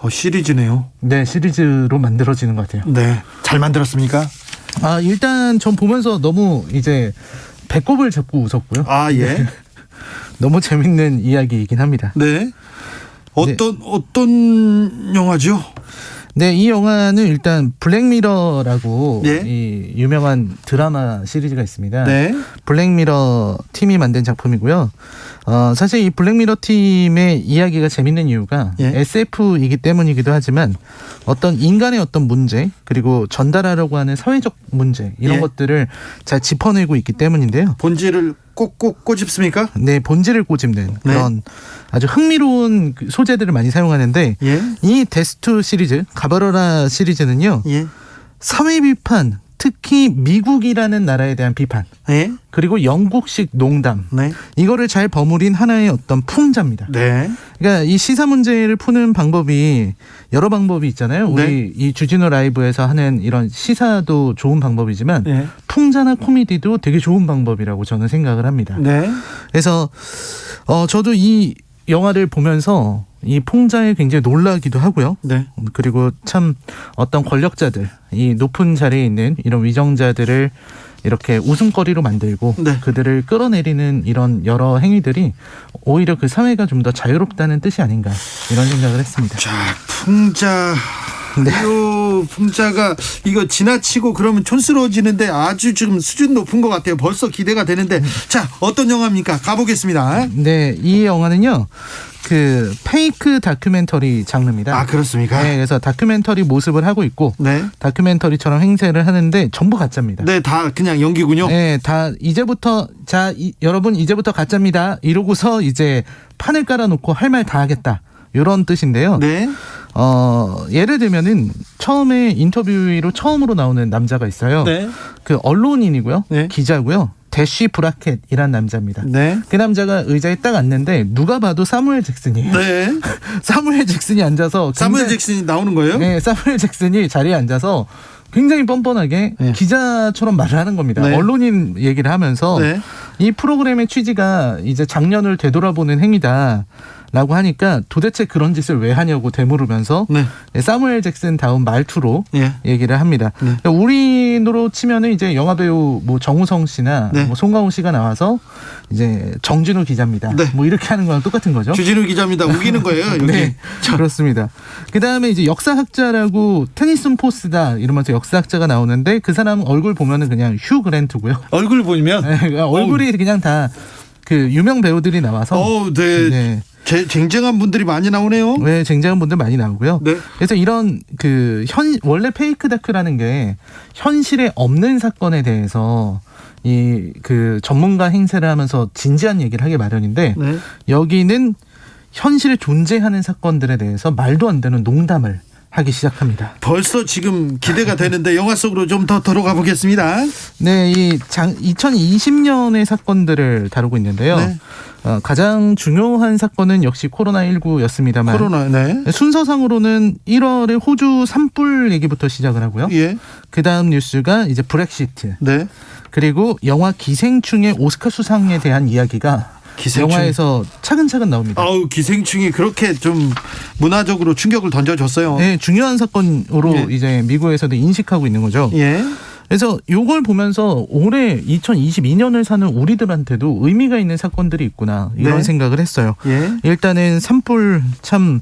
시리즈네요. 네, 시리즈로 만들어지는 것 같아요. 네, 잘 만들었습니까? 일단 전 보면서 너무 이제 배꼽을 잡고 웃었고요. 예. 너무 재밌는 이야기이긴 합니다. 네. 어떤 영화죠? 네, 이 영화는 일단 블랙미러라고 네. 이 유명한 드라마 시리즈가 있습니다. 네. 블랙미러 팀이 만든 작품이고요. 사실 이 블랙미러 팀의 이야기가 재밌는 이유가 SF이기 때문이기도 하지만 어떤 인간의 어떤 문제 그리고 전달하려고 하는 사회적 문제 이런 것들을 잘 짚어내고 있기 때문인데요. 본질을 꼭꼭 꼬집습니까? 네, 본질을 꼬집는 그런 아주 흥미로운 소재들을 많이 사용하는데 이 데스투 시리즈, 가버러라 시리즈는요. 사회 비판, 특히 미국이라는 나라에 대한 비판, 그리고 영국식 농담, 이거를 잘 버무린 하나의 어떤 풍자입니다. 그러니까 이 시사 문제를 푸는 방법이 여러 방법이 있잖아요. 우리 이 주진우 라이브에서 하는 이런 시사도 좋은 방법이지만 풍자나 코미디도 되게 좋은 방법이라고 저는 생각을 합니다. 그래서 저도 이 영화를 보면서 이 풍자에 굉장히 놀라기도 하고요. 그리고 참 어떤 권력자들, 이 높은 자리에 있는 이런 위정자들을 이렇게 웃음거리로 만들고 그들을 끌어내리는 이런 여러 행위들이 오히려 그 사회가 좀 더 자유롭다는 뜻이 아닌가 이런 생각을 했습니다. 자, 풍자. 이 풍자가 이거 지나치고 그러면 촌스러워지는데 아주 지금 수준 높은 것 같아요. 벌써 기대가 되는데 자, 어떤 영화입니까? 가보겠습니다. 네, 이 영화는요. 그 페이크 다큐멘터리 장르입니다. 아, 그렇습니까? 네, 그래서 다큐멘터리 모습을 하고 있고 다큐멘터리처럼 행세를 하는데 전부 가짜입니다. 네, 다 그냥 연기군요. 네, 다 이제부터 여러분 이제부터 가짜입니다. 이러고서 이제 판을 깔아놓고 할 말 다 하겠다. 이런 뜻인데요. 예를 들면은 처음에 인터뷰로 처음으로 나오는 남자가 있어요. 그 언론인이고요. 기자고요. 대쉬 브라켓이란 남자입니다. 그 남자가 의자에 딱 앉는데 누가 봐도 사무엘 잭슨이에요. 사무엘 잭슨이 앉아서 사무엘 잭슨이 나오는 거예요? 네, 사무엘 잭슨이 자리에 앉아서 굉장히 뻔뻔하게 기자처럼 말을 하는 겁니다. 언론인 얘기를 하면서 이 프로그램의 취지가 이제 작년을 되돌아보는 행위다. 라고 하니까 도대체 그런 짓을 왜 하냐고 되물으면서 사무엘 잭슨 다운 말투로 얘기를 합니다. 그러니까 우리로 치면은 이제 영화배우 뭐 정우성 씨나 뭐 송강호 씨가 나와서 이제 정진우 기자입니다. 뭐 이렇게 하는 거랑 똑같은 거죠. 주진우 기자입니다. 우기는 거예요. 여기. 네, 그렇습니다. 그 다음에 이제 역사학자라고 테니슨 포스다 이러면서 역사학자가 나오는데 그 사람 얼굴 보면은 그냥 휴 그랜트고요. 얼굴 보면 얼굴이 그냥 다 그 유명 배우들이 나와서. 쟁쟁한 분들이 많이 나오네요. 네, 쟁쟁한 분들 많이 나오고요. 그래서 이런 그 원래 페이크 다큐라는 게 현실에 없는 사건에 대해서 이 그 전문가 행세를 하면서 진지한 얘기를 하기 마련인데 여기는 현실에 존재하는 사건들에 대해서 말도 안 되는 농담을 하기 시작합니다. 벌써 지금 기대가 되는데 영화 속으로 좀 더 들어가 보겠습니다. 네, 이 2020년의 사건들을 다루고 있는데요. 가장 중요한 사건은 역시 코로나19였습니다만 순서상으로는 1월에 호주 산불 얘기부터 시작을 하고요. 그 다음 뉴스가 이제 브렉시트. 그리고 영화 기생충의 오스카 수상에 대한 이야기가 영화에서 차근차근 나옵니다. 기생충이 그렇게 좀 문화적으로 충격을 던져줬어요. 네, 중요한 사건으로 이제 미국에서도 인식하고 있는 거죠. 그래서 이걸 보면서 올해 2022년을 사는 우리들한테도 의미가 있는 사건들이 있구나 이런 생각을 했어요. 일단은 산불 참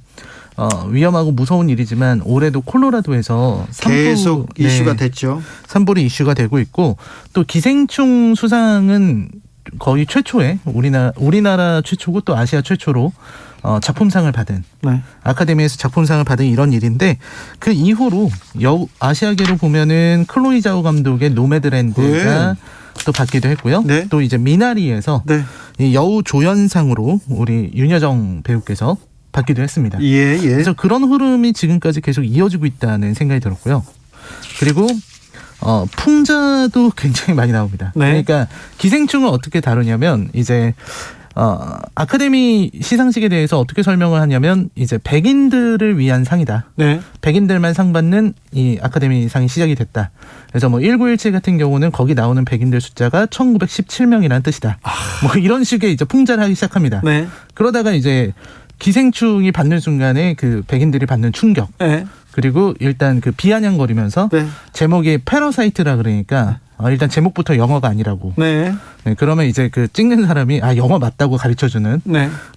위험하고 무서운 일이지만 올해도 콜로라도에서 계속 이슈가 됐죠. 산불이 이슈가 되고 있고 또 기생충 수상은 거의 최초에 우리나라 최초고 또 아시아 최초로 작품상을 받은 아카데미에서 작품상을 받은 이런 일인데 그 이후로 아시아계로 보면은 클로이 자오 감독의 노매드랜드가 또 받기도 했고요. 또 이제 미나리에서 이 여우 조연상으로 우리 윤여정 배우께서 받기도 했습니다. 그래서 그런 흐름이 지금까지 계속 이어지고 있다는 생각이 들었고요. 그리고 풍자도 굉장히 많이 나옵니다. 그러니까 기생충을 어떻게 다루냐면 이제 아카데미 시상식에 대해서 어떻게 설명을 하냐면 이제 백인들을 위한 상이다. 백인들만 상 받는 이 아카데미 상이 시작이 됐다. 그래서 뭐 1917 같은 경우는 거기 나오는 백인들 숫자가 1917명이라는 뜻이다. 뭐 이런 식의 이제 풍자를 하기 시작합니다. 그러다가 이제 기생충이 받는 순간에 그 백인들이 받는 충격. 그리고 일단 그 비아냥거리면서 제목이 패러사이트라 그러니까 일단 제목부터 영어가 아니라고. 네, 그러면 이제 그 찍는 사람이 영어 맞다고 가르쳐주는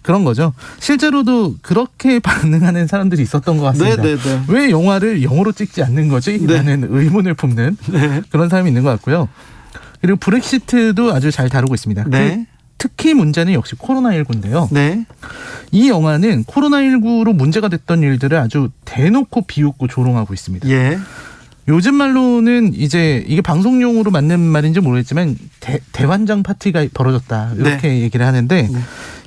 그런 거죠. 실제로도 그렇게 반응하는 사람들이 있었던 것 같습니다. 왜 영화를 영어로 찍지 않는 거지? 라는 의문을 품는 그런 사람이 있는 것 같고요. 그리고 브렉시트도 아주 잘 다루고 있습니다. 특히 문제는 역시 코로나19인데요. 이 영화는 코로나19로 문제가 됐던 일들을 아주 대놓고 비웃고 조롱하고 있습니다. 요즘 말로는 이제 이게 방송용으로 맞는 말인지 모르겠지만 대환장 파티가 벌어졌다 이렇게 얘기를 하는데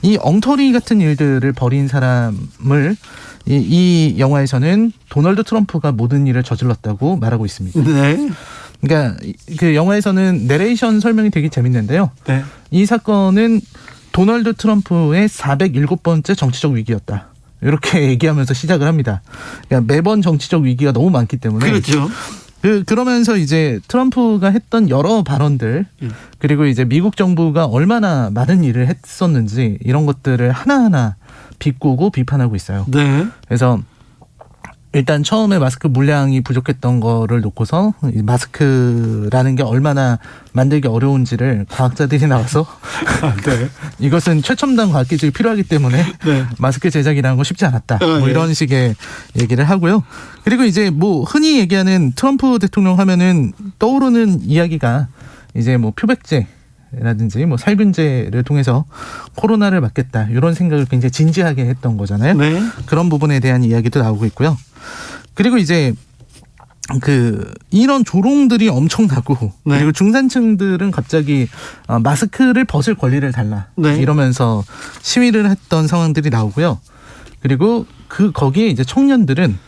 이 엉터리 같은 일들을 벌인 사람을 이 영화에서는 도널드 트럼프가 모든 일을 저질렀다고 말하고 있습니다. 그러니까 그 영화에서는 내레이션 설명이 되게 재밌는데요. 이 사건은 도널드 트럼프의 407번째 정치적 위기였다. 이렇게 얘기하면서 시작을 합니다. 그러니까 매번 정치적 위기가 너무 많기 때문에. 그렇죠. 그러면서 이제 트럼프가 했던 여러 발언들 그리고 이제 미국 정부가 얼마나 많은 일을 했었는지 이런 것들을 하나하나 비꼬고 비판하고 있어요. 그래서 일단 처음에 마스크 물량이 부족했던 거를 놓고서 마스크라는 게 얼마나 만들기 어려운지를 과학자들이 나와서 이것은 최첨단 과학기술이 필요하기 때문에 마스크 제작이라는 건 쉽지 않았다. 뭐 이런 식의 얘기를 하고요. 그리고 이제 뭐 흔히 얘기하는 트럼프 대통령 하면은 떠오르는 이야기가 이제 뭐 표백제 라든지 뭐 살균제를 통해서 코로나를 막겠다 이런 생각을 굉장히 진지하게 했던 거잖아요. 그런 부분에 대한 이야기도 나오고 있고요. 그리고 이제 이런 조롱들이 엄청나고 그리고 중산층들은 갑자기 마스크를 벗을 권리를 달라 이러면서 시위를 했던 상황들이 나오고요. 그리고 거기에 이제 청년들은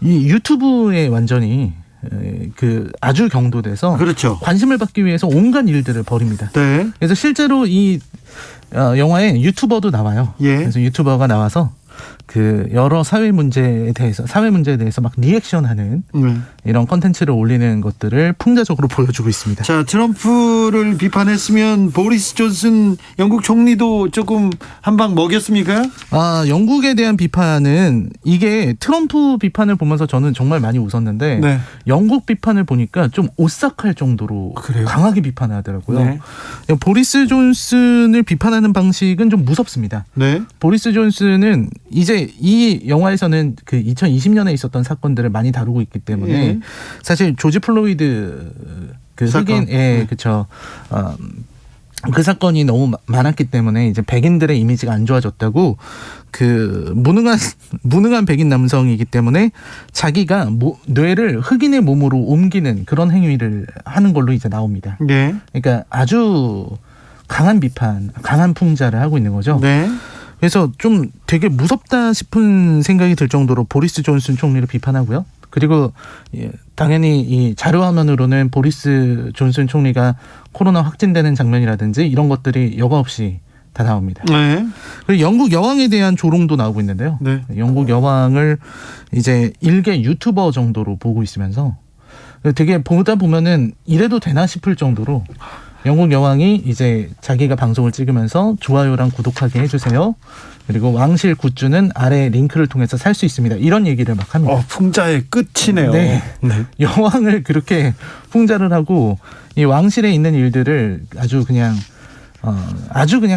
이 유튜브에 완전히 아주 경도돼서 관심을 받기 위해서 온갖 일들을 벌입니다. 그래서 실제로 이 영화에 유튜버도 나와요. 그래서 유튜버가 나와서 여러 사회 문제에 대해서 막 리액션하는 이런 컨텐츠를 올리는 것들을 풍자적으로 보여주고 있습니다. 자, 트럼프를 비판했으면 보리스 존슨 영국 총리도 조금 한 방 먹였습니까? 영국에 대한 비판은 이게 트럼프 비판을 보면서 저는 정말 많이 웃었는데 영국 비판을 보니까 좀 오싹할 정도로 강하게 비판하더라고요. 보리스 존슨을 비판하는 방식은 좀 무섭습니다. 보리스 존슨은 이제 이 영화에서는 2020년에 있었던 사건들을 많이 다루고 있기 때문에 사실 조지 플로이드 흑인 그렇죠. 그 사건이 너무 많았기 때문에 이제 백인들의 이미지가 안 좋아졌다고 무능한 백인 남성이기 때문에 자기가 뇌를 흑인의 몸으로 옮기는 그런 행위를 하는 걸로 이제 나옵니다. 그러니까 아주 강한 비판, 강한 풍자를 하고 있는 거죠. 그래서 좀 되게 무섭다 싶은 생각이 들 정도로 보리스 존슨 총리를 비판하고요. 그리고 당연히 이 자료화면으로는 보리스 존슨 총리가 코로나 확진되는 장면이라든지 이런 것들이 여과 없이 다 나옵니다. 그리고 영국 여왕에 대한 조롱도 나오고 있는데요. 영국 여왕을 이제 일개 유튜버 정도로 보고 있으면서 되게 보다 보면은 이래도 되나 싶을 정도로 영국 여왕이 이제 자기가 방송을 찍으면서 좋아요랑 구독하게 해주세요. 그리고 왕실 굿즈는 아래 링크를 통해서 살 수 있습니다. 이런 얘기를 막 합니다. 풍자의 끝이네요. 여왕을 그렇게 풍자를 하고 이 왕실에 있는 일들을 아주 그냥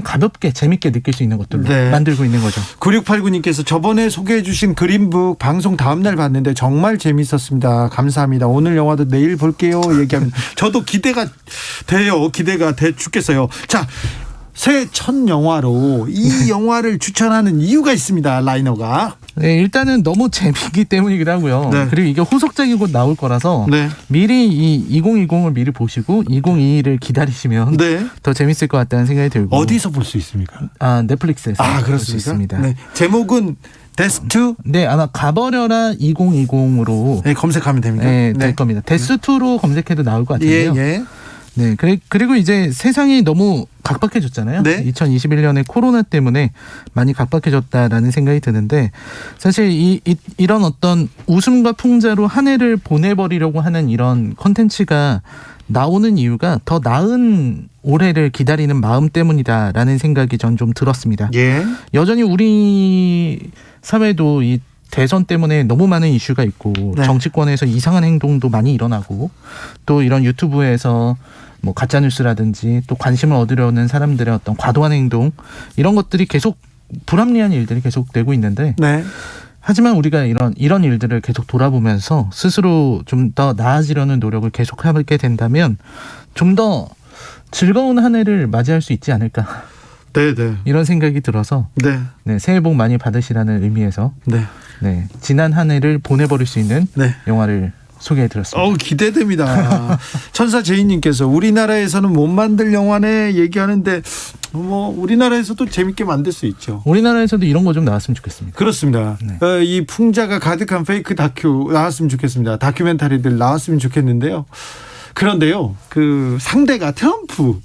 가볍게 재밌게 느낄 수 있는 것들로 만들고 있는 거죠. 9689님께서 저번에 소개해 주신 그린북 방송 다음 날 봤는데 정말 재밌었습니다. 감사합니다. 오늘 영화도 내일 볼게요. 얘기하면 저도 기대가 돼 죽겠어요. 자, 새해 첫 영화로 이 영화를 추천하는 이유가 있습니다. 라이너가. 일단은 너무 재미있기 때문이기도 하고요. 그리고 이게 후속작이 곧 나올 거라서 미리 이 2020을 미리 보시고 2022를 기다리시면 더 재밌을 것 같다는 생각이 들고. 어디서 볼 수 있습니까? 넷플릭스에서 볼 수 있습니다. 제목은 데스2? 네, 아마 가버려라 2020으로 검색하면 됩니다. 될 겁니다. 데스2로 검색해도 나올 것 같은데요. 그리고 이제 세상이 너무 각박해졌잖아요. 2021년에 코로나 때문에 많이 각박해졌다라는 생각이 드는데 사실 이런 어떤 웃음과 풍자로 한 해를 보내버리려고 하는 이런 컨텐츠가 나오는 이유가 더 나은 올해를 기다리는 마음 때문이다라는 생각이 전 좀 들었습니다. 여전히 우리 사회도 이 대선 때문에 너무 많은 이슈가 있고 네. 정치권에서 이상한 행동도 많이 일어나고 또 이런 유튜브에서 뭐 가짜 뉴스라든지 또 관심을 얻으려는 사람들의 어떤 과도한 행동 이런 것들이 계속 불합리한 일들이 계속되고 있는데 네. 하지만 우리가 이런 일들을 계속 돌아보면서 스스로 좀 더 나아지려는 노력을 계속하게 된다면 좀 더 즐거운 한 해를 맞이할 수 있지 않을까. 네. 이런 생각이 들어서 네, 새해 복 많이 받으시라는 의미에서 네, 지난 한 해를 보내버릴 수 있는 영화를 소개해드렸습니다. 기대됩니다. 천사 제이님께서 우리나라에서는 못 만들 영화네 얘기하는데 뭐 우리나라에서도 재밌게 만들 수 있죠. 우리나라에서도 이런 거 좀 나왔으면 좋겠습니다. 그렇습니다. 이 풍자가 가득한 페이크 다큐 나왔으면 좋겠습니다. 다큐멘터리들 나왔으면 좋겠는데요. 그런데요, 그 상대가 트럼프.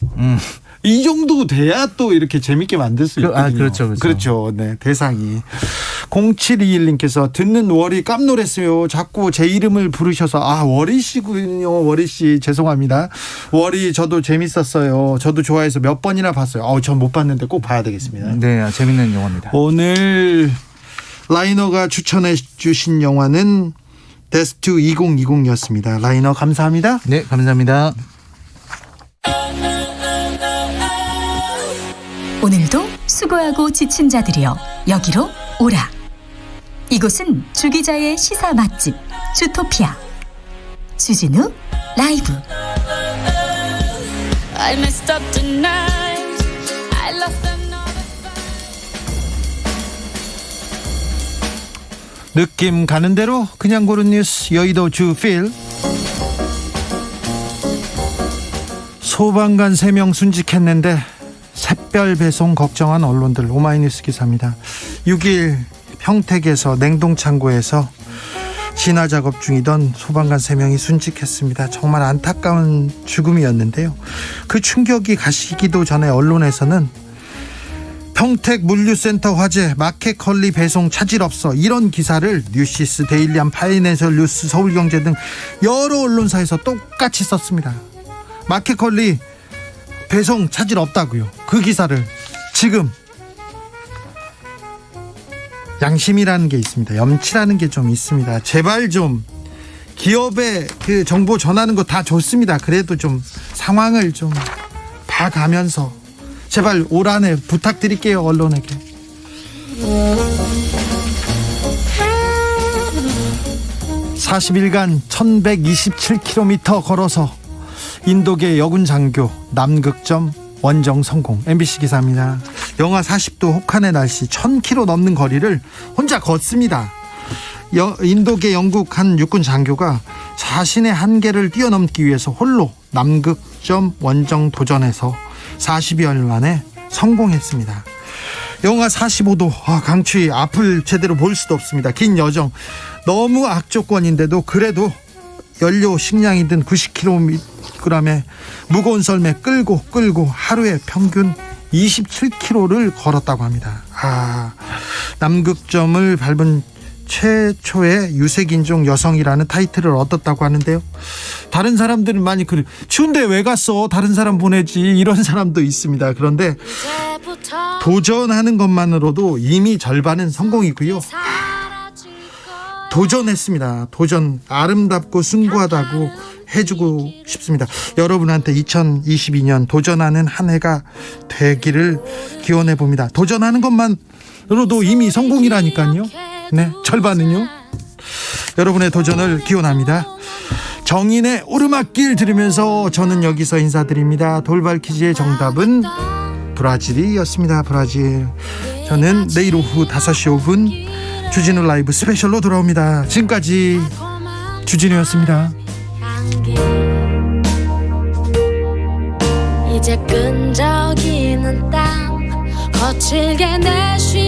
이 정도 돼야 또 이렇게 재밌게 만들 수 있거든요. 그렇죠. 네, 대상이. 0721님께서 듣는 월이 깜놀했어요. 자꾸 제 이름을 부르셔서 월이 씨군요. 월이 씨 죄송합니다. 월이 저도 재밌었어요. 저도 좋아해서 몇 번이나 봤어요. 전 못 봤는데 꼭 봐야 되겠습니다. 네, 재밌는 영화입니다. 오늘 라이너가 추천해 주신 영화는 데스투 2020이었습니다. 라이너 감사합니다. 네, 감사합니다. 오늘도 수고하고 지친 자들이여 여기로 오라. 이곳은 주기자의 시사 맛집 주토피아 주진우 라이브. 느낌 가는 대로 그냥 고른 뉴스 여의도 주필. 소방관 3명 순직했는데 샛별 배송 걱정한 언론들. 오마이뉴스 기사입니다. 6일 평택에서 냉동창고에서 진화 작업 중이던 소방관 3명이 순직했습니다. 정말 안타까운 죽음이었는데요. 그 충격이 가시기도 전에 언론에서는 평택 물류센터 화재, 마켓컬리 배송 차질 없어, 이런 기사를 뉴시스, 데일리안, 파이낸셜 뉴스, 서울경제 등 여러 언론사에서 똑같이 썼습니다. 마켓컬리 배송 차질 없다고요. 그 기사를 지금 양심이라는 게 있습니다. 염치라는 게 좀 있습니다. 제발 좀 기업에 그 정보 전하는 거 다 좋습니다. 그래도 좀 상황을 좀 봐가면서 제발 올 한 해 부탁드릴게요. 언론에게. (40일간) 1127km 걸어서 인도계 여군 장교 남극점 원정 성공. MBC 기사입니다. 영하 40도 혹한의 날씨 1000km 넘는 거리를 혼자 걷습니다. 인도계 영국 한 육군 장교가 자신의 한계를 뛰어넘기 위해서 홀로 남극점 원정 도전해서 40여일 만에 성공했습니다. 영하 45도 강추위 앞을 제대로 볼 수도 없습니다. 긴 여정 너무 악조건인데도 그래도 연료 식량이 든 90kg의 무거운 썰매 끌고 하루에 평균 27km를 걸었다고 합니다. 남극점을 밟은 최초의 유색인종 여성이라는 타이틀을 얻었다고 하는데요. 다른 사람들은 많이 추운데 왜 갔어? 다른 사람 보내지. 이런 사람도 있습니다. 그런데 도전하는 것만으로도 이미 절반은 성공이고요. 도전했습니다. 도전 아름답고 숭고하다고 해주고 싶습니다. 여러분한테 2022년 도전하는 한 해가 되기를 기원해 봅니다. 도전하는 것만으로도 이미 성공이라니까요. 네, 절반은요. 여러분의 도전을 기원합니다. 정인의 오르막길 들으면서 저는 여기서 인사드립니다. 돌발 퀴즈의 정답은 브라질이었습니다. 브라질. 저는 내일 오후 5시 5분 주진우 라이브 스페셜로 돌아옵니다. 지금까지 주진우였습니다. 이제 끈적이는 땀 거칠게 내쉬